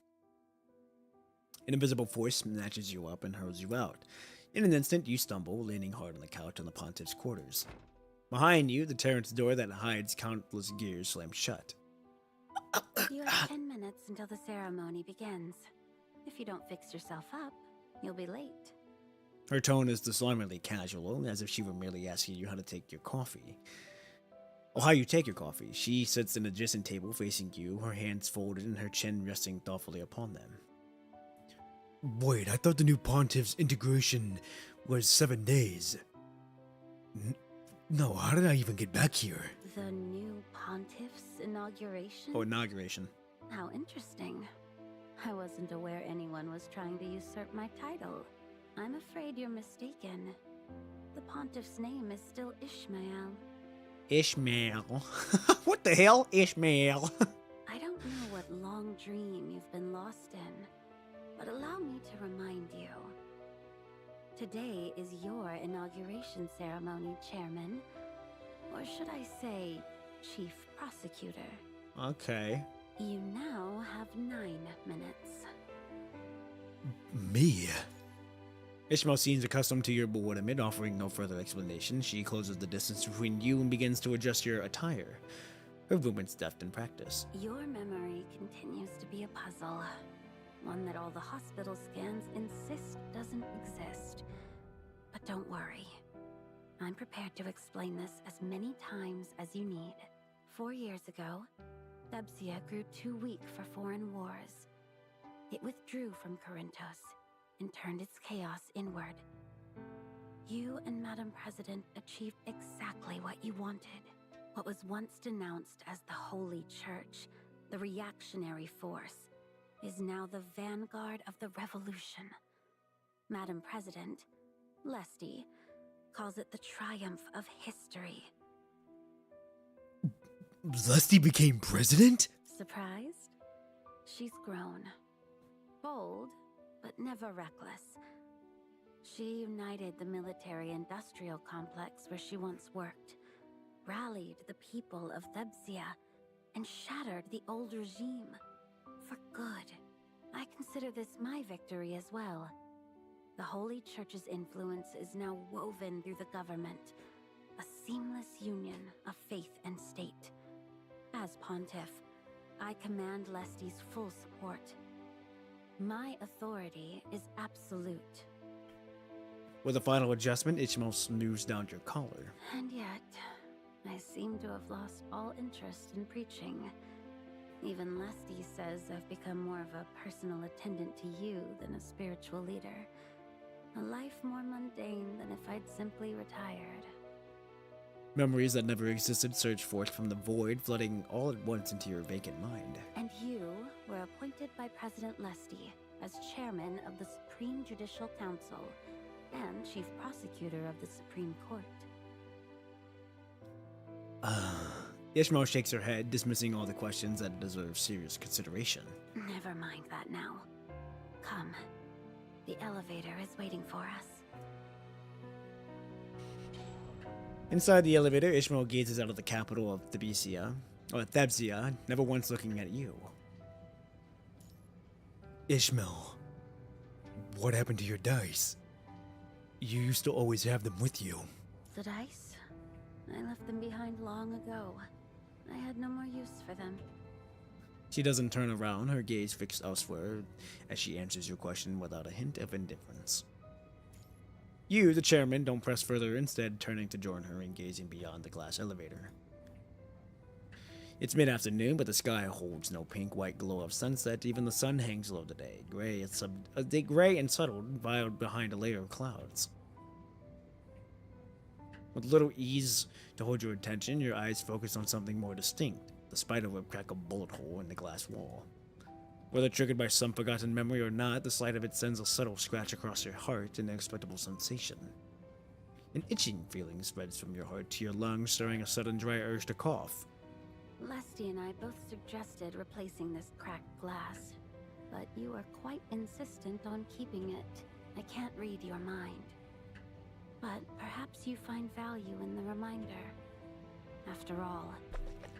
invisible force snatches you up and hurls you out. In an instant, you stumble, leaning hard on the couch in the pontiff's quarters. Behind you, the turret's door that hides countless gears slams shut. You have 10 minutes until the ceremony begins. If you don't fix yourself up, you'll be late. Her tone is disarmingly casual, as if she were merely asking you how to take your coffee. Or how you take your coffee. She sits at an adjacent table facing you, her hands folded and her chin resting thoughtfully upon them. Wait, I thought the new pontiff's integration was 7 days. No, how did I even get back here? The new pontiff's inauguration? Oh, inauguration. How interesting. I wasn't aware anyone was trying to usurp my title. I'm afraid you're mistaken. The pontiff's name is still Ishmael. Ishmael? What the hell? Ishmael? I don't know what long dream you've been lost in, but allow me to remind you. Today is your inauguration ceremony, Chairman. Or should I say, Chief Prosecutor. Okay. You now have 9 minutes. Me? Ishmael seems accustomed to your bewilderment, offering no further explanation. She closes the distance between you and begins to adjust your attire. Her movements deft in practice. Your memory continues to be a puzzle. One that all the hospital scans insist doesn't exist. But don't worry. I'm prepared to explain this as many times as you need. 4 years ago, Thebsia grew too weak for foreign wars. It withdrew from Corinthos and turned its chaos inward. You and Madam President achieved exactly what you wanted. What was once denounced as the Holy Church, the reactionary force, is now the vanguard of the revolution. Madam President, Lesty, calls it the triumph of history. Lesty became president? Surprised? She's grown. Bold, but never reckless. She united the military-industrial complex where she once worked, rallied the people of Thebsia, and shattered the old regime. For good. I consider this my victory as well. The Holy Church's influence is now woven through the government, a seamless union of faith and state. As Pontiff, I command Lesty's full support. My authority is absolute. With a final adjustment, Ishmael smooths down your collar. And yet, I seem to have lost all interest in preaching. Even Lesty says I've become more of a personal attendant to you than a spiritual leader. A life more mundane than if I'd simply retired. Memories that never existed surge forth from the void, flooding all at once into your vacant mind. And you were appointed by President Lesty as chairman of the Supreme Judicial Council and chief prosecutor of the Supreme Court. Ishmael shakes her head, dismissing all the questions that deserve serious consideration. Never mind that now. Come. The elevator is waiting for us. Inside the elevator, Ishmael gazes out of the capital of Thebsia, never once looking at you. Ishmael, what happened to your dice? You used to always have them with you. The dice? I left them behind long ago. I had no more use for them. She doesn't turn around, her gaze fixed elsewhere, as she answers your question without a hint of indifference. You, the chairman, don't press further, instead turning to join her and gazing beyond the glass elevator. It's mid-afternoon, but the sky holds no pink-white glow of sunset. Even the sun hangs low today, gray and subtle, veiled behind a layer of clouds. With little ease to hold your attention, your eyes focus on something more distinct, the spiderweb crack a bullet hole in the glass wall. Whether triggered by some forgotten memory or not, the sight of it sends a subtle scratch across your heart, an inexplicable sensation. An itching feeling spreads from your heart to your lungs, stirring a sudden dry urge to cough. Lesty and I both suggested replacing this cracked glass, but you are quite insistent on keeping it. I can't read your mind. But perhaps you find value in the reminder. After all,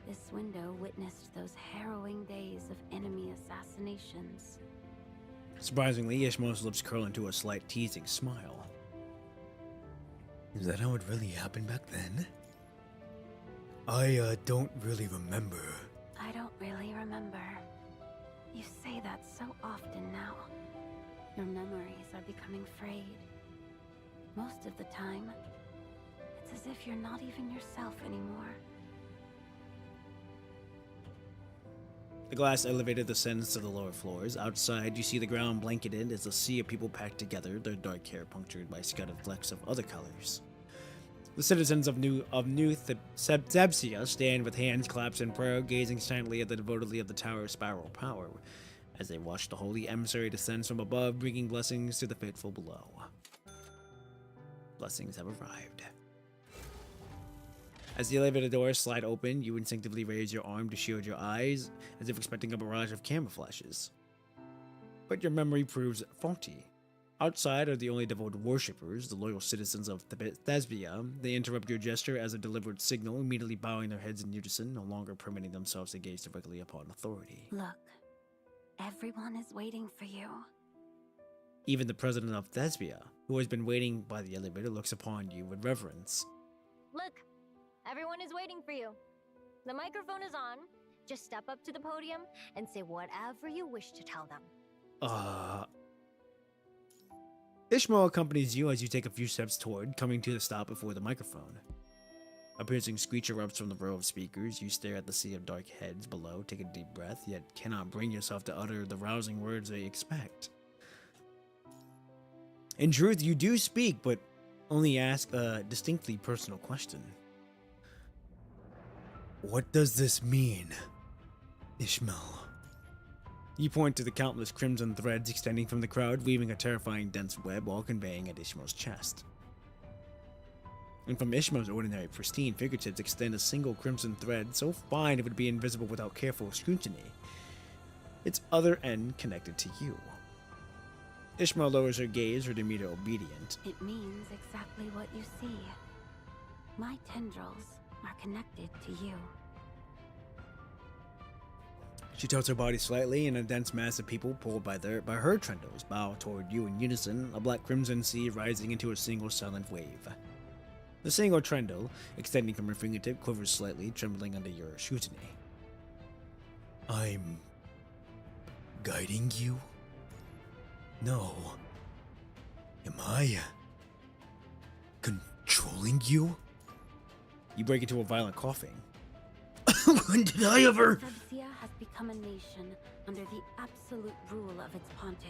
this window witnessed those harrowing days of enemy assassinations. Surprisingly, Ishmael's lips curl into a slight teasing smile. Is that how it really happened back then? I don't really remember. I don't really remember. You say that so often now. Your memories are becoming frayed. Most of the time, it's as if you're not even yourself anymore. The glass elevator descends to the lower floors. Outside, you see the ground blanketed as a sea of people packed together, their dark hair punctured by scattered flecks of other colors. The citizens of New Thebsia stand with hands clasped in prayer, gazing silently at the devotedly of the Tower of Spiral Power, as they watch the holy emissary descend from above, bringing blessings to the faithful below. Blessings have arrived. As the elevator doors slide open, you instinctively raise your arm to shield your eyes, as if expecting a barrage of camera flashes. But your memory proves faulty. Outside are the only devoted worshippers, the loyal citizens of Thebsia. They interrupt your gesture as a deliberate signal, immediately bowing their heads in unison, no longer permitting themselves to gaze directly upon authority. Look, everyone is waiting for you. Even the president of Thebsia, who has been waiting by the elevator, looks upon you with reverence. Look, everyone is waiting for you. The microphone is on. Just step up to the podium and say whatever you wish to tell them. Ishmael accompanies you as you take a few steps toward, coming to the stop before the microphone. A piercing screech erupts from the row of speakers. You stare at the sea of dark heads below, take a deep breath, yet cannot bring yourself to utter the rousing words they expect. In truth, you do speak, but only ask a distinctly personal question. What does this mean, Ishmael? You point to the countless crimson threads extending from the crowd, weaving a terrifying dense web, all conveying at Ishmael's chest. And from Ishmael's ordinary pristine fingertips extend a single crimson thread, so fine it would be invisible without careful scrutiny, its other end connected to you. Ishmael lowers her gaze, her demeanor obedient. It means exactly what you see. My tendrils are connected to you. She tilts her body slightly, and a dense mass of people pulled by her tendrils bow toward you in unison, a black crimson sea rising into a single silent wave. The single trendle, extending from her fingertip, quivers slightly, trembling under your scrutiny. I'm guiding you? No. Am I controlling you? You break into a violent coughing. When did I ever? Thebsia has become a nation under the absolute rule of its pontiff.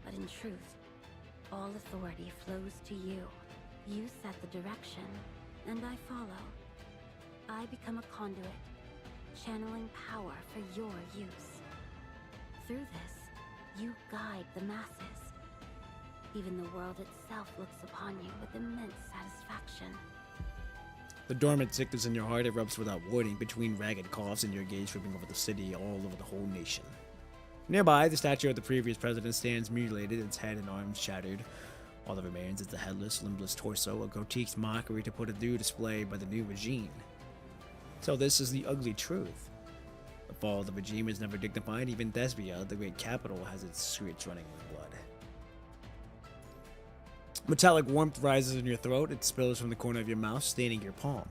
But in truth, all authority flows to you. You set the direction, and I follow. I become a conduit, channeling power for your use. Through this, you guide the masses. Even the world itself looks upon you with immense satisfaction. The dormant sickness in your heart erupts without warning between ragged coughs and your gaze sweeping over the city, all over the whole nation. Nearby, the statue of the previous president stands mutilated, its head and arms shattered. All that remains is the headless, limbless torso, a grotesque mockery to put a new display by the new regime. So this is the ugly truth. The fall of the regime is never dignified. Even Thesbia, the great capital, has its streets running with blood. Metallic warmth rises in your throat. It spills from the corner of your mouth, staining your palm.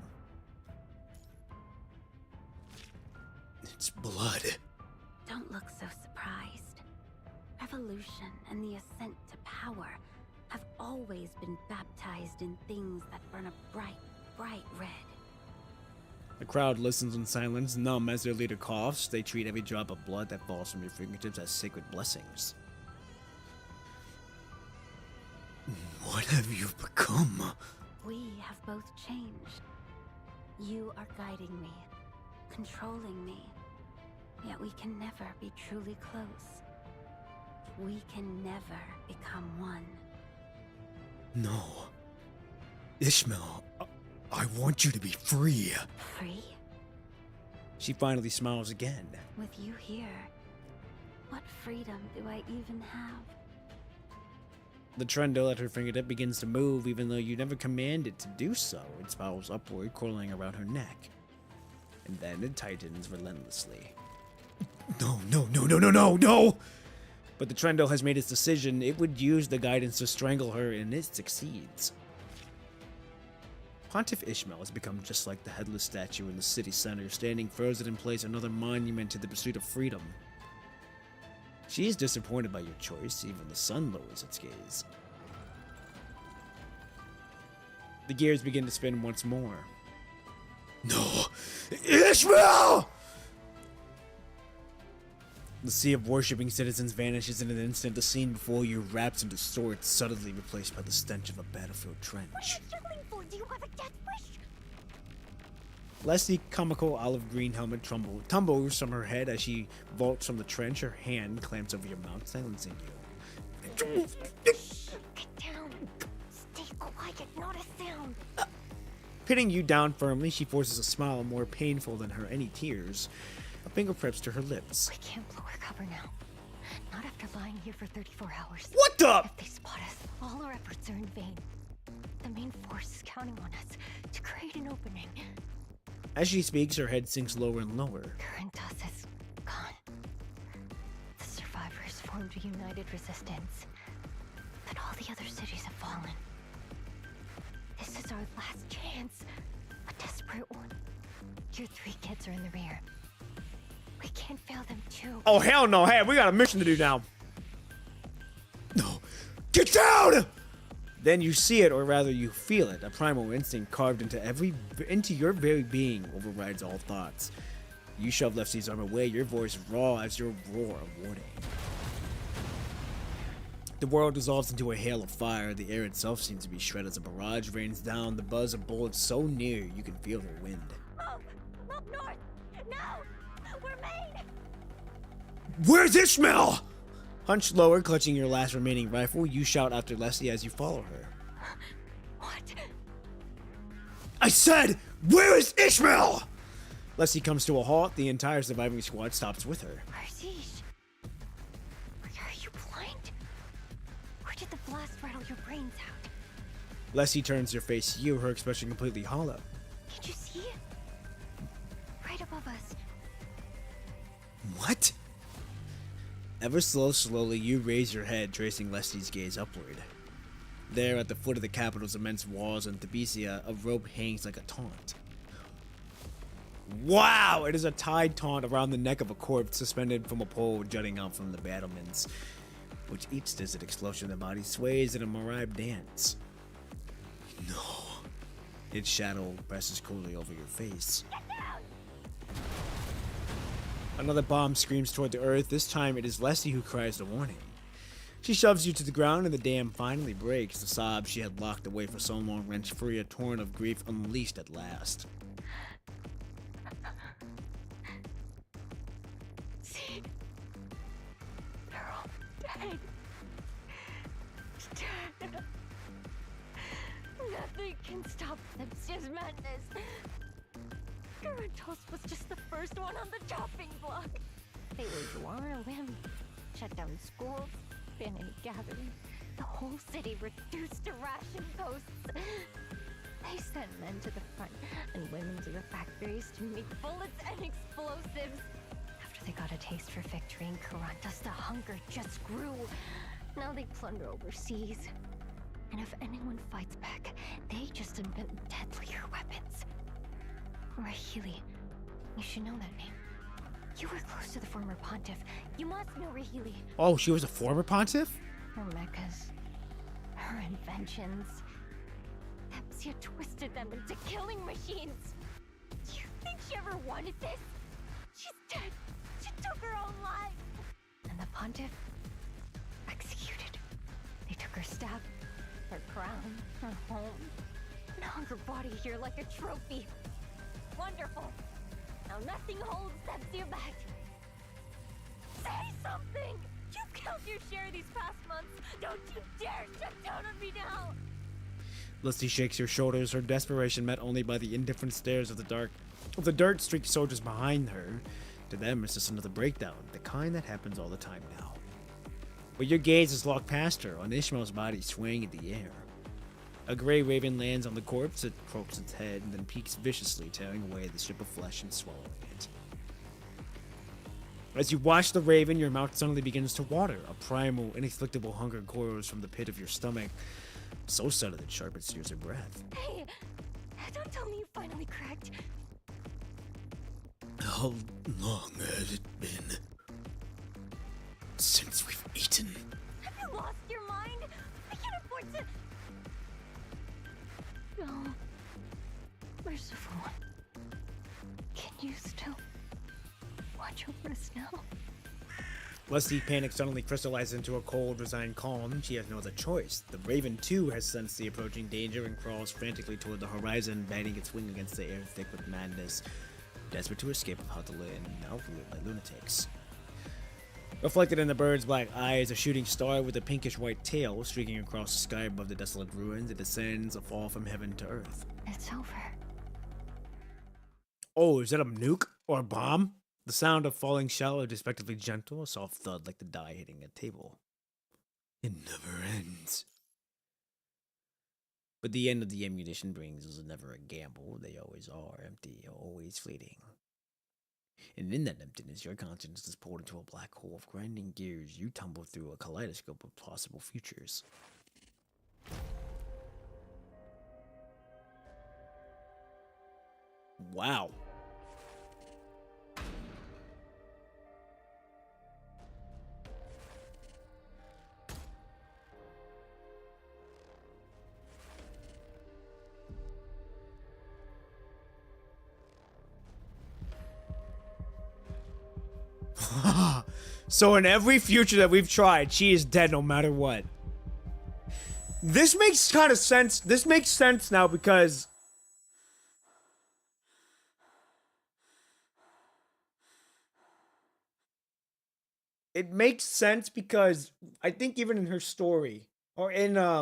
It's blood. Don't look so surprised. Revolution and the ascent to power have always been baptized in things that burn a bright, bright red. The crowd listens in silence, numb as their leader coughs. They treat every drop of blood that falls from your fingertips as sacred blessings. What have you become? We have both changed. You are guiding me, controlling me, yet we can never be truly close. We can never become one. No. Ishmael, I want you to be free. Free? She finally smiles again. With you here, what freedom do I even have? The trendle at her fingertip begins to move, even though you never command it to do so. It spirals upward, coiling around her neck. And then it tightens relentlessly. No, no, no, no, no, no, no! But the trendle has made its decision. It would use the guidance to strangle her, and it succeeds. Pontiff Ishmael has become just like the headless statue in the city center, standing frozen in place, another monument to the pursuit of freedom. She is disappointed by your choice. Even the sun lowers its gaze. The gears begin to spin once more. No! Ishmael! The sea of worshipping citizens vanishes in an instant. The scene before you wraps into swords, suddenly replaced by the stench of a battlefield trench. What are you struggling for? Do you have a death wish? Leslie's comical olive green helmet tumbles from her head as she vaults from the trench. Her hand clamps over your mouth, silencing you. Get down. Stay quiet, not a sound. Pinning you down firmly, she forces a smile more painful than her any tears. A finger preps to her lips. We can't blow our cover now. Not after lying here for 34 hours. What the? If they spot us, all our efforts are in vain. The main force is counting on us to create an opening. As she speaks, her head sinks lower and lower. Corinthos is gone. The survivors formed a united resistance, but all the other cities have fallen. This is our last chance. A desperate one. Your 3 kids are in the rear. We can't fail them too. Oh, hell no. Hey, we got a mission to do now. No. Get down! Then you see it, or rather you feel it. A primal instinct carved into your very being overrides all thoughts. You shove Leslie's arm away, your voice raw as your roar of warning. The world dissolves into a hail of fire. The air itself seems to be shredded as a barrage rains down. The buzz of bullets so near you can feel the wind. Up north! No! We're made! Where's Ishmael? Hunched lower, clutching your last remaining rifle, you shout after Leslie as you follow her. What? I said, where is Ishmael? Leslie comes to a halt. The entire surviving squad stops with her. Arzish. Are you blind? Or did the blast rattle your brains out? Leslie turns her face to you, her expression completely hollow. Can't you see? Right above us. What? Ever slowly, you raise your head, tracing Leslie's gaze upward. There, at the foot of the Capitol's immense walls in Thebisia, a rope hangs like a taunt. Wow! It is a tied taunt around the neck of a corpse suspended from a pole jutting out from the battlements. With each distant explosion, the body sways in a Marib dance. No. Its shadow presses coolly over your face. Another bomb screams toward the earth. This time it is Leslie who cries the warning. She shoves you to the ground and the dam finally breaks. The sobs she had locked away for so long wrenched free, a torrent of grief unleashed at last. See? They're all dead. Dead. Nothing can stop Thebsia's madness. Garantos was just the first one on the chopping block. They waged war on a whim, shut down schools, ban any gatherings. The whole city reduced to ration posts. They sent men to the front and women to the factories to make bullets and explosives. After they got a taste for victory in Carantas, the hunger just grew. Now they plunder overseas. And if anyone fights back, they just invent deadlier weapons. Rahili. You should know that name. You were close to the former pontiff. You must know Rahili. Oh, she was a former pontiff? Her mechas. Her inventions. Thebsia twisted them into killing machines. Do you think she ever wanted this? She's dead. She took her own life. And the pontiff? Executed. They took her staff, her crown, her home, and hung her body here like a trophy. Wonderful. Now nothing holds Thebsia back. Say something! You've killed your share these past months. Don't you dare shut down on me now! Lusty shakes her shoulders, her desperation met only by the indifferent stares of the dirt-streaked soldiers behind her. To them, it's just another breakdown, the kind that happens all the time now. But your gaze is locked past her, on Ishmael's body swaying in the air. A gray raven lands on the corpse, it croaks its head, and then peeks viciously, tearing away the strip of flesh and swallowing it. As you watch the raven, your mouth suddenly begins to water. A primal, inexplicable hunger coils from the pit of your stomach, so sudden it sharpens steers your breath. Hey, don't tell me you finally cracked. How long has it been since we've eaten? Have you lost your mind? We can't afford to... No. Merciful one. Can you still watch over us now? Lusty panic suddenly crystallizes into a cold, resigned calm. She has no other choice. The raven, too, has sensed the approaching danger and crawls frantically toward the horizon, batting its wing against the air thick with madness, desperate to escape from Huntala and outfitted by lunatics. Reflected in the bird's black eyes, a shooting star with a pinkish-white tail streaking across the sky above the desolate ruins, it descends, a fall from heaven to earth. It's over. Oh, is that a nuke or a bomb? The sound of falling shell is respectively gentle, a soft thud like the die hitting a table. It never ends. But the end of the ammunition brings is never a gamble. They always are empty, always fleeting. And in that emptiness, your conscience is pulled into a black hole of grinding gears. You tumble through a kaleidoscope of possible futures. Wow. So in every future that we've tried, she is dead no matter what. This makes kind of sense. This makes sense now because it makes sense because I think even in her story or in I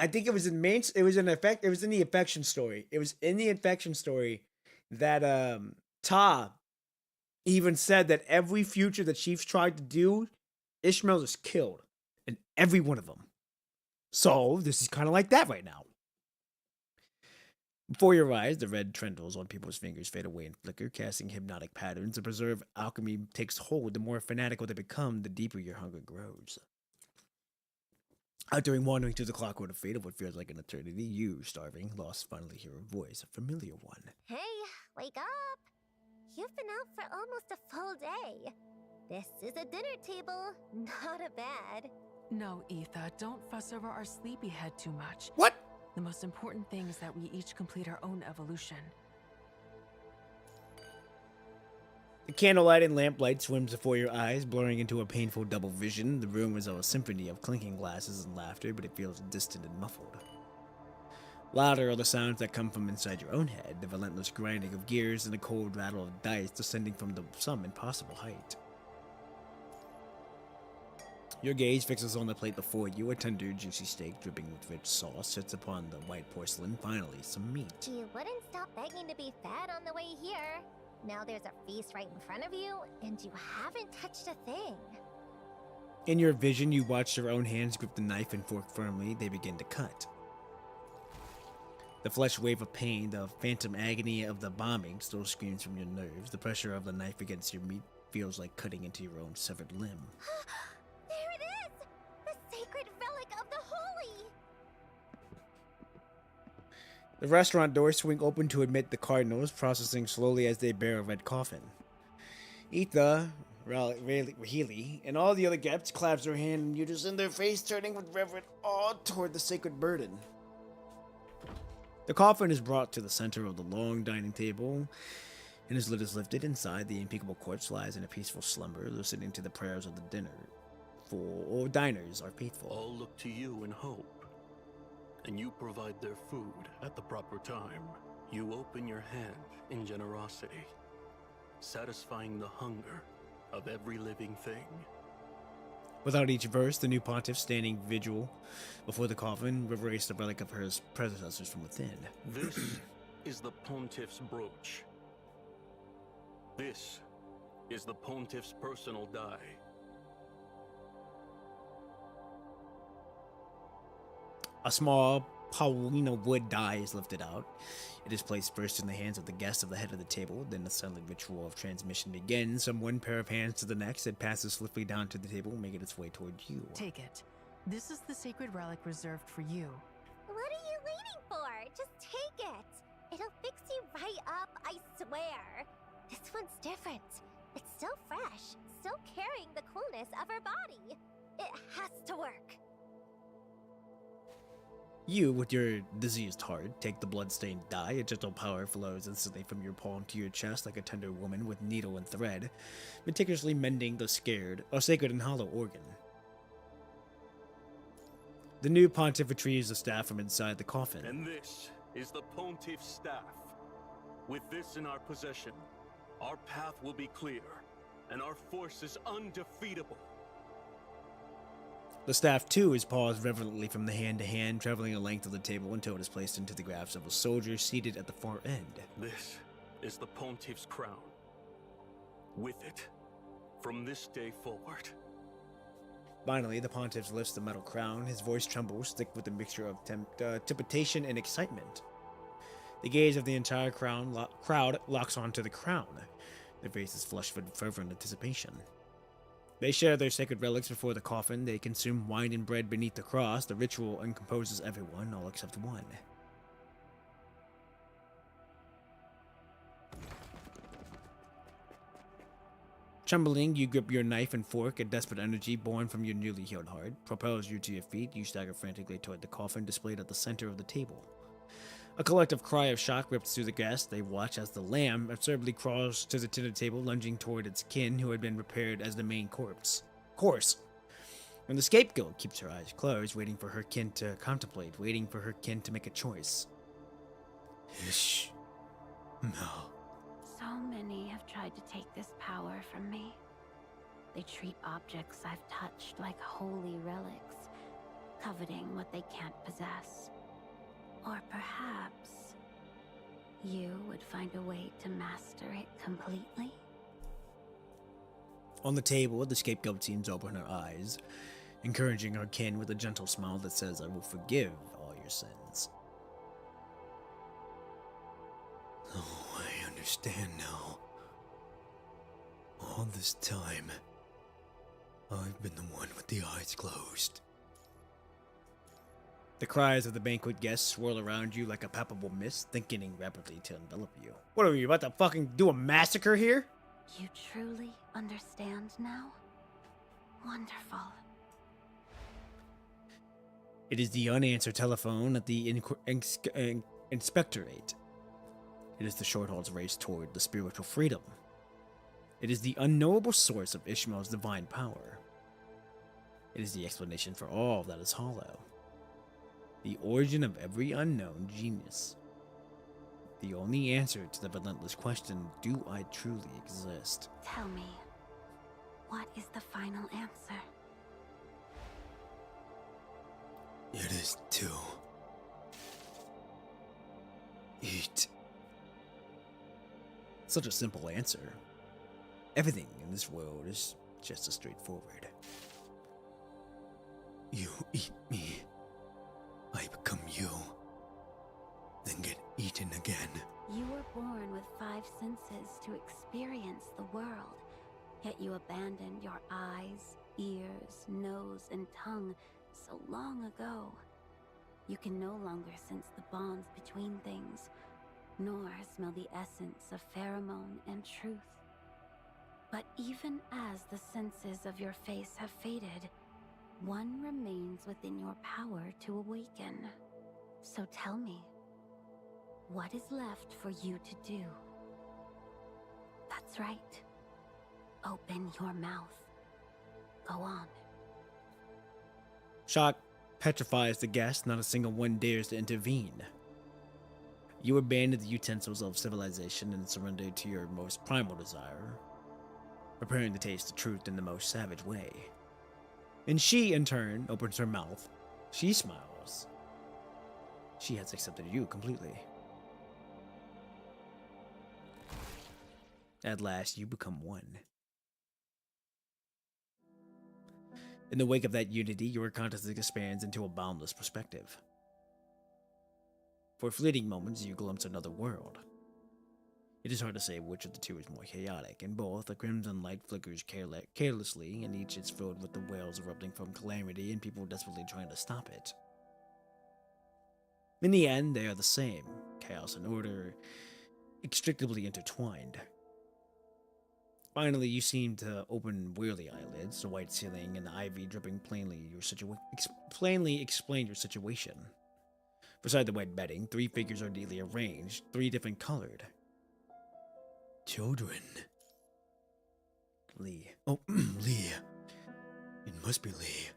think it was in the affection story. It was in the affection story that Ta even said that every future that she's tried to do, Ishmael is killed. In every one of them. So, this is kind of like that right now. Before your eyes, the red trendrils on people's fingers fade away and flicker, casting hypnotic patterns. The preserved alchemy takes hold. The more fanatical they become, the deeper your hunger grows. After wandering through the clockwork of fate of what feels like an eternity, you, starving, lost, finally hear a voice, a familiar one. Hey, wake up! You've been out for almost a full day. This is a dinner table, not a bed. No, Etha, don't fuss over our sleepyhead too much. What? The most important thing is that we each complete our own evolution. The candlelight and lamplight swims before your eyes, blurring into a painful double vision. The room is a symphony of clinking glasses and laughter, but it feels distant and muffled. Louder are the sounds that come from inside your own head, the relentless grinding of gears and the cold rattle of dice descending from some impossible height. Your gaze fixes on the plate before you. A tender, juicy steak dripping with rich sauce sits upon the white porcelain. Finally, some meat. You wouldn't stop begging to be fed on the way here. Now there's a feast right in front of you, and you haven't touched a thing. In your vision, you watch your own hands grip the knife and fork firmly. They begin to cut. The flesh wave of pain, the phantom agony of the bombing still screams from your nerves. The pressure of the knife against your meat feels like cutting into your own severed limb. There it is! The sacred relic of the holy! The restaurant doors swing open to admit the Cardinals, processing slowly as they bear a red coffin. Etha, Healy, and all the other guests claps their hand and muses in their face, turning with reverent awe toward the sacred burden. The coffin is brought to the center of the long dining table, and his lid is lifted. Inside, the impeccable corpse lies in a peaceful slumber, listening to the prayers of the diners are faithful. All look to you in hope, and you provide their food at the proper time. You open your hand in generosity, satisfying the hunger of every living thing. Without each verse, the new pontiff, standing vigil before the coffin, reverenced the relic of her predecessors from within. This is the pontiff's brooch. This is the pontiff's personal die. A small Paulina wood die is lifted out. It is placed first in the hands of the guest of the head of the table, then the silent ritual of transmission begins. From one pair of hands to the next, it passes swiftly down to the table, making its way toward you. Take it. This is the sacred relic reserved for you. What are you waiting for? Just take it. It'll fix you right up, I swear. This one's different. It's still fresh, still carrying the coolness of her body. It has to work. You, with your diseased heart, take the blood-stained die. A gentle power flows instantly from your palm to your chest like a tender woman with needle and thread, meticulously mending the sacred and hollow organ. The new pontiff retrieves the staff from inside the coffin. And this is the pontiff's staff. With this in our possession, our path will be clear, and our force is undefeatable. The staff, too, is paused reverently from the hand to hand, traveling the length of the table until it is placed into the grasp of a soldier seated at the far end. This is the pontiff's crown. With it, from this day forward. Finally, the pontiff lifts the metal crown. His voice trembles, thick with a mixture of trepidation and excitement. The gaze of the entire crowd locks onto the crown. Their faces flush with fervent anticipation. They share their sacred relics before the coffin. They consume wine and bread beneath the cross. The ritual encompasses everyone, all except one. Trembling, you grip your knife and fork. A desperate energy born from your newly healed heart propels you to your feet. You stagger frantically toward the coffin displayed at the center of the table. A collective cry of shock rips through the guests. They watch as the lamb absurdly crawls to the dinner table, lunging toward its kin who had been prepared as the main course. When the scapegoat keeps her eyes closed, waiting for her kin to contemplate, waiting for her kin to make a choice. Ishmael. So many have tried to take this power from me. They treat objects I've touched like holy relics, coveting what they can't possess. Or perhaps you would find a way to master it completely? On the table, the scapegoat seems to open her eyes, encouraging her kin with a gentle smile that says, "I will forgive all your sins." Oh, I understand now. All this time, I've been the one with the eyes closed. The cries of the banquet guests swirl around you like a palpable mist, thickening rapidly to envelop you. What are you, about to fucking do a massacre here? You truly understand now? Wonderful. It is the unanswered telephone at the inspectorate. It is the short haul's race toward the spiritual freedom. It is the unknowable source of Ishmael's divine power. It is the explanation for all that is hollow. The origin of every unknown genius. The only answer to the relentless question, do I truly exist? Tell me, what is the final answer? It is to eat. Such a simple answer. Everything in this world is just as straightforward. You eat me, I become you, then get eaten again. You were born with 5 senses to experience the world, yet you abandoned your eyes, ears, nose, and tongue so long ago. You can no longer sense the bonds between things, nor smell the essence of pheromone and truth. But even as the senses of your face have faded, one remains within your power to awaken. So tell me, what is left for you to do? That's right. Open your mouth. Go on. Shock petrifies the guest, not a single one dares to intervene. You abandon the utensils of civilization and surrender to your most primal desire, preparing to taste the truth in the most savage way. And she, in turn, opens her mouth. She smiles. She has accepted you completely. At last, you become one. In the wake of that unity, your consciousness expands into a boundless perspective. For fleeting moments, you glimpse another world. It is hard to say which of the two is more chaotic. In both, a crimson light flickers carelessly, and each is filled with the wails erupting from calamity and people desperately trying to stop it. In the end, they are the same, chaos and order, inextricably intertwined. Finally, you seem to open weary eyelids, the white ceiling and the ivy dripping plainly explain your situation. Beside the wet bedding, 3 figures are neatly arranged, 3 different colored. Children. Lee. Oh, Lee. It must be Lee.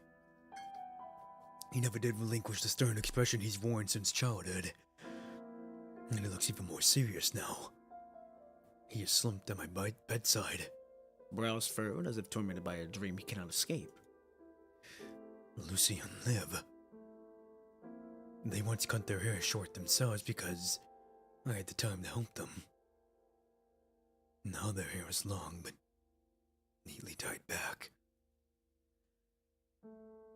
He never did relinquish the stern expression he's worn since childhood. And it looks even more serious now. He is slumped at my bedside, brows furrowed as if tormented by a dream he cannot escape. Lucy and Liv. They once cut their hair short themselves because I had the time to help them. Now their hair is long but neatly tied back.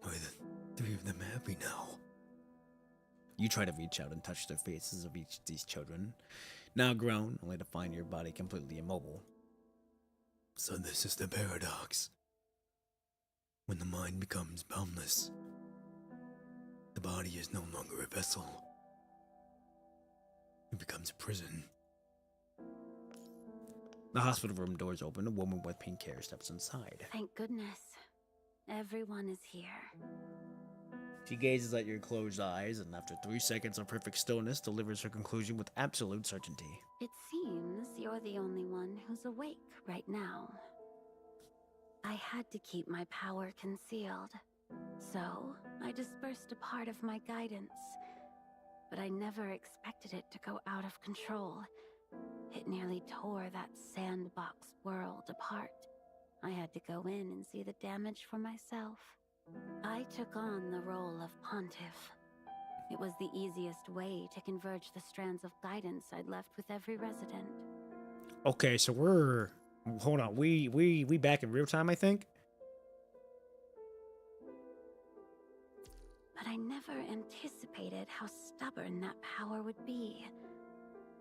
Are the 3 of them happy now? You try to reach out and touch the faces of each of these children, now grown, only to find your body completely immobile. So this is the paradox. When the mind becomes boundless, the body is no longer a vessel. It becomes a prison. The hospital room doors open. A woman with pink hair steps inside. Thank goodness. Everyone is here. She gazes at your closed eyes and after 3 seconds of perfect stillness delivers her conclusion with absolute certainty. It seems you're the only one who's awake right now. I had to keep my power concealed, so I dispersed a part of my guidance. But I never expected it to go out of control. It nearly tore that sandbox world apart. I had to go in and see the damage for myself. I took on the role of pontiff. It was the easiest way to converge the strands of guidance I'd left with every resident. Okay, so we're... Hold on, we back in real time, I think? But I never anticipated how stubborn that power would be,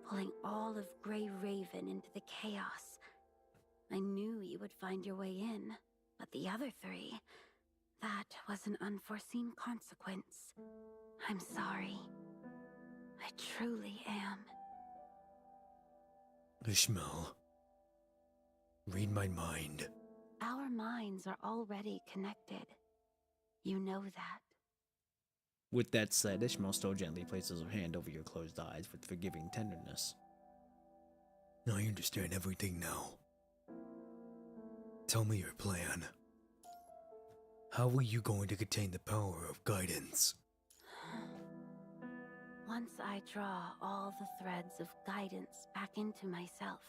pulling all of Grey Raven into the chaos. I knew you would find your way in, but the other 3, that was an unforeseen consequence. I'm sorry. I truly am. Ishmael, read my mind. Our minds are already connected. You know that. With that said, Ishmael still gently places her hand over your closed eyes with forgiving tenderness. I understand everything now. Tell me your plan. How are you going to contain the power of guidance? Once I draw all the threads of guidance back into myself,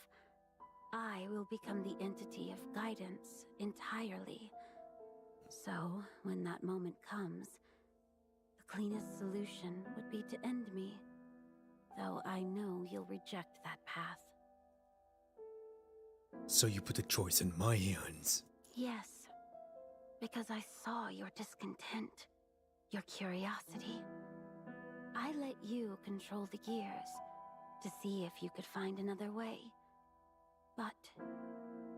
I will become the entity of guidance entirely. So, when that moment comes, the cleanest solution would be to end me, though I know you'll reject that path. So you put the choice in my hands. Yes, because I saw your discontent, your curiosity. I let you control the gears to see if you could find another way. But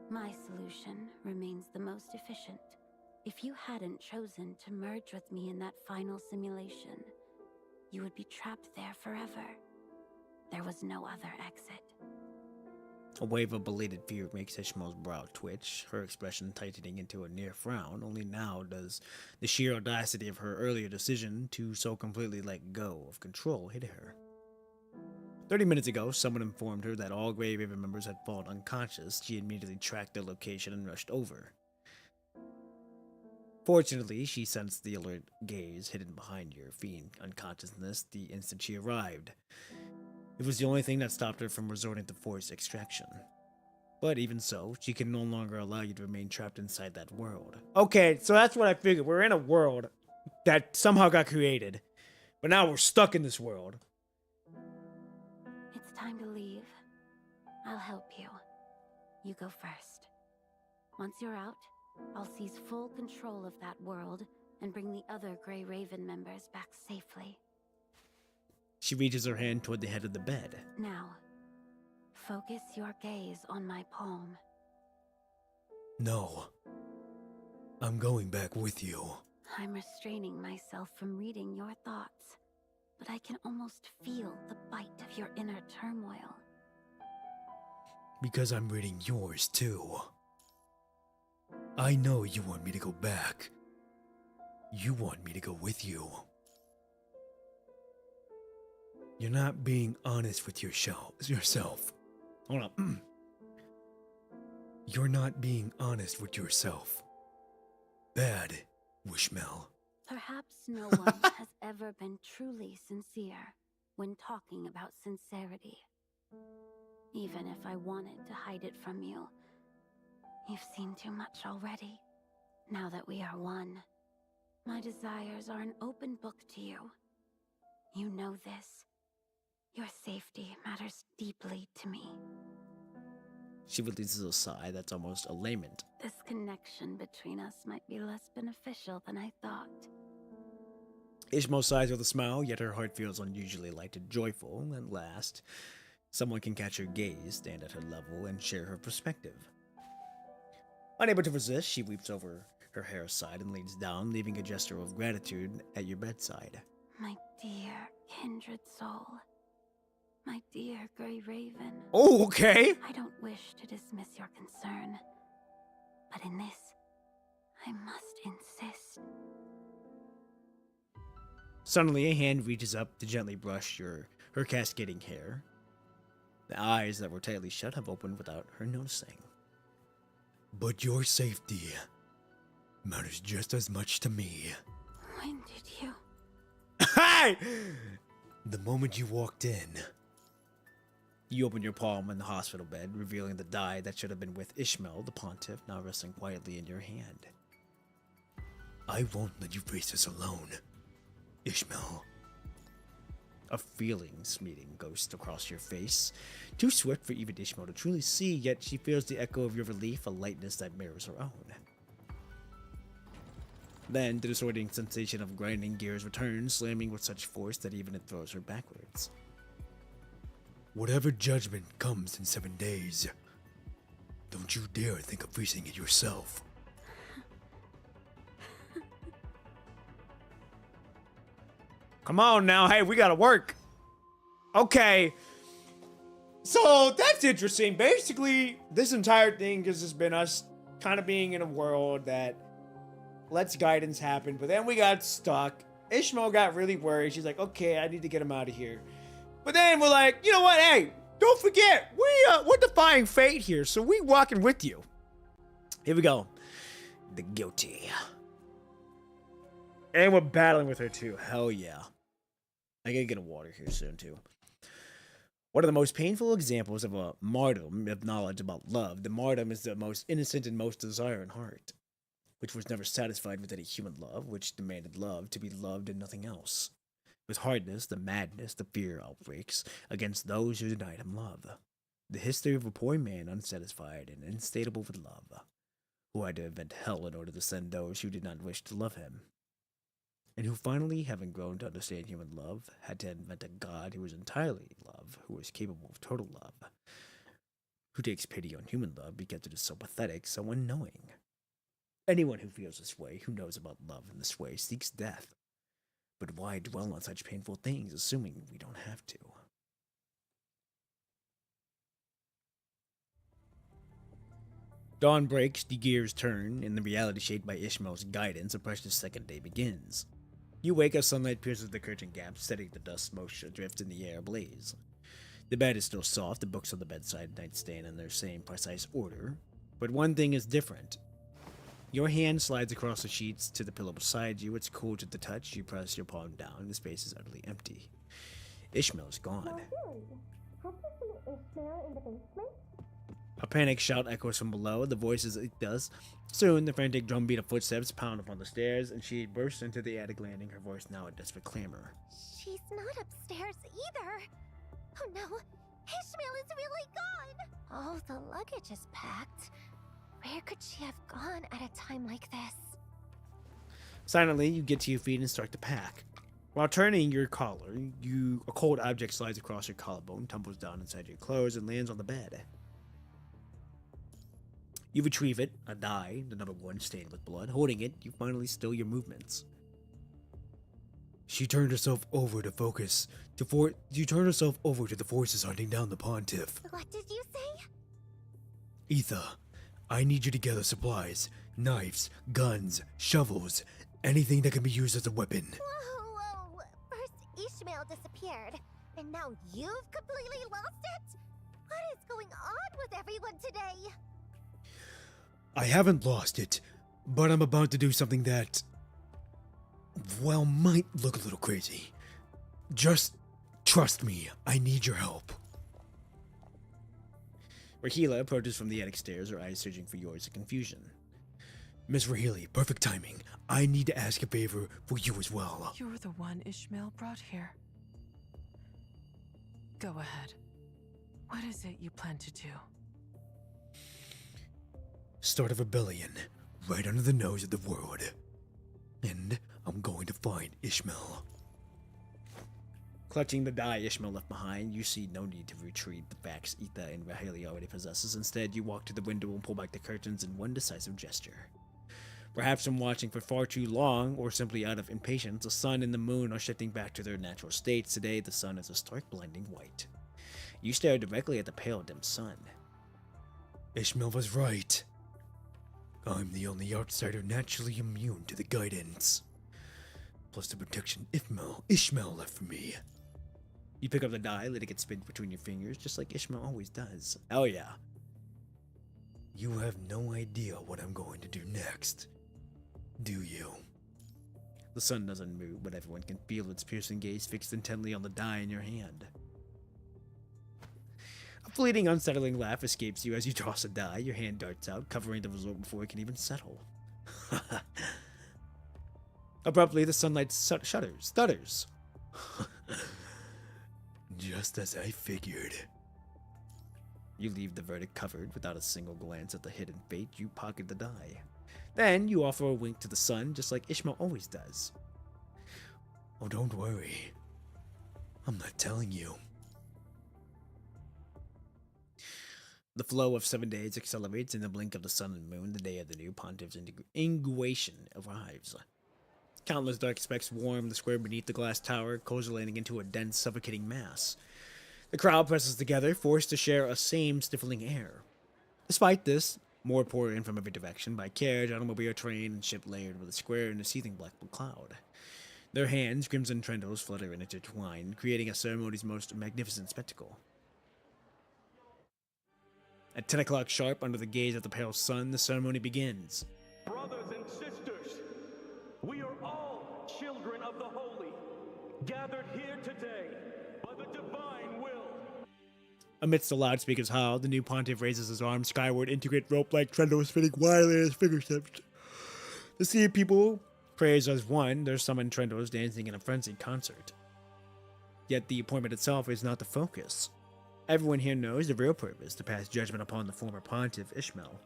my solution remains the most efficient. If you hadn't chosen to merge with me in that final simulation, you would be trapped there forever. There was no other exit. A wave of belated fear makes Ishmael's brow twitch, her expression tightening into a near frown. Only now does the sheer audacity of her earlier decision to so completely let go of control hit her. 30 minutes ago, someone informed her that all Grey Raven members had fallen unconscious. She immediately tracked their location and rushed over. Fortunately, she sensed the alert gaze hidden behind your fiend unconsciousness the instant she arrived. It was the only thing that stopped her from resorting to forced extraction. But even so, she can no longer allow you to remain trapped inside that world. Okay, so that's what I figured. We're in a world that somehow got created, but now we're stuck in this world. It's time to leave. I'll help you. You go first. Once you're out, I'll seize full control of that world and bring the other Grey Raven members back safely. She reaches her hand toward the head of the bed. Now, focus your gaze on my palm. No. I'm going back with you. I'm restraining myself from reading your thoughts, but I can almost feel the bite of your inner turmoil. Because I'm reading yours too. I know you want me to go back. You want me to go with you. You're not being honest with yourself. Hold on. You're not being honest with yourself. Bad, Ishmael. Perhaps no one has ever been truly sincere when talking about sincerity. Even if I wanted to hide it from you, you've seen too much already. Now that we are one, my desires are an open book to you. You know this. Your safety matters deeply to me. She releases a sigh that's almost a lament. This connection between us might be less beneficial than I thought. Ishmael sighs with a smile, yet her heart feels unusually light and joyful. At last, someone can catch her gaze, stand at her level, and share her perspective. Unable to resist, she weeps over her hair aside and leans down, leaving a gesture of gratitude at your bedside. My dear kindred soul. My dear Grey Raven. Oh, okay. I don't wish to dismiss your concern, but in this, I must insist. Suddenly, a hand reaches up to gently brush her cascading hair. The eyes that were tightly shut have opened without her noticing. But your safety matters just as much to me. When did you? Hey! The moment you walked in. You open your palm in the hospital bed, revealing the die that should have been with Ishmael, the pontiff, now resting quietly in your hand. I won't let you face this alone, Ishmael. A feeling smearing ghost across your face, too swift for even Ishmael to truly see, yet she feels the echo of your relief, a lightness that mirrors her own. Then, the disorienting sensation of grinding gears returns, slamming with such force that even it throws her backwards. Whatever judgment comes in 7 days, don't you dare think of facing it yourself. Come on now, hey, we gotta work. Okay. So, that's interesting. Basically, this entire thing has just been us kind of being in a world that lets guidance happen, but then we got stuck. Ishmael got really worried. She's like, okay, I need to get him out of here. But then we're like, you know what? Hey, don't forget, we're defying fate here, so we walking with you. Here we go. The guilty. And we're battling with her too. Hell yeah. I gotta get a water here soon too. One of the most painful examples of a martyrdom of knowledge about love, the martyrdom is the most innocent and most desiring heart, which was never satisfied with any human love, which demanded love to be loved and nothing else. With hardness, the madness, the fear outbreaks against those who denied him love. The history of a poor man unsatisfied and insatiable with love, who had to invent hell in order to send those who did not wish to love him. And who finally, having grown to understand human love, had to invent a God who was entirely love, who was capable of total love, who takes pity on human love because it is so pathetic, so unknowing. Anyone who feels this way, who knows about love in this way, seeks death. But why dwell on such painful things, assuming we don't have to? Dawn breaks, the gears turn, and the reality shaped by Ishmael's guidance, a precious second day begins. You wake as sunlight pierces the curtain gap, setting the dust smoke adrift in the air ablaze. The bed is still soft, the books on the bedside nightstand in their same precise order, but one thing is different. Your hand slides across the sheets to the pillow beside you. It's cool to the touch. You press your palm down. The space is utterly empty. Ishmael's gone. Have you seen Ishmael in the basement? A panic shout echoes from below. The voice as it does. Soon, the frantic drumbeat of footsteps pound upon the stairs, and she bursts into the attic landing, her voice now a desperate clamor. She's not upstairs either. Oh no, Ishmael is really gone. Oh, the luggage is packed. Where could she have gone at a time like this? Silently, you get to your feet and start to pack. While turning your collar, a cold object slides across your collarbone, tumbles down inside your clothes, and lands on the bed. You retrieve it, a die, the number 1 stained with blood. Holding it, you finally still your movements. She turned herself over to focus. You turned herself over to the forces hunting down the pontiff. What did you say? Etha, I need you to gather supplies, knives, guns, shovels, anything that can be used as a weapon. Whoa. First Ishmael disappeared, and now you've completely lost it? What is going on with everyone today? I haven't lost it, but I'm about to do something that, well, might look a little crazy. Just trust me, I need your help. Rahila approaches from the attic stairs, her eyes searching for yours in confusion. Miss Rahili, perfect timing. I need to ask a favor for you as well. You're the one Ishmael brought here. Go ahead. What is it you plan to do? Start a rebellion right under the nose of the world. And I'm going to find Ishmael. Clutching the die Ishmael left behind, you see no need to retrieve the facts Etha and Rahili already possesses. Instead, you walk to the window and pull back the curtains in one decisive gesture. Perhaps from watching for far too long, or simply out of impatience, the sun and the moon are shifting back to their natural states. Today, the sun is a stark, blinding white. You stare directly at the pale, dim sun. Ishmael was right. I'm the only outsider naturally immune to the guidance. Plus the protection Ishmael left for me. You pick up the die, letting it spin between your fingers, just like Ishmael always does. Oh yeah. You have no idea what I'm going to do next, do you? The sun doesn't move, but everyone can feel its piercing gaze fixed intently on the die in your hand. A fleeting, unsettling laugh escapes you as you toss a die. Your hand darts out, covering the result before it can even settle. Abruptly, the sunlight stutters. Just as I figured. You leave the verdict covered. Without a single glance at the hidden fate, you pocket the die. Then you offer a wink to the sun, just like Ishmael always does. Oh, don't worry. I'm not telling you. The flow of 7 days accelerates in the blink of the sun and moon. The day of the new pontiff's inauguration arrives. Countless dark specks swarm the square beneath the glass tower, coagulating into a dense, suffocating mass. The crowd presses together, forced to share a same stifling air. Despite this, more pour in from every direction, by carriage, automobile, train, and ship layered with a square and a seething black cloud. Their hands, crimson tendrils, flutter and intertwine, creating a ceremony's most magnificent spectacle. At 10 o'clock sharp, under the gaze of the pale sun, the ceremony begins. Brothers and sisters, we are all children of the Holy, gathered here today by the divine will. Amidst the loudspeakers howl, the new pontiff raises his arms skyward, intricate rope-like trendles spinning wildly at his fingertips. The sea of people prays as one, their summoned trendles dancing in a frenzied concert. Yet the appointment itself is not the focus. Everyone here knows the real purpose, to pass judgment upon the former pontiff, Ishmael.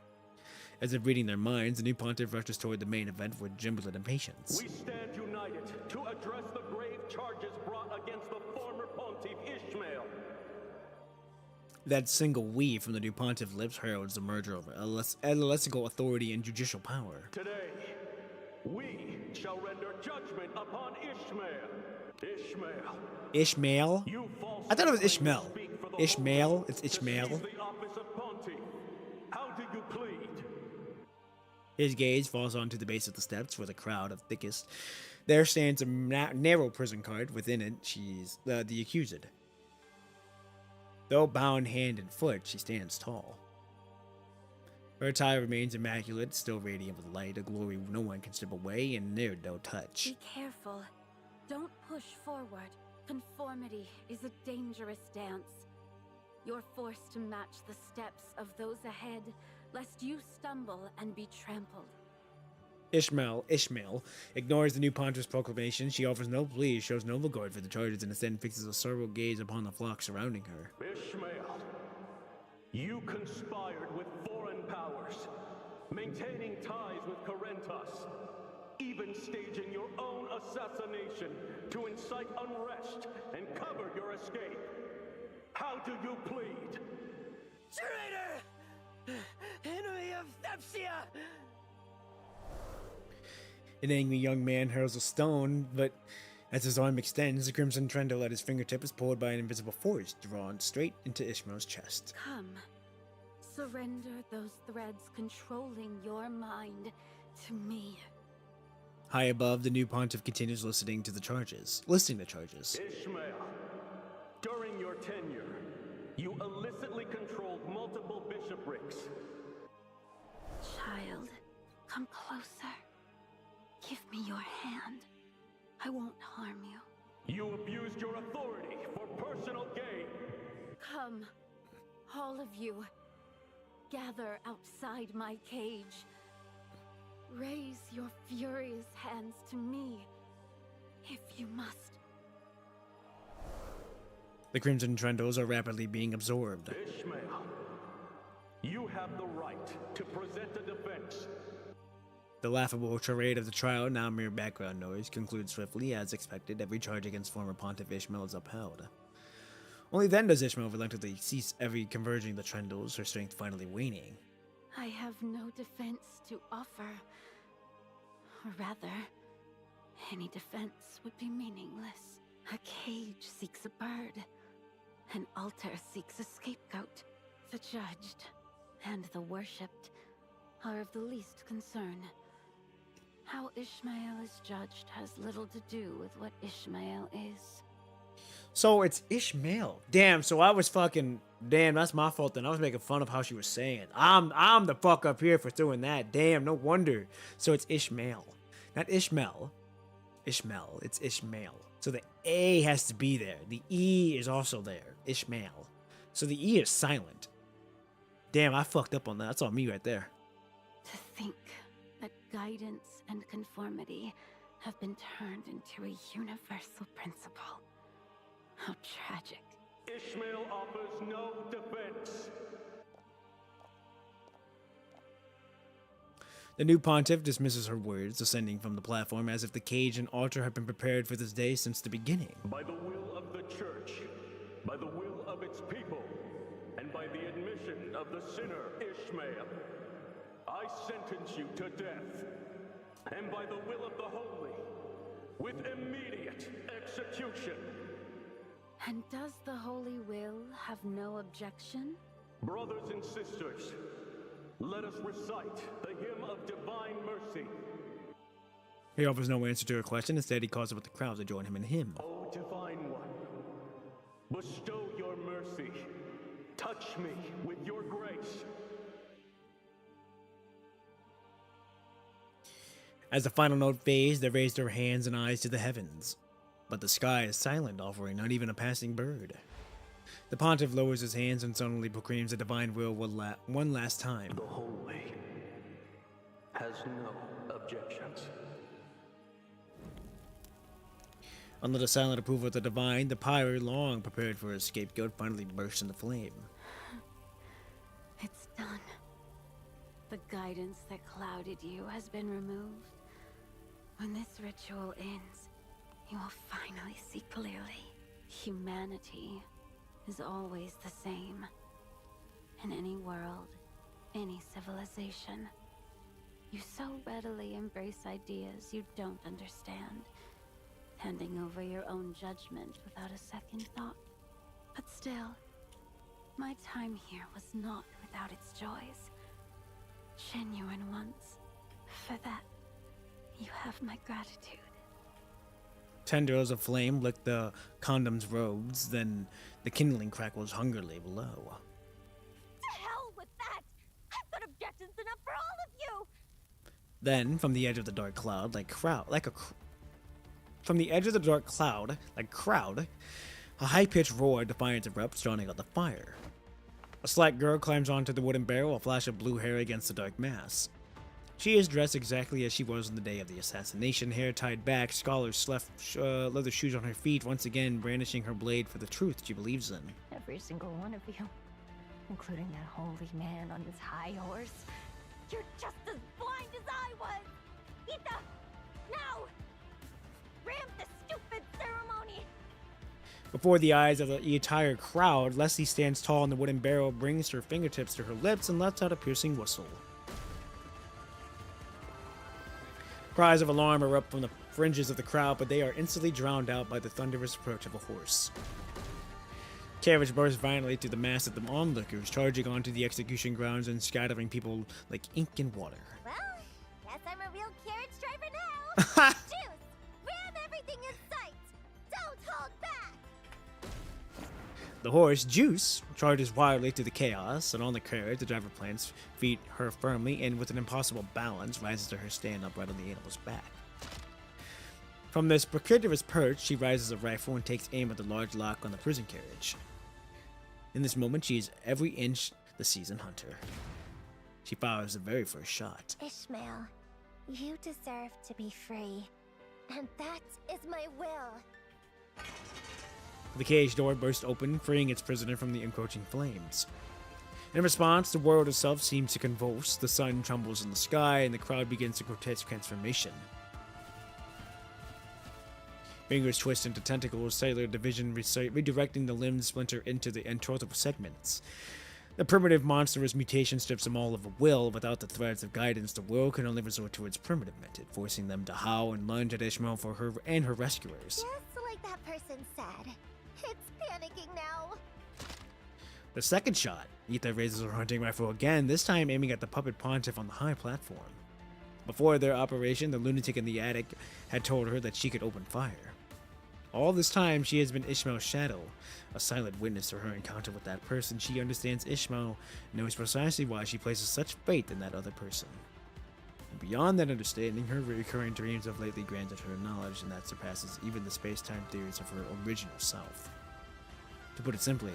As if reading their minds, the new pontiff rushes toward the main event with gimlet impatience. We stand united to address the grave charges brought against the former pontiff Ishmael. That single "we" from the new pontiff lips heralds the merger of ecclesiastical authority and judicial power. Today, we shall render judgment upon Ishmael. Ishmael? I thought it was Ishmael. Ishmael? It's Ishmael. The office of pontiff. How do you plead? His gaze falls onto the base of the steps where the crowd of thickest. There stands a narrow prison card. Within it, she's the accused. Though bound hand and foot, she stands tall. Her attire remains immaculate, still radiant with light, a glory no one can strip away and near no touch. Be careful. Don't push forward. Conformity is a dangerous dance. You're forced to match the steps of those ahead, lest you stumble and be trampled. Ishmael ignores the new pontiff's proclamation. She offers no plea, shows no regard for the charges, and instead fixes a sorrowful gaze upon the flock surrounding her. Ishmael, you conspired with foreign powers, maintaining ties with Corinthos, even staging your own assassination to incite unrest and cover your escape. How do you plead? Traitor! Enemy of Thepsia! An angry young man hurls a stone, but as his arm extends, the crimson trendle at his fingertip is pulled by an invisible force, drawn straight into Ishmael's chest. Come. Surrender those threads controlling your mind to me. High above, the new pontiff continues listening to charges. Ishmael, during your tenure, you illicitly controlled multiple bishoprics. Child, come closer. Give me your hand. I won't harm you. You abused your authority for personal gain. Come, all of you. Gather outside my cage. Raise your furious hands to me, if you must. The crimson trendles are rapidly being absorbed. Ishmael, you have the right to present a defense. The laughable charade of the trial, now mere background noise, concludes swiftly. As expected, every charge against former pontiff Ishmael is upheld. Only then does Ishmael reluctantly cease every converging the trendles, her strength finally waning. I have no defense to offer. Or rather, any defense would be meaningless. A cage seeks a bird. An altar seeks a scapegoat. The judged and the worshipped are of the least concern. How Ishmael is judged has little to do with what Ishmael is. So it's Ishmael. Damn, so I was fucking... Damn, that's my fault then. I was making fun of how she was saying. I'm the fuck up here for doing that. Damn, no wonder. So it's Ishmael. Not Ishmael. Ishmael. It's Ishmael. So the A has to be there. The E is also there. Ishmael. So the E is silent. Damn, I fucked up on that. That's on me right there. To think that guidance and conformity have been turned into a universal principle. How tragic. Ishmael offers no defense. The new pontiff dismisses her words, ascending from the platform as if the cage and altar had been prepared for this day since the beginning. By the will of the church, by the will of its people, and by the admission of the sinner Ishmael, I sentence you to death. And by the will of the holy, with immediate execution. And does the Holy Will have no objection? Brothers and sisters, let us recite the hymn of divine mercy. He offers no answer to her question. Instead, he calls up the crowd to join him in hymn. O divine one, bestow your mercy Touch me with your grace. As the final note fades, they raise their hands and eyes to the heavens. But the sky is silent, offering not even a passing bird. The pontiff lowers his hands and suddenly proclaims the divine will one last time. The holy has no objections. Under the silent approval of the divine, the pyre, long prepared for a scapegoat, finally bursts into flame. It's done. The guidance that clouded you has been removed. When this ritual ends, you will finally see clearly. Humanity is always the same. In any world, any civilization. You so readily embrace ideas you don't understand, handing over your own judgment without a second thought. But still, my time here was not without its joys. Genuine ones. For that, you have my gratitude. Tendrils of flame lick the condom's robes, then the kindling crackles hungrily below. To hell with that! I've got objections enough for all of you! Then, from the edge of the dark cloud, a high-pitched roar of defiance erupts, drowning out the fire. A slight girl climbs onto the wooden barrel, a flash of blue hair against the dark mass. She is dressed exactly as she was on the day of the assassination, hair tied back, scholar's leather shoes on her feet, once again brandishing her blade for the truth she believes in. Every single one of you, including that holy man on his high horse. You're just as blind as I was! Ita! Now! Ramp the stupid ceremony! Before the eyes of the entire crowd, Leslie stands tall in the wooden barrel, brings her fingertips to her lips, and lets out a piercing whistle. Cries of alarm erupt from the fringes of the crowd, but they are instantly drowned out by the thunderous approach of a horse. Carriage bursts violently through the mass of the onlookers, charging onto the execution grounds and scattering people like ink in water. Well, guess I'm a real carriage driver now! Juice! Ram everything in sight! Don't hold back! The horse, Juice, charges wildly through the chaos, and on the carriage, the driver plants feet her firmly and with an impossible balance rises to her stand upright on the animal's back. From this precarious perch, she raises a rifle and takes aim at the large lock on the prison carriage. In this moment, she is every inch the seasoned hunter. She fires the very first shot. Ishmael, you deserve to be free. And that is my will. The cage door bursts open, freeing its prisoner from the encroaching flames. In response, the world itself seems to convulse, the sun trembles in the sky, and the crowd begins a grotesque transformation. Fingers twist into tentacles, cellular division redirecting the limbs splinter into the entortable segments. The primitive monstrous mutation strips them all of a will. Without the threads of guidance, the world can only resort to its primitive method, forcing them to howl and lunge at Ishmael for her and her rescuers. Just like that person said. It's panicking now. The second shot, Etha raises her hunting rifle again, this time aiming at the puppet pontiff on the high platform. Before their operation, the lunatic in the attic had told her that she could open fire. All this time, she has been Ishmael's shadow, a silent witness to her encounter with that person. She understands Ishmael, knows precisely why she places such faith in that other person. And beyond that understanding, her recurring dreams have lately granted her knowledge, and that surpasses even the space-time theories of her original self. To put it simply,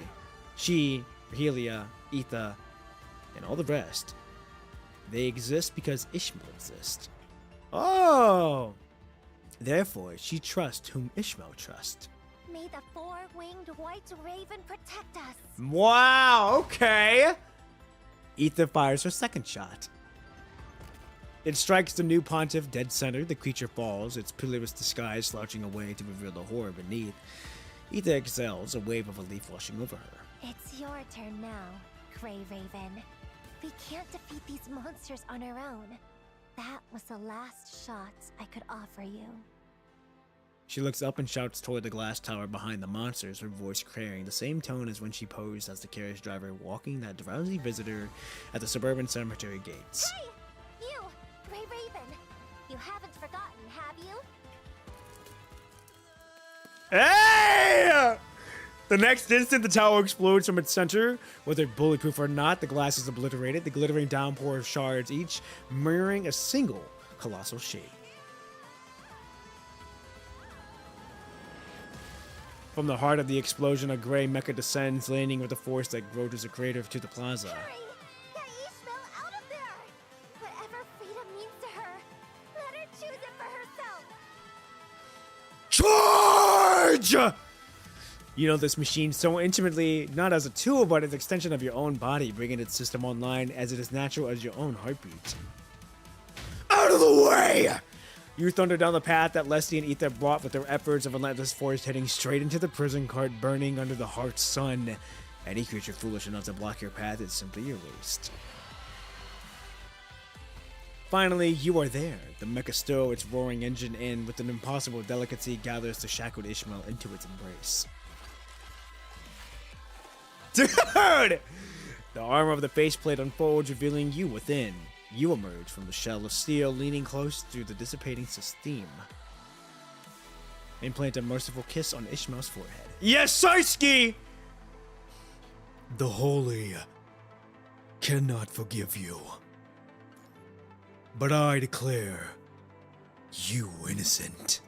she, Helia, Etha, and all the rest, they exist because Ishmael exists. Oh! Therefore, she trusts whom Ishmael trusts. May the four-winged white raven protect us. Wow, okay! Etha fires her second shot. It strikes the new pontiff dead center. The creature falls, its pillarless disguise slouching away to reveal the horror beneath. Etha exhales, a wave of relief washing over her. It's your turn now, Grey Raven. We can't defeat these monsters on our own. That was the last shot I could offer you. She looks up and shouts toward the glass tower behind the monsters, her voice carrying the same tone as when she posed as the carriage driver walking that drowsy visitor at the suburban cemetery gates. Hey! You, Grey Raven! You haven't forgotten, have you? Hey! The next instant, the tower explodes from its center. Whether bulletproof or not, the glass is obliterated. The glittering downpour of shards, each mirroring a single colossal shape. From the heart of the explosion, a gray mecha descends, landing with a force that grows a crater to the plaza. Hurry! Get Ishmael out of there! Whatever freedom means to her, let her choose it for herself! Charge! You know this machine so intimately, not as a tool, but as an extension of your own body, bringing its system online as it is natural as your own heartbeat. Out of the way! You thunder down the path that Leslie and Ether brought with their efforts of relentless force, heading straight into the prison cart burning under the heart's sun. Any creature foolish enough to block your path is simply erased. Finally, you are there. The mecha stow its roaring engine in, with an impossible delicacy gathers the shackled Ishmael into its embrace. Dude! The armor of the faceplate unfolds, revealing you within. You emerge from the shell of steel, leaning close to the dissipating steam. And plant a merciful kiss on Ishmael's forehead. Yes, Sarsky! The Holy cannot forgive you. But I declare you innocent.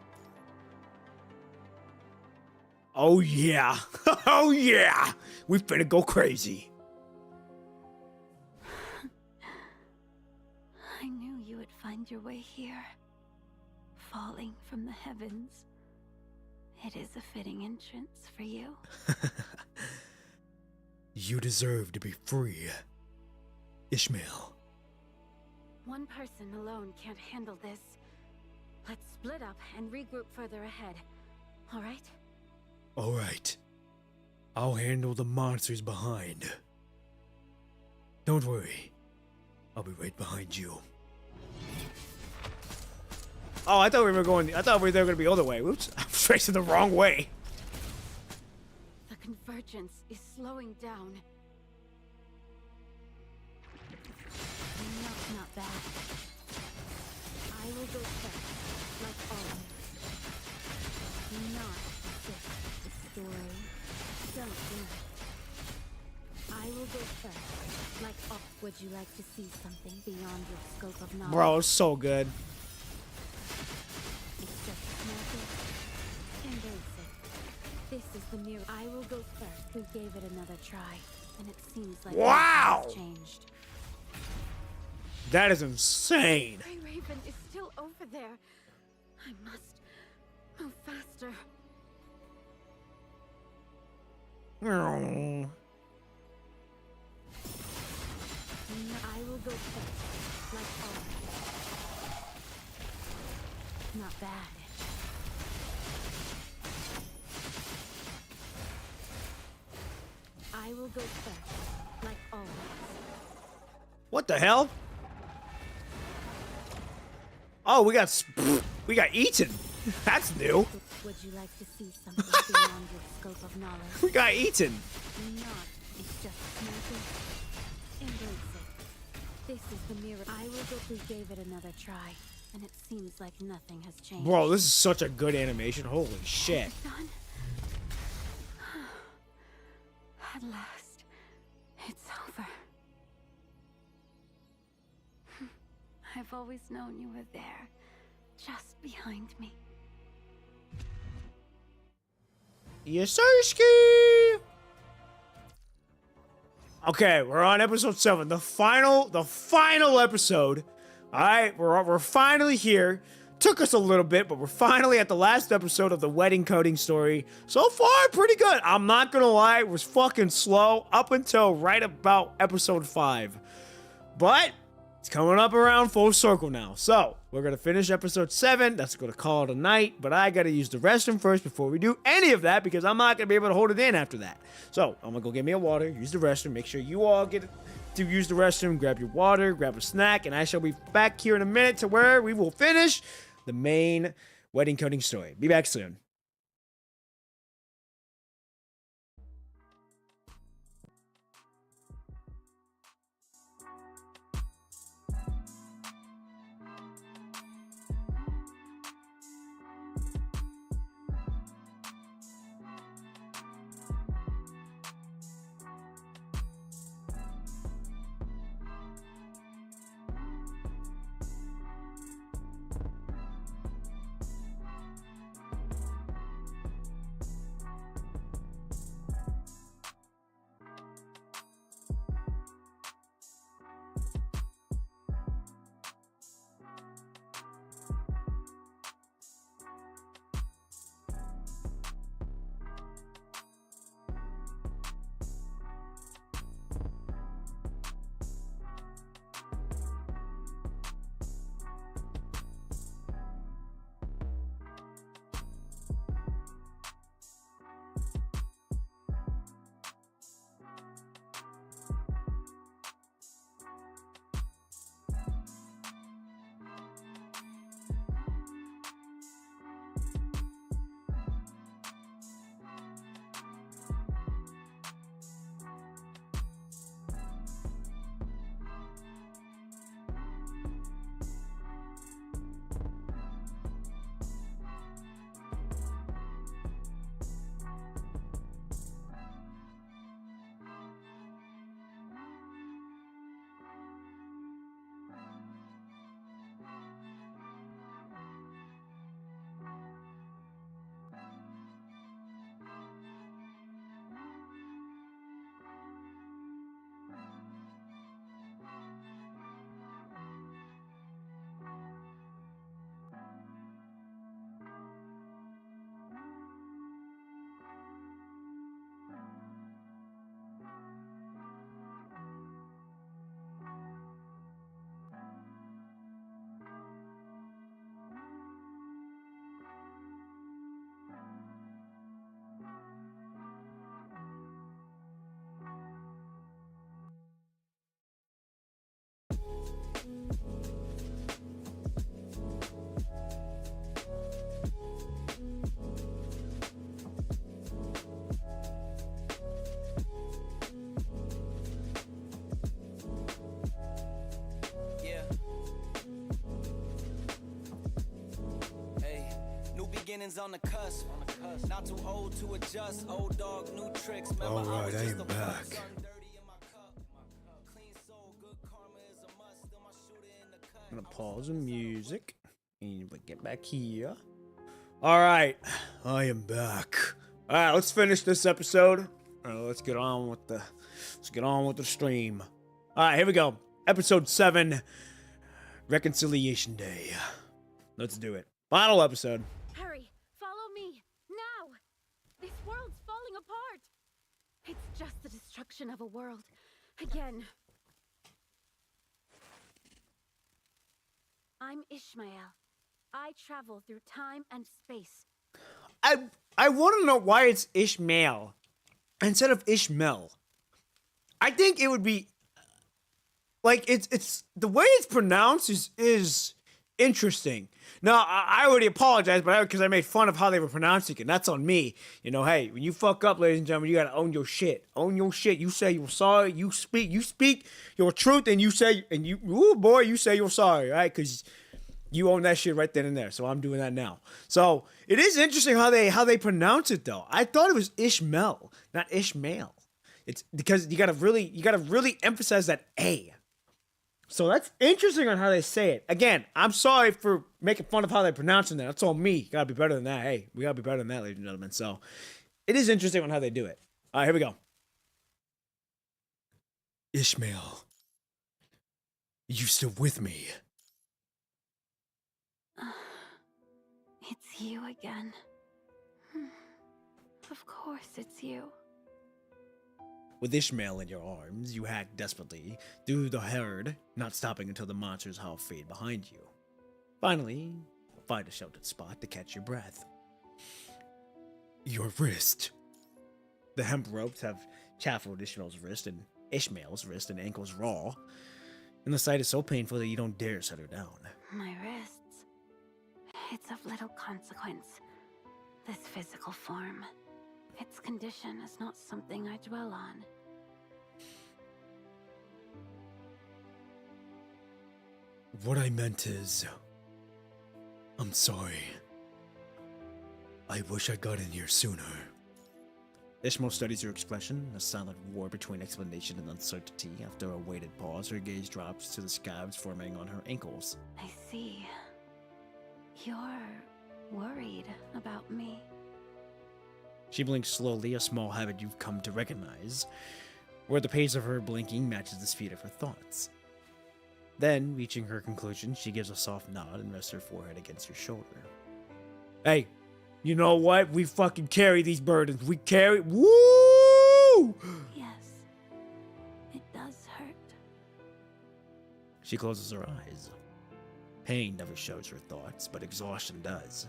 Oh yeah. Oh yeah. We finna go crazy. I knew you would find your way here. Falling from the heavens. It is a fitting entrance for you. You deserve to be free, Ishmael. One person alone can't handle this. Let's split up and regroup further ahead. All right? All right. I'll handle the monsters behind. Don't worry. I'll be right behind you. Oh, I thought we were going to be the other way. Oops. I'm facing the wrong way. The convergence is slowing down. Not bad. I will go first, like always. Do not resist the story. Don't do it. I will go first, like all. Would you like to see something beyond your scope of knowledge? Bro, it's so good. It's just magic. Embrace it. This is the mirror. I will go first. We gave it another try, and it seems like wow, nothing has changed. That is insane. Grey Raven is still over there. I must move faster. I will go first, like always. Not bad. I will go first, like always. What the hell? Oh, we got eaten. That's new. Would you like to see something beyond your scope of knowledge? We got eaten. Not. It's just magic. Embrace it. This is the mirror. I will go. We gave it another try, and it seems like nothing has changed. Bro, this is such a good animation. Holy shit. Done. At last, it's over. I've always known you were there, just behind me. Yes, sirski. Okay, we're on episode 7, the final episode. All right, we're finally here. Took us a little bit, but we're finally at the last episode of the wedding coding story. So far, pretty good. I'm not gonna lie, it was fucking slow up until right about episode 5. But it's coming up around full circle now. So we're gonna finish episode 7. That's gonna call it a night. But I gotta use the restroom first before we do any of that, because I'm not gonna be able to hold it in after that. So I'm gonna go get me a water, use the restroom, make sure you all get to use the restroom, grab your water, grab a snack, and I shall be back here in a minute to where we will finish the main wedding coding story. Be back soon. is on the cusp. Not too old to adjust. Old dog, new tricks. All right, I am back. I'm gonna pause the music and we get back here. All right, I am back. All right, let's finish this episode. Let's get on with the stream. All right, here we go. Episode 7, Reconciliation Day. Let's do it. Final episode. Hurry, follow me, now! This world's falling apart! It's just the destruction of a world. Again. I'm Ishmael. I travel through time and space. I want to know why it's Ishmael instead of Ishmael. I think it would be like it's the way it's pronounced is interesting. Now I already apologize, but because I made fun of how they were pronouncing it. That's on me. You know, hey, when you fuck up, ladies and gentlemen, you gotta own your shit. Own your shit. You say you're sorry. You speak your truth, and you say you say you're sorry, right? Because you own that shit right then and there. So I'm doing that now. So it is interesting how they pronounce it though. I thought it was Ishmael, not Ishmael. It's because you gotta really emphasize that A. So that's interesting on how they say it. Again, I'm sorry for making fun of how they're pronouncing that. That's all me. Gotta be better than that. Hey, we gotta be better than that, ladies and gentlemen. So it is interesting on how they do it. All right, here we go. Ishmael, you still with me? It's you again. Of course it's you. With Ishmael in your arms, you hack desperately through the herd, not stopping until the monsters howl fade behind you. Finally, find a sheltered spot to catch your breath. Your wrist. The hemp ropes have chaffeled Ishmael's wrist and ankles raw, and the sight is so painful that you don't dare set her down. My wrists. It's of little consequence. This physical form. Its condition is not something I dwell on. What I meant is, I'm sorry. I wish I got in here sooner. Ishmael studies your expression, a silent war between explanation and uncertainty. After a weighted pause, her gaze drops to the scabs forming on her ankles. I see. You're worried about me. She blinks slowly, a small habit you've come to recognize, where the pace of her blinking matches the speed of her thoughts. Then, reaching her conclusion, she gives a soft nod and rests her forehead against your shoulder. Hey, you know what? We fucking carry these burdens. We carry... Woo! Yes, it does hurt. She closes her eyes. Pain never shows her thoughts, but exhaustion does.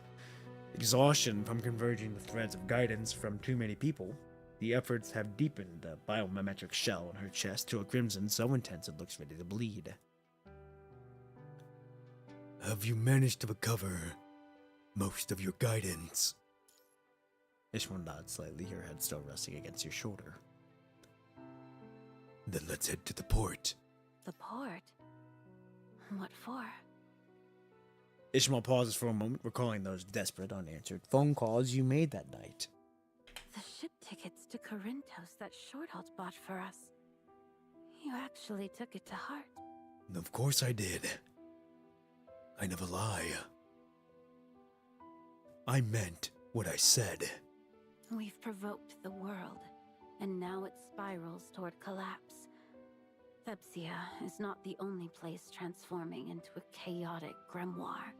Exhaustion from converging the threads of guidance from too many people. The efforts have deepened the biomimetic shell on her chest to a crimson so intense it looks ready to bleed. Have you managed to recover most of your guidance? Ishmael nods slightly, her head still resting against your shoulder. Then let's head to the port. The port? What for? Ishmael pauses for a moment, recalling those desperate, unanswered phone calls you made that night. The ship tickets to Corinthos that Shorthalt bought for us. You actually took it to heart. Of course I did. I never lie. I meant what I said. We've provoked the world, and now it spirals toward collapse. Thebsia is not the only place transforming into a chaotic grimoire.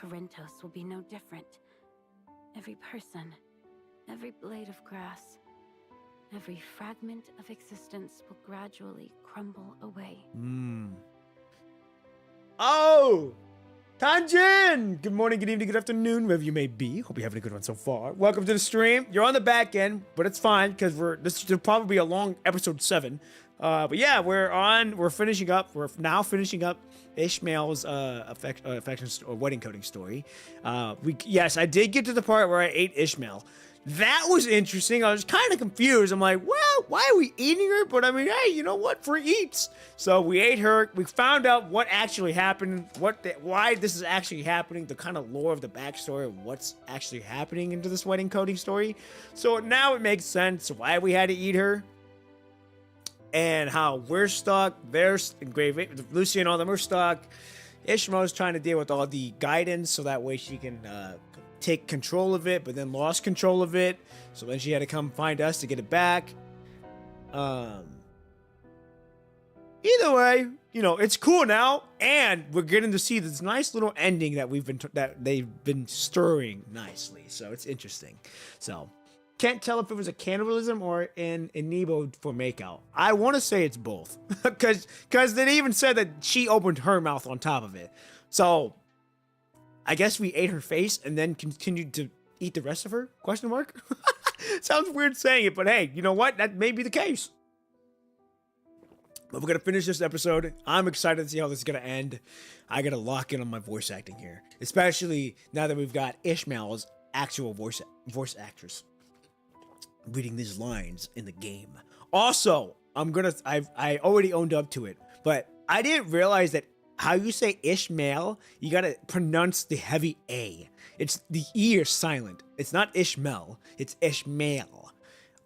Corinthos will be no different. Every person, every blade of grass, every fragment of existence will gradually crumble away. Oh! Tanjin! Good morning, good evening, good afternoon, wherever you may be. Hope you're having a good one so far. Welcome to the stream. You're on the back end, but it's fine, because this will probably be a long episode 7. But yeah, we're finishing up. We're now finishing up Ishmael's affection or wedding coding story. Yes, I did get to the part where I ate Ishmael. That was interesting. I was kind of confused. I'm like, well, why are we eating her? But I mean, hey, you know what? Free eats. So we ate her. We found out what actually happened, why this is actually happening, the kind of lore of the backstory of what's actually happening into this wedding coding story. So now it makes sense why we had to eat her. And how we're stuck. Lucy and all them are stuck. Ishmael's trying to deal with all the guidance so that way she can take control of it, but then lost control of it. So then she had to come find us to get it back. Either way, you know, it's cool now, and we're getting to see this nice little ending that they've been stirring nicely. So it's interesting. So can't tell if it was a cannibalism or an enebo for makeout. I want to say it's both, because they even said that she opened her mouth on top of it. So I guess we ate her face and then continued to eat the rest of her? Question mark? Sounds weird saying it, but hey, you know what? That may be the case. But we're going to finish this episode. I'm excited to see how this is going to end. I got to lock in on my voice acting here, especially now that we've got Ishmael's actual voice actress reading these lines in the game. Also, I already owned up to it, but I didn't realize that how you say Ishmael, you gotta pronounce the heavy A. It's the E is silent. It's not Ishmael, it's Ishmael.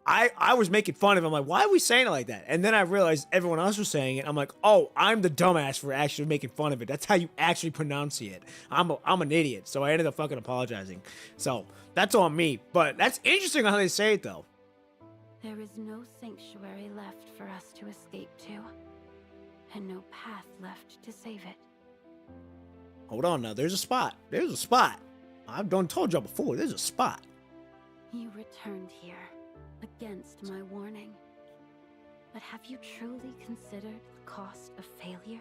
I was making fun of him. I'm like, why are we saying it like that? And then I realized everyone else was saying it. I'm like, oh, I'm the dumbass for actually making fun of it. That's how you actually pronounce it. I'm an idiot. So I ended up fucking apologizing. So that's on me. But that's interesting how they say it though. There is no sanctuary left for us to escape to, and no path left to save it. Hold on now, there's a spot. There's a spot. I've done told y'all before, there's a spot. You returned here, against my warning. But have you truly considered the cost of failure?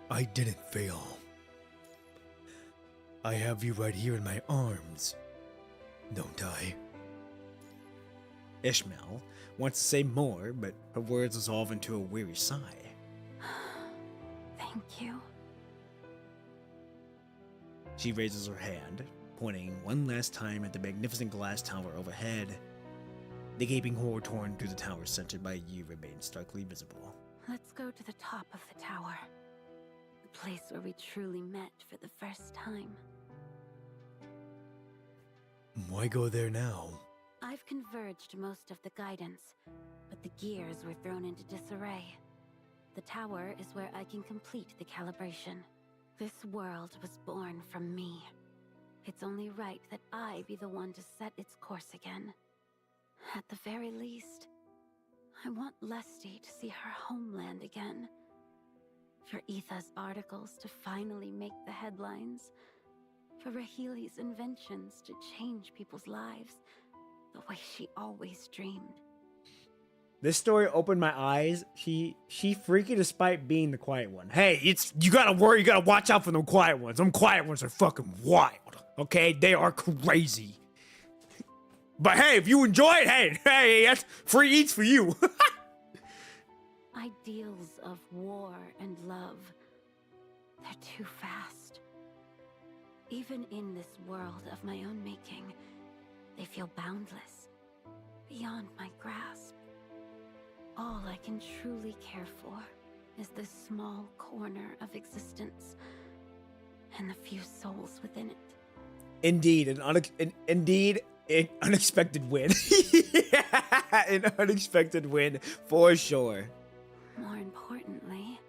I didn't fail. I have you right here in my arms, don't I? Ishmael wants to say more, but her words dissolve into a weary sigh. Thank you. She raises her hand, pointing one last time at the magnificent glass tower overhead. The gaping hole torn through the tower centered by you remains starkly visible. Let's go to the top of the tower. The place where we truly met for the first time. Why go there now? I've converged most of the guidance, but the gears were thrown into disarray. The tower is where I can complete the calibration. This world was born from me. It's only right that I be the one to set its course again. At the very least, I want Lesty to see her homeland again. For Etha's articles to finally make the headlines. For Raheli's inventions to change people's lives the way she always dreamed. This story opened my eyes. She freaky despite being the quiet one. Hey, you gotta watch out for them quiet ones. Them quiet ones are fucking wild. Okay? They are crazy. But hey, if you enjoy it, hey, that's free eats for you. Ideals of war and love, they're too fast. Even in this world of my own making, they feel boundless, beyond my grasp. All I can truly care for is this small corner of existence and the few souls within it. Indeed, an unexpected win. An unexpected win for sure. More importantly,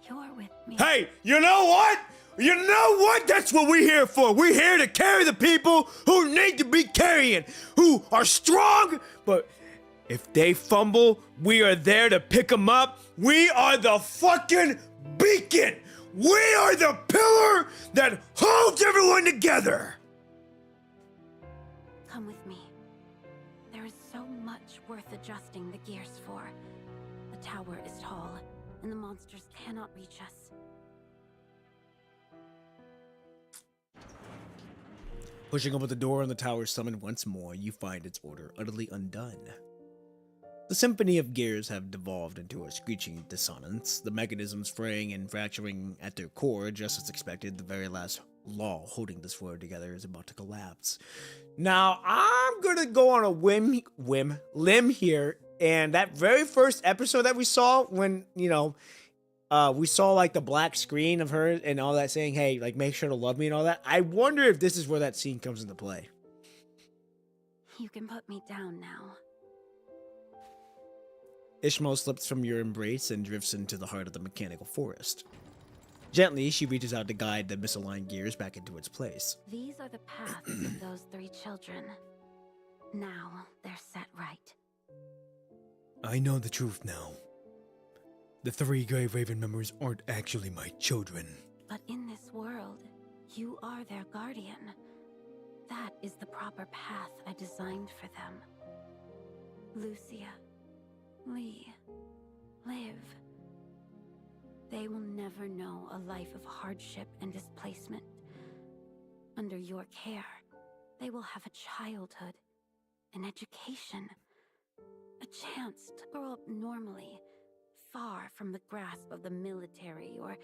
you're with me. Hey, you know what? You know what? That's what we're here for. We're here to carry the people who need to be carrying, who are strong, but if they fumble, we are there to pick them up. We are the fucking beacon. We are the pillar that holds everyone together. Come with me. There is so much worth adjusting the gears for. The tower is tall, and the monsters cannot reach us. Pushing open the door on the tower summoned once more, you find its order utterly undone. The symphony of gears have devolved into a screeching dissonance, the mechanisms fraying and fracturing at their core. Just as expected, the very last law holding this world together is about to collapse. Now, I'm gonna go on a limb here, and that very first episode that we saw, when, you know, we saw like the black screen of her and all that saying, hey, like, make sure to love me and all that. I wonder if this is where that scene comes into play. You can put me down now. Ishmael slips from your embrace and drifts into the heart of the mechanical forest. Gently, she reaches out to guide the misaligned gears back into its place. These are the paths of those 3 children. Now they're set right. I know the truth now. The 3 Grey Raven members aren't actually my children. But in this world, you are their guardian. That is the proper path I designed for them. Lucia, Lee, live. They will never know a life of hardship and displacement. Under your care, they will have a childhood, an education, a chance to grow up normally, far from the grasp of the military or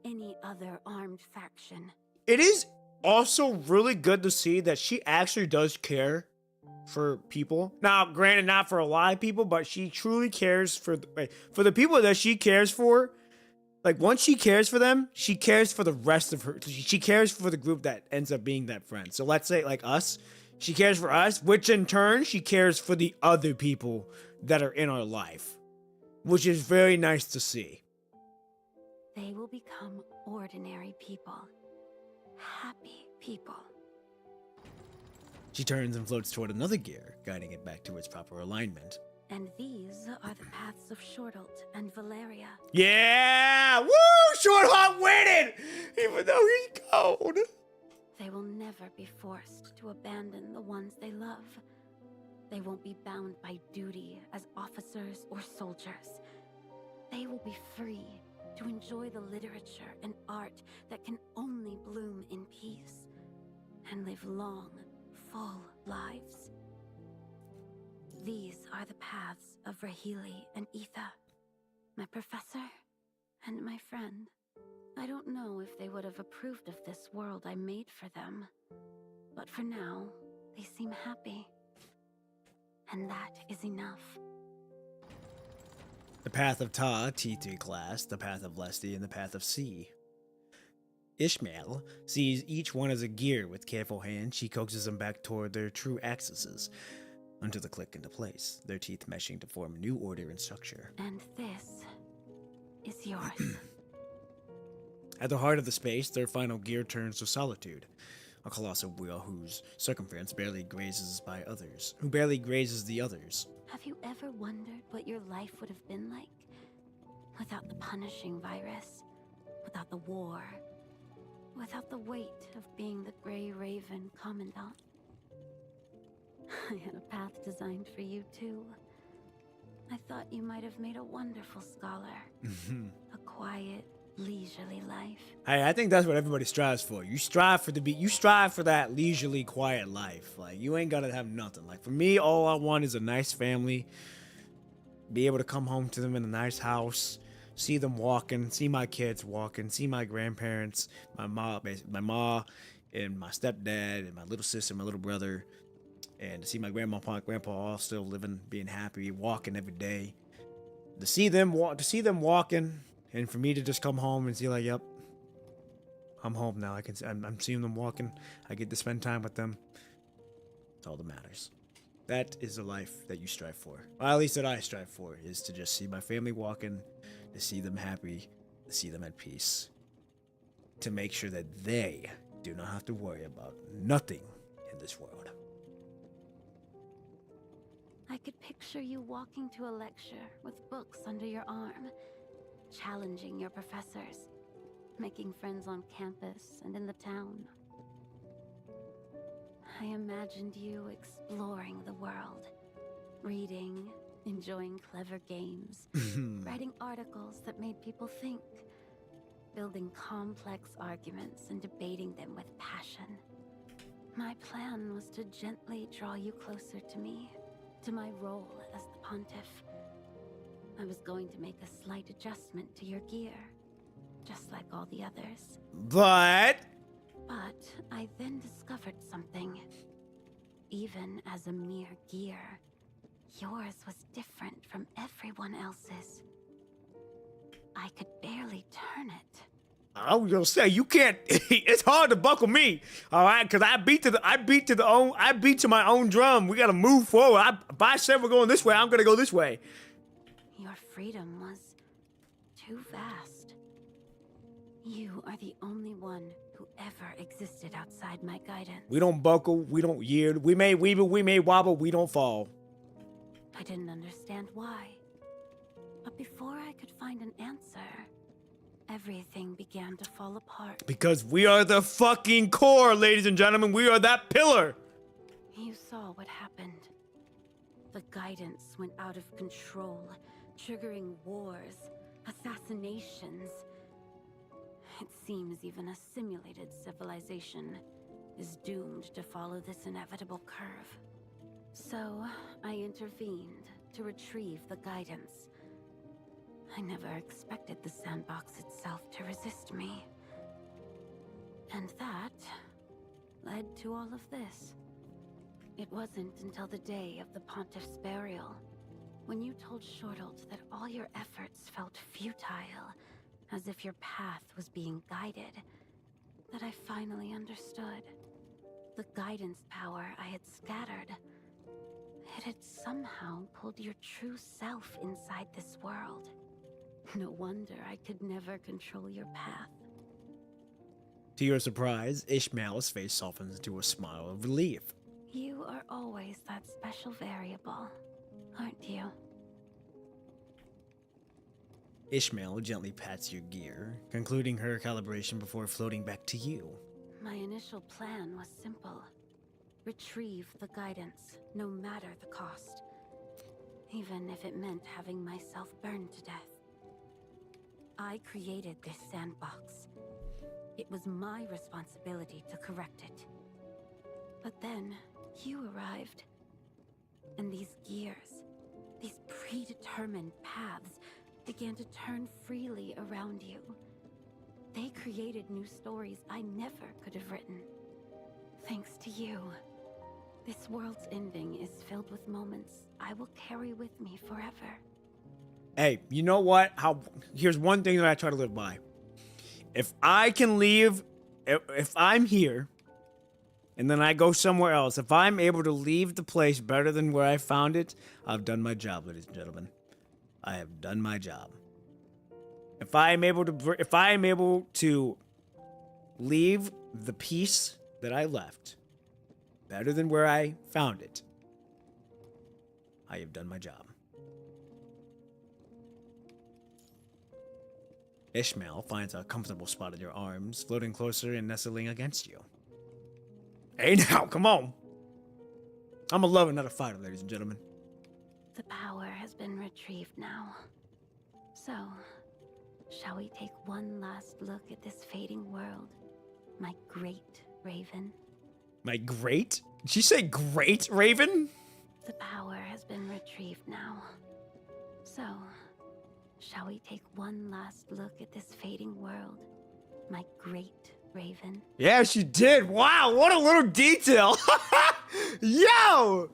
any other armed faction. It is also really good to see that she actually does care for people. Now, granted, not for a lot of people, but she truly cares for the people that she cares for. Like, once she cares for them, she cares for the rest of her. She cares for the group that ends up being that friend. So let's say, like us, she cares for us, which in turn, she cares for the other people that are in our life, which is very nice to see. They will become ordinary people. Happy people. She turns and floats toward another gear, guiding it back to its proper alignment. And these are the paths of Shortalt and Valeria. Yeah! Woo! Shorthalt winning! Even though he's cold. They will never be forced to abandon the ones they love. They won't be bound by duty as officers or soldiers. They will be free to enjoy the literature and art that can only bloom in peace and live long, full lives. These are the paths of Rahili and Etha, my professor and my friend. I don't know if they would have approved of this world I made for them, but for now, they seem happy. And that is enough. The path of Ta, T3 class, the path of Lesty, and the path of C. Ishmael sees each one as a gear. With careful hands, she coaxes them back toward their true axes, until they click into place, their teeth meshing to form a new order and structure. And this is yours. At the heart of the space, their final gear turns to solitude, a colossal wheel whose circumference barely grazes the others. Have you ever wondered what your life would have been like without the punishing virus, without the war, without the weight of being the Grey Raven Commandant? I had a path designed for you too. I thought you might have made a wonderful scholar. A quiet, leisurely life. Hey, I think that's what everybody strives for. You strive for that leisurely, quiet life. Like, you ain't gotta have nothing. Like, for me, all I want is a nice family, be able to come home to them in a nice house, see them walking, see my kids walking, see my grandparents, my mom and my stepdad and my little sister, my little brother, and to see my grandma and grandpa all still living, being happy, walking every day. To see them walking, and for me to just come home and see, like, yep, I'm home now. I'm seeing them walking. I get to spend time with them. It's all that matters. That is the life that you strive for. Well, at least that I strive for, is to just see my family walking, to see them happy, to see them at peace, to make sure that they do not have to worry about nothing in this world. I could picture you walking to a lecture with books under your arm, challenging your professors, making friends on campus and in the town. I imagined you exploring the world, reading, enjoying clever games, writing articles that made people think, building complex arguments and debating them with passion. My plan was to gently draw you closer to me, to my role as the Pontiff, I was going to make a slight adjustment to your gear, just like all the others. But I then discovered something. Even as a mere gear, yours was different from everyone else's. I could barely turn it. I was gonna say you can't. It's hard to buckle me, all right? Because I beat to my own drum. We gotta move forward. If I said we're going this way, I'm gonna go this way. Your freedom was too vast. You are the only one who ever existed outside my guidance. We don't buckle. We don't yield. We may weeble. We may wobble. We don't fall. I didn't understand why. But before I could find an answer, everything began to fall apart. Because we are the fucking core, ladies and gentlemen. We are that pillar. You saw what happened. The guidance went out of control, triggering wars, assassinations. It seems even a simulated civilization is doomed to follow this inevitable curve. So, I intervened to retrieve the guidance. I never expected the sandbox itself to resist me. And that led to all of this. It wasn't until the day of the Pontiff's burial, when you told Shortalt that all your efforts felt futile, as if your path was being guided, that I finally understood. The guidance power I had scattered, it had somehow pulled your true self inside this world. No wonder I could never control your path. To your surprise, Ishmael's face softens into a smile of relief. You are always that special variable, aren't you? Ishmael gently pats your gear, concluding her calibration before floating back to you. My initial plan was simple. Retrieve the guidance, no matter the cost. Even if it meant having myself burned to death. I created this sandbox. It was my responsibility to correct it. But then, you arrived. And these gears, these predetermined paths, began to turn freely around you. They created new stories I never could have written. Thanks to you. This world's ending is filled with moments I will carry with me forever. Hey, you know what? Here's one thing that I try to live by. If I can leave, if I'm here, and then I go somewhere else, if I'm able to leave the place better than where I found it, I've done my job, ladies and gentlemen. I have done my job. If I am able to leave the piece that I left better than where I found it, I have done my job. Ishmael finds a comfortable spot in your arms, floating closer and nestling against you. Hey now, come on! I'm a lover, not a fighter, ladies and gentlemen. The power has been retrieved now. So, shall we take one last look at this fading world, my great Raven? My great? Did she say great Raven? The power has been retrieved now. So, shall we take one last look at this fading world, my great Raven? Yeah, she did. Wow, what a little detail. Yo!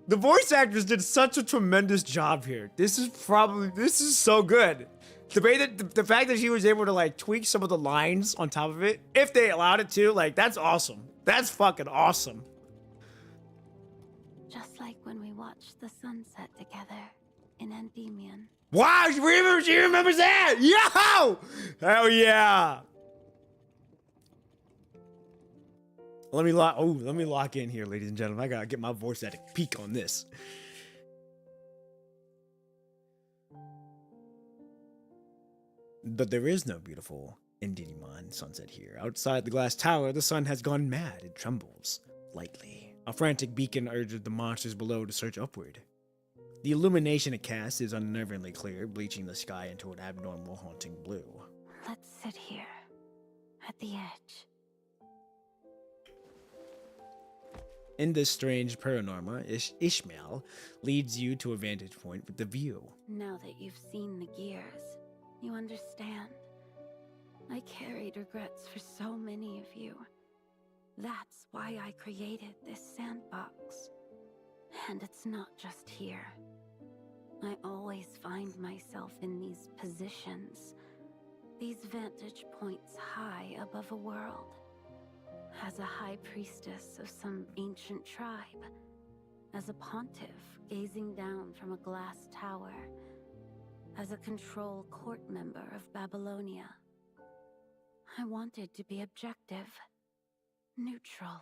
The voice actors did such a tremendous job here. This is so good. The fact that she was able to like tweak some of the lines on top of it, if they allowed it to, like, that's awesome. That's fucking awesome. Just like when we watched the sunset together in Endymion. Wow, she remembers that! Yo! Hell yeah! Let me lock in here, ladies and gentlemen. I gotta get my voice at a peak on this. But there is no beautiful Endymion sunset here. Outside the glass tower, the sun has gone mad. It trembles lightly. A frantic beacon urges the monsters below to search upward. The illumination it casts is unnervingly clear, bleaching the sky into an abnormal, haunting blue. Let's sit here, at the edge. In this strange paranorma, Ishmael leads you to a vantage point with the view. Now that you've seen the gears, you understand. I carried regrets for so many of you. That's why I created this sandbox. And it's not just here. I always find myself in these positions, these vantage points high above a world. As a high priestess of some ancient tribe, as a pontiff gazing down from a glass tower, as a control court member of Babylonia. I wanted to be objective, neutral,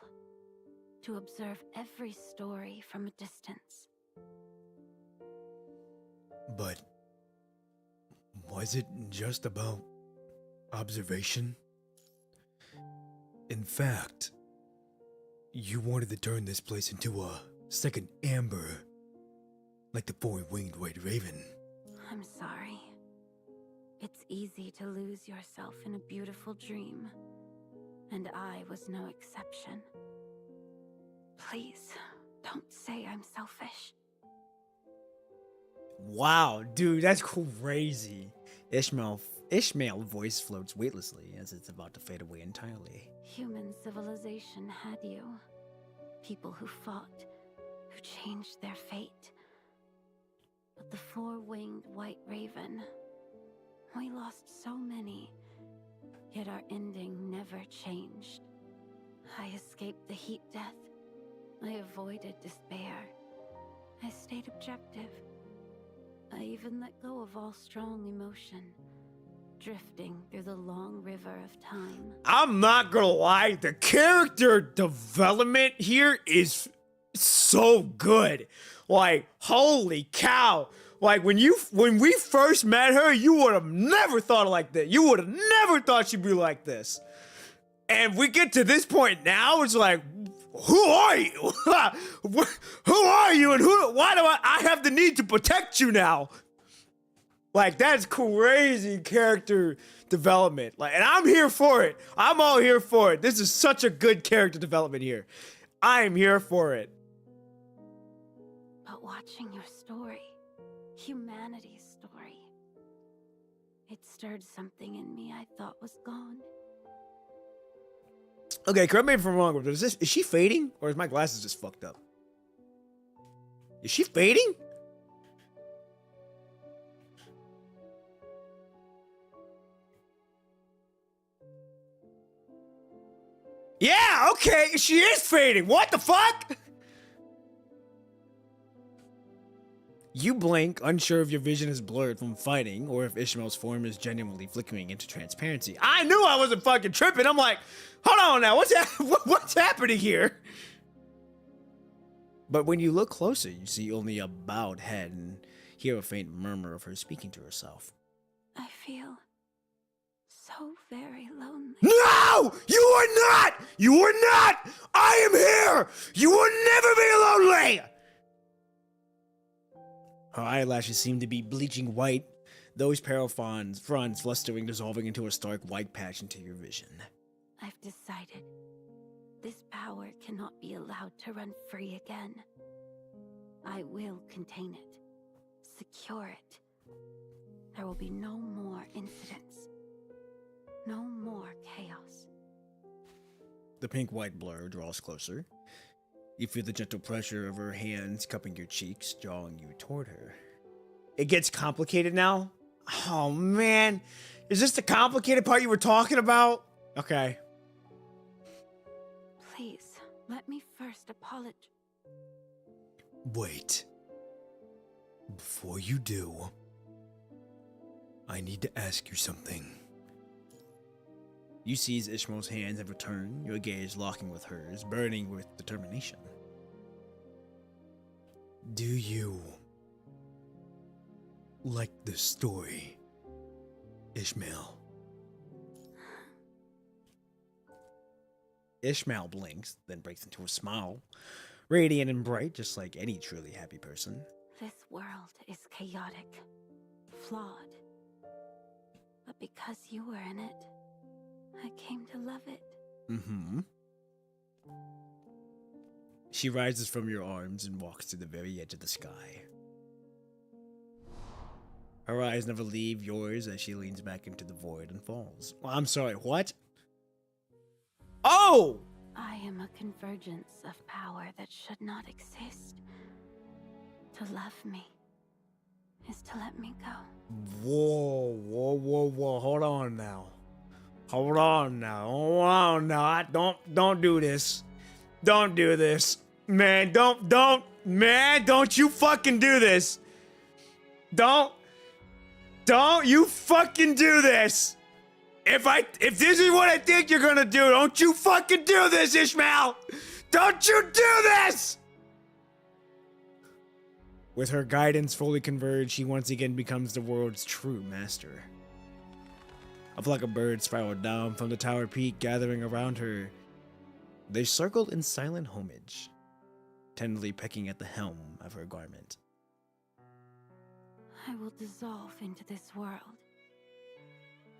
to observe every story from a distance. But was it just about observation? In fact, you wanted to turn this place into a second Amber, like the four-winged white raven. I'm sorry. It's easy to lose yourself in a beautiful dream, and I was no exception. Please, don't say I'm selfish. Wow, dude, that's crazy. Ishmael voice floats weightlessly as it's about to fade away entirely. Human civilization had you. People who fought, who changed their fate. But the four-winged white raven, we lost so many, yet our ending never changed. I escaped the heat death. I avoided despair. I stayed objective. I even let go of all strong emotion, drifting through the long river of time. I'm not gonna lie, the character development here is so good. Like, holy cow. Like, when we first met her, you would have never thought like that. You would have never thought she'd be like this. And we get to this point now, it's like, who are you? Who are you, and why do I have the need to protect you now? Like, that's crazy character development. Like, and I'm here for it. I'm all here for it. This is such a good character development here. I am here for it. But watching your story, humanity's story, it stirred something in me I thought was gone. Okay, correct me if I'm wrong, but is she fading? Or is my glasses just fucked up? Is she fading? Yeah, okay, she is fading. What the fuck? You blink, unsure if your vision is blurred from fighting or if Ishmael's form is genuinely flickering into transparency. I knew I wasn't fucking tripping. I'm like, hold on now, what's happening here? But when you look closer, you see only a bowed head and hear a faint murmur of her speaking to herself. I feel so very lonely. No! You are not! You are not! I am here! You will never be lonely! Her eyelashes seem to be bleaching white, those pale fronds flustering, dissolving into a stark white patch into your vision. I've decided this power cannot be allowed to run free again. I will contain it, secure it. There will be no more incidents, no more chaos. The pink-white blur draws closer. You feel the gentle pressure of her hands cupping your cheeks, drawing you toward her. It gets complicated now? Oh, man. Is this the complicated part you were talking about? Okay. Please, let me first apologize. Wait. Before you do, I need to ask you something. You seize Ishmael's hands and return, your gaze locking with hers, burning with determination. Do you like the story, Ishmael? Ishmael blinks, then breaks into a smile, radiant and bright, just like any truly happy person. This world is chaotic, flawed. But because you were in it, I came to love it. Mm-hmm. She rises from your arms and walks to the very edge of the sky. Her eyes never leave yours as she leans back into the void and falls. Well, I'm sorry, what? Oh! I am a convergence of power that should not exist. To love me is to let me go. Whoa, whoa, whoa, whoa. Hold on now. Hold on now. Hold on now. Don't do this. Don't do this. Man, don't you fucking do this. Don't you fucking do this. If this is what I think you're gonna do, don't you fucking do this, Ishmael. Don't you do this. With her guidance fully converged, she once again becomes the world's true master. A flock of birds spiraled down from the tower peak, gathering around her. They circled in silent homage, tenderly pecking at the hem of her garment. I will dissolve into this world.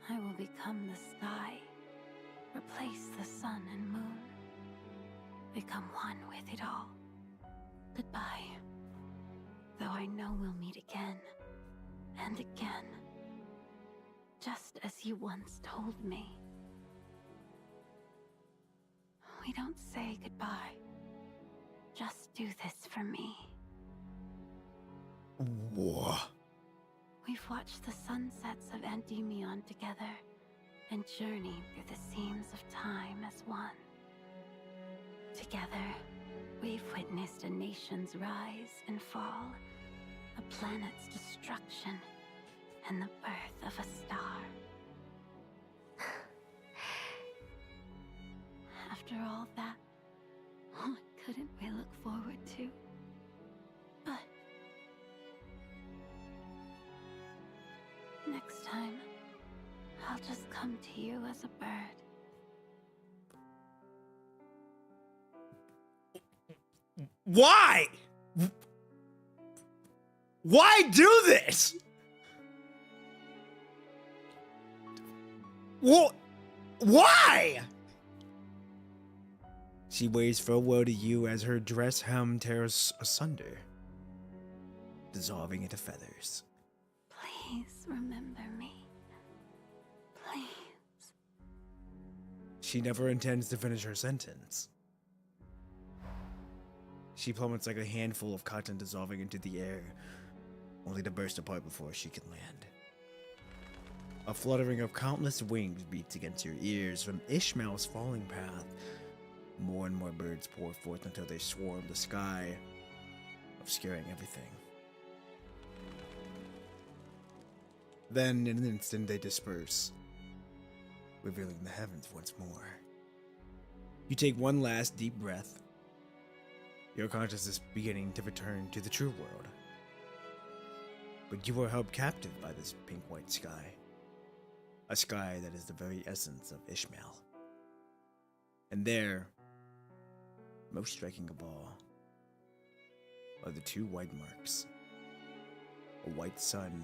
I will become the sky, replace the sun and moon, become one with it all. Goodbye. Though I know we'll meet again, and again, just as you once told me. We don't say goodbye. Just do this for me. Whoa. We've watched the sunsets of Endymion together, and journeyed through the seams of time as one. Together, we've witnessed a nation's rise and fall, a planet's destruction, and the birth of a star. After all that, what couldn't we look forward to? But next time, I'll just come to you as a bird. Why? Why do this? What? Why? She waves farewell to you as her dress hem tears asunder, dissolving into feathers. Please remember me. Please. She never intends to finish her sentence. She plummets like a handful of cotton dissolving into the air, only to burst apart before she can land. A fluttering of countless wings beats against your ears from Ishmael's falling path. More and more birds pour forth until they swarm the sky, obscuring everything. Then, in an instant, they disperse, revealing the heavens once more. You take one last deep breath, your consciousness beginning to return to the true world. But you are held captive by this pink-white sky, a sky that is the very essence of Ishmael. And there, most striking of all, are the two white marks, a white sun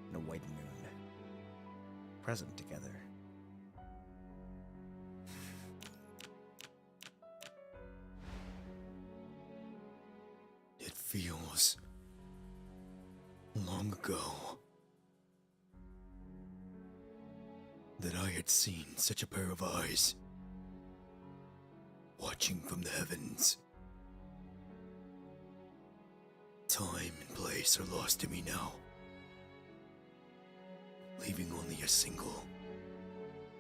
and a white moon, present together. It feels long ago that I had seen such a pair of eyes watching from the heavens. Time and place are lost to me now, leaving only a single,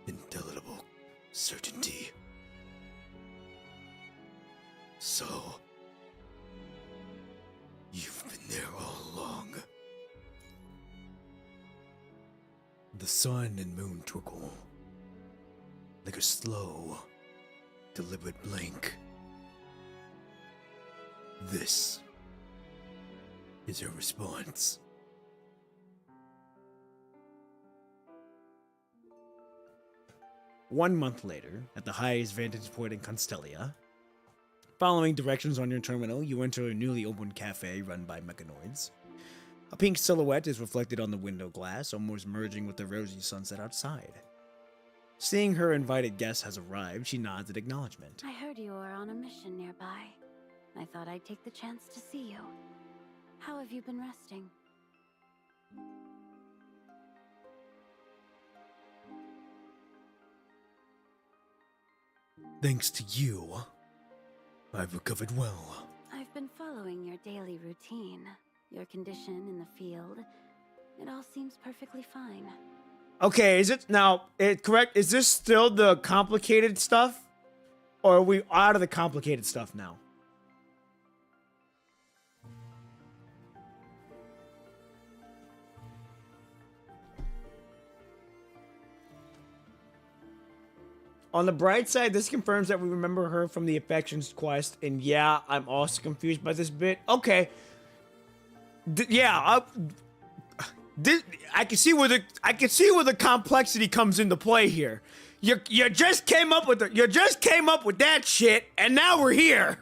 indelible certainty. So, you've been there all along. The sun and moon twinkle like a slow, deliberate blink. This is her response. One month later, at the highest vantage point in Constellia, following directions on your terminal, you enter a newly opened cafe run by mechanoids. A pink silhouette is reflected on the window glass, almost merging with the rosy sunset outside. Seeing her invited guest has arrived, she nods in acknowledgement. I heard you were on a mission nearby. I thought I'd take the chance to see you. How have you been resting? Thanks to you, I've recovered well. I've been following your daily routine, your condition in the field. It all seems perfectly fine. Okay, is it now? Correct? Is this still the complicated stuff, or are we out of the complicated stuff now? On the bright side, this confirms that we remember her from the Affections quest, and yeah, I'm also confused by this bit. Okay, I can see where the complexity comes into play here. You just came up with that shit, and now we're here.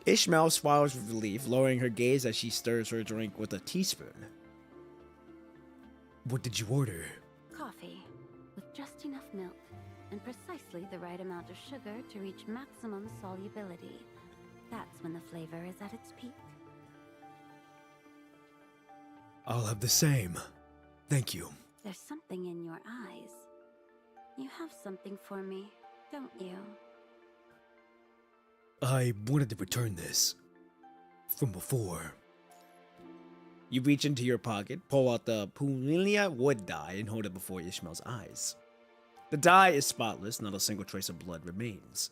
Ishmael smiles with relief, lowering her gaze as she stirs her drink with a teaspoon. What did you order? Coffee, with just enough milk, and precisely the right amount of sugar to reach maximum solubility. That's when the flavor is at its peak. I'll have the same. Thank you. There's something in your eyes. You have something for me, don't you? I wanted to return this. From before. You reach into your pocket, pull out the Pumilia wood die, and hold it before Ishmael's eyes. The die is spotless, not a single trace of blood remains.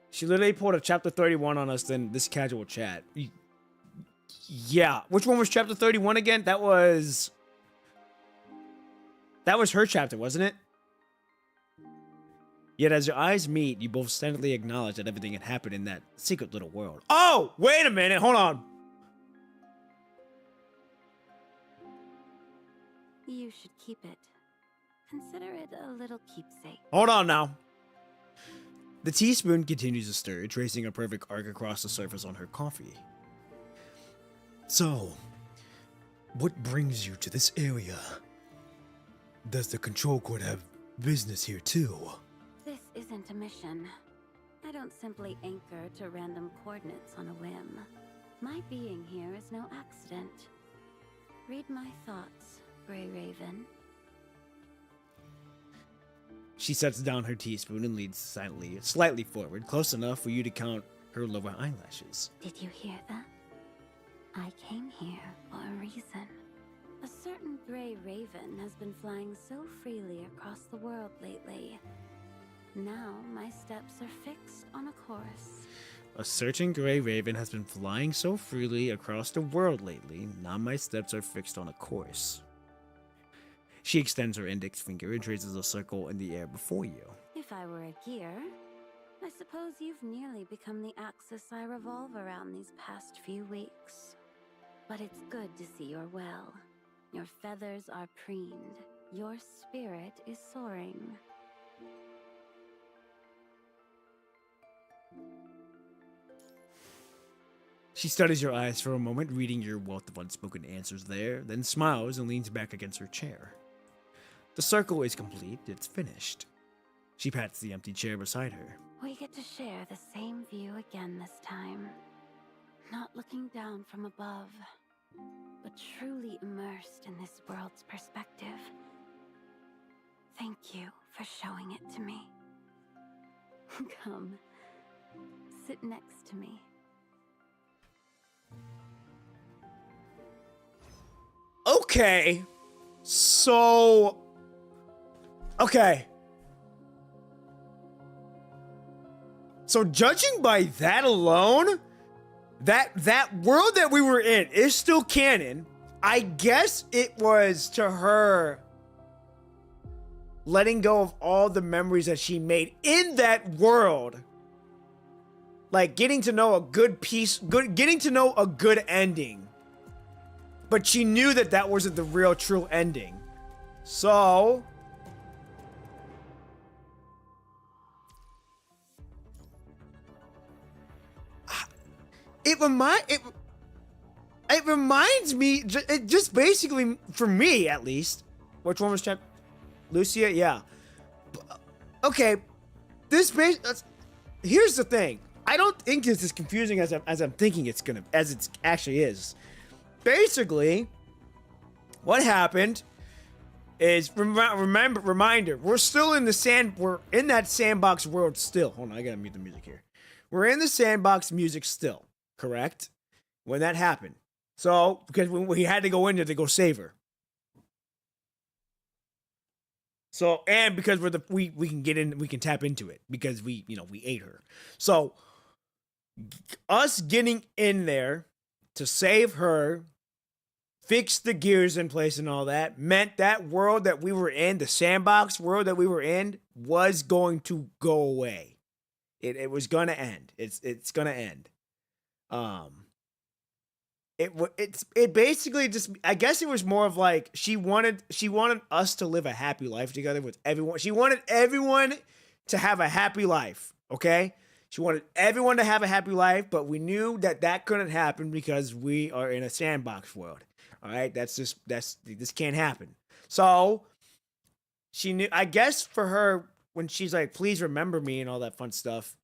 She literally pulled a chapter 31 on us in this casual chat. Yeah, which one was chapter 31 again? That was her chapter, wasn't it? Yet as your eyes meet, you both steadily acknowledge that everything had happened in that secret little world. Oh, wait a minute, hold on. You should keep it. Consider it a little keepsake. Hold on now. The teaspoon continues to stir, tracing a perfect arc across the surface on her coffee. So, what brings you to this area? Does the control court have business here too? This isn't a mission. I don't simply anchor to random coordinates on a whim. My being here is no accident. Read my thoughts, Grey Raven. She sets down her teaspoon and leans silently, slightly forward, close enough for you to count her lower eyelashes. Did you hear that? I came here for a reason. A certain Grey Raven has been flying so freely across the world lately. Now my steps are fixed on a course. A certain Grey Raven has been flying so freely across the world lately. Now my steps are fixed on a course. She extends her index finger and traces a circle in the air before you. If I were a gear, I suppose you've nearly become the axis I revolve around these past few weeks. But it's good to see you're well. Your feathers are preened. Your spirit is soaring. She studies your eyes for a moment, reading your wealth of unspoken answers there, then smiles and leans back against her chair. The circle is complete, it's finished. She pats the empty chair beside her. We get to share the same view again this time. Not looking down from above, but truly immersed in this world's perspective. Thank you for showing it to me. Come, sit next to me. Okay. So... Okay. So judging by that alone, that world that we were in is still canon. I guess it was to her letting go of all the memories that she made in that world. Like getting to know a good getting to know a good ending. But she knew that that wasn't the real true ending. So it reminds me, it just basically, for me at least, which one was Lucia? Yeah. Okay. this base. Here's the thing. I don't think it's as confusing as I'm thinking it's gonna, as it actually is. Basically, what happened is, reminder, we're still in the we're in that sandbox world still. Hold on, I gotta mute the music here. We're in the sandbox music still, correct? When that happened. So, because we had to go in there to go save her. So, and because we can get in, we can tap into it because we ate her. So, us getting in there to save her, fix the gears in place and all that, meant that world that we were in, the sandbox world that we were in, was going to go away. It was gonna end. It's gonna end. It basically just, I guess it was more of like she wanted us to live a happy life together with everyone. She wanted everyone to have a happy life, okay? She wanted everyone to have a happy life, but we knew that couldn't happen because we are in a sandbox world. All right? This can't happen. So she knew, I guess for her, when she's like, please remember me and all that fun stuff,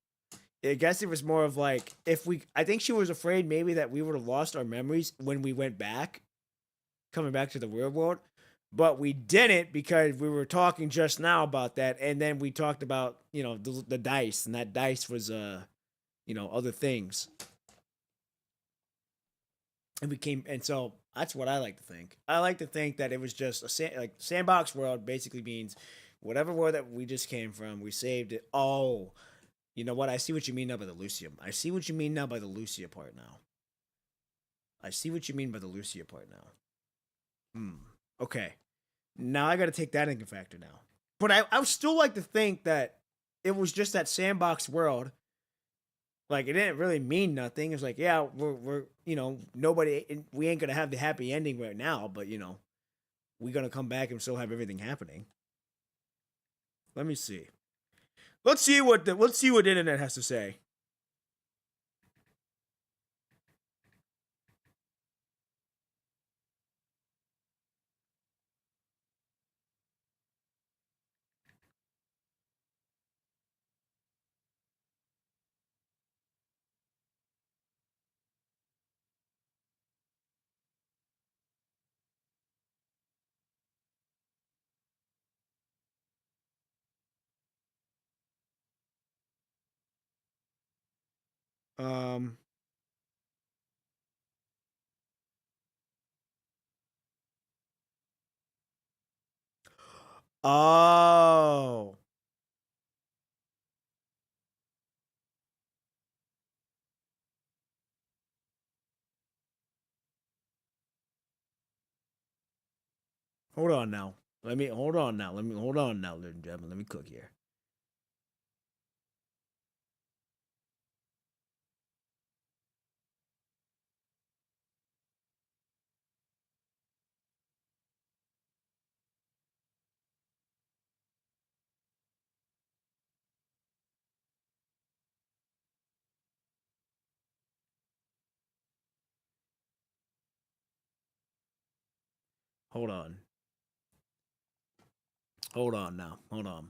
I guess it was more of like, I think she was afraid maybe that we would have lost our memories when we went back, coming back to the real world. But we didn't, because we were talking just now about that. And then we talked about, the dice, and that dice was, other things. And so that's what I like to think. I like to think that it was just sandbox world basically means whatever world that we just came from, we saved it. Oh, you know what? I see what you mean now by the Lucia. I see what you mean now by the Lucia part now. I see what you mean by the Lucia part now. Okay. Now I got to take that into factor now. But I would still like to think that it was just that sandbox world. Like, it didn't really mean nothing. It's like, yeah, we're nobody, we ain't going to have the happy ending right now, but, we're going to come back and still have everything happening. Let me see. Let's see what the internet has to say. Oh. Hold on now. Hold on now, ladies and gentlemen. Let me cook here. Hold on. Hold on now. Hold on.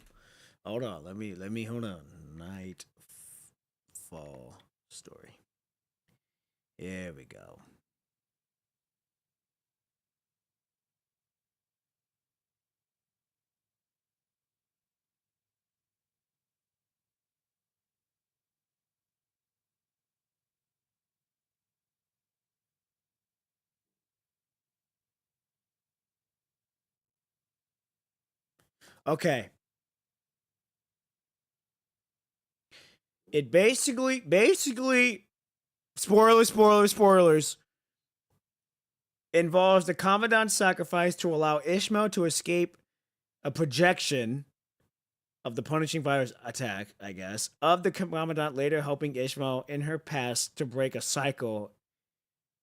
Let me hold on. Nightfall story. Here we go. Okay. It basically, spoilers, involves the Commandant's sacrifice to allow Ishmael to escape a projection of the punishing virus attack, I guess, of the Commandant, later helping Ishmael in her past to break a cycle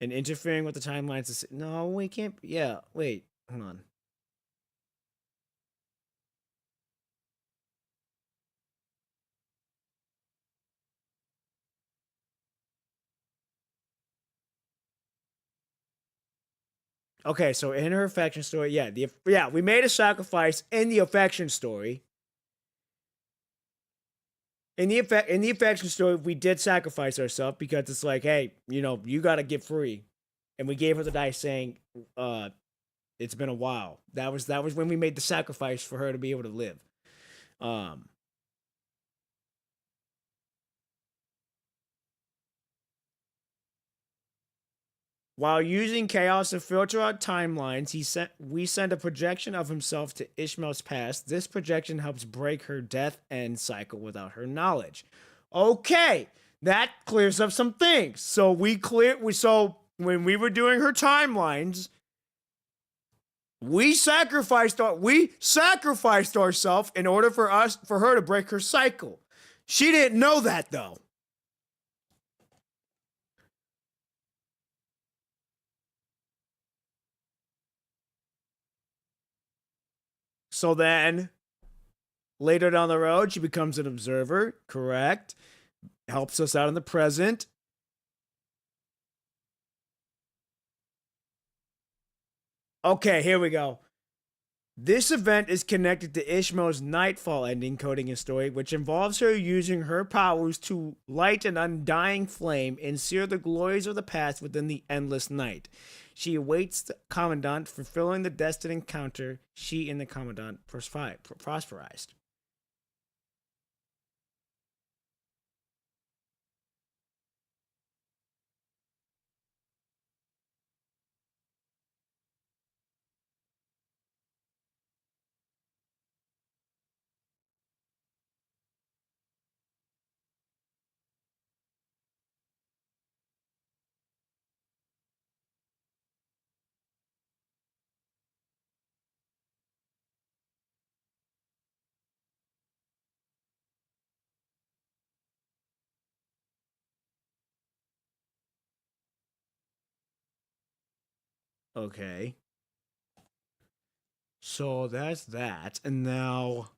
and interfering with the timelines. No, we can't. Yeah, wait, hold on. Okay, so in her affection story, we made a sacrifice in the affection story. in the affection story, we did sacrifice ourselves because it's like, hey, you know, you got to get free, and we gave her the dice saying, it's been a while. That was when we made the sacrifice for her to be able to live. While using chaos to filter out timelines, we send a projection of himself to Ishmael's past. This projection helps break her death end cycle without her knowledge. Okay, that clears up some things. So when we were doing her timelines, we sacrificed ourselves in order for her to break her cycle. She didn't know that though. So then, later down the road, she becomes an observer, correct? Helps us out in the present. Okay, here we go. This event is connected to Ishmael's Nightfall ending coding his story, which involves her using her powers to light an undying flame and sear the glories of the past within the endless night. She awaits the Commandant, fulfilling the destined encounter she and the Commandant prosperized. Okay. So that's that. And now.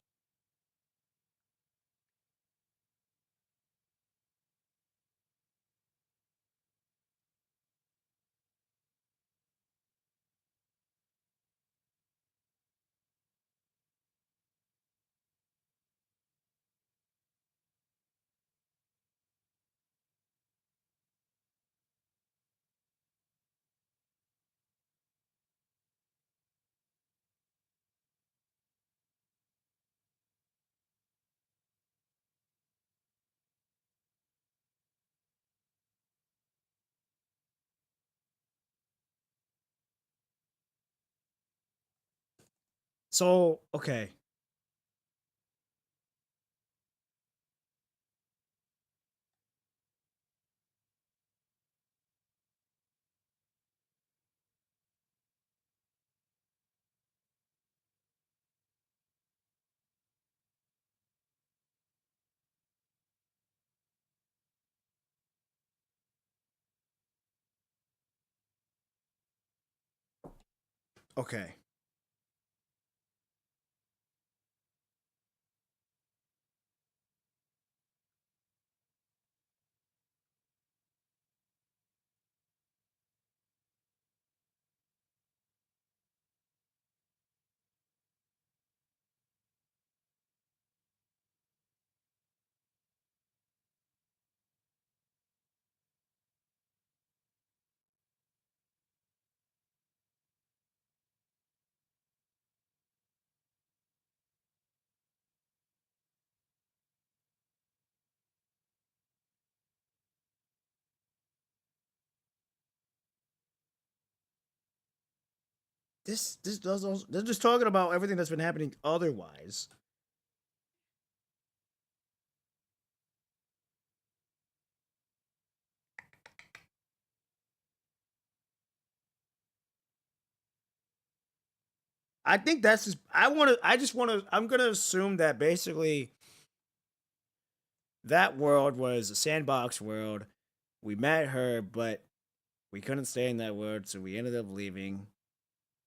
So, okay. Okay. This does also, they're just talking about everything that's been happening otherwise. I think that's just I'm gonna assume that basically that world was a sandbox world. We met her, but we couldn't stay in that world, so we ended up leaving.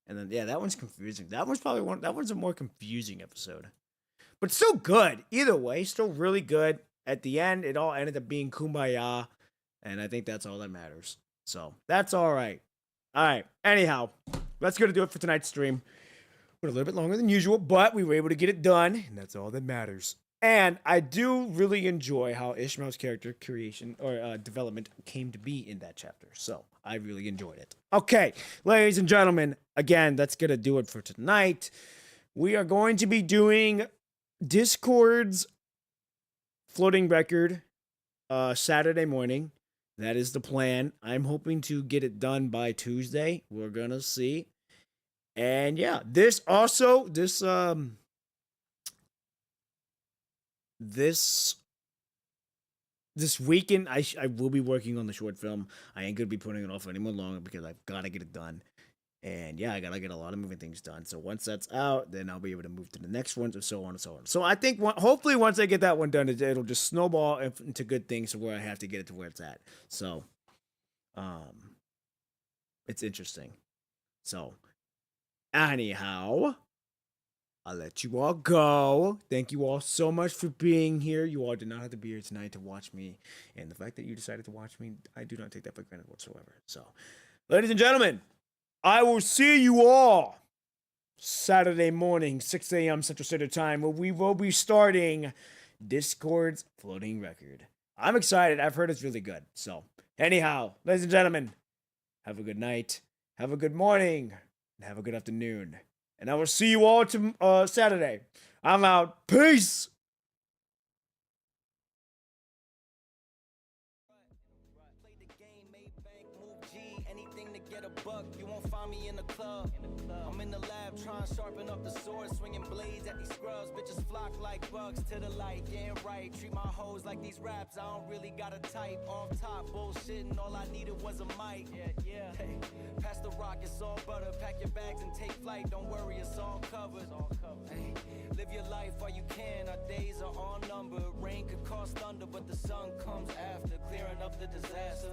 And then yeah, that one's confusing. That one's a more confusing episode. But still good. Either way, still really good. At the end, it all ended up being kumbaya. And I think that's all that matters. So that's all right. All right. Anyhow, that's going to do it for tonight's stream. Went a little bit longer than usual, but we were able to get it done. And that's all that matters. And I do really enjoy how Ishmael's character creation or development came to be in that chapter. So I really enjoyed it. Okay, ladies and gentlemen, again, that's going to do it for tonight. We are going to be doing Discord's floating record Saturday morning. That is the plan. I'm hoping to get it done by Tuesday. We're going to see. And yeah, this weekend, I will be working on the short film. I ain't gonna be putting it off any more longer because I've got to get it done. And yeah, I gotta get a lot of moving things done. So once that's out, then I'll be able to move to the next ones and so on and so on. So I think hopefully once I get that one done, it'll just snowball into good things to where I have to get it to where it's at. So, it's interesting. So, anyhow, I'll let you all go. Thank you all so much for being here. You all did not have to be here tonight to watch me. And the fact that you decided to watch me, I do not take that for granted whatsoever. So, ladies and gentlemen, I will see you all Saturday morning, 6 a.m. Central Standard Time, where we will be starting Discord's floating record. I'm excited. I've heard it's really good. So, anyhow, ladies and gentlemen, have a good night, have a good morning, and have a good afternoon. And I will see you all Saturday. I'm out. Peace. Anything to get a buck, you won't find me in the club. I'm in the lab trying to sharpen up the sword, swinging blades at these scrubs. Bitches flock like bugs to the light, getting right. Treat my hoes like these raps, I don't really got a type. Off top, bullshitting, all I needed was a mic. Yeah. Hey, pass the rock, it's all butter. Pack your bags and take flight, don't worry, it's all covered. Hey, live your life while you can, our days are all numbered. Rain could cause thunder, but the sun comes after, clearing up the disaster.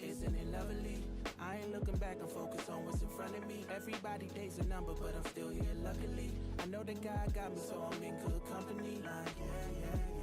Isn't it lovely? I ain't looking back, I'm focused on what's in front of me. Everybody days a number, but I'm still here luckily. I know that God got me, so I'm in good company. Like, yeah.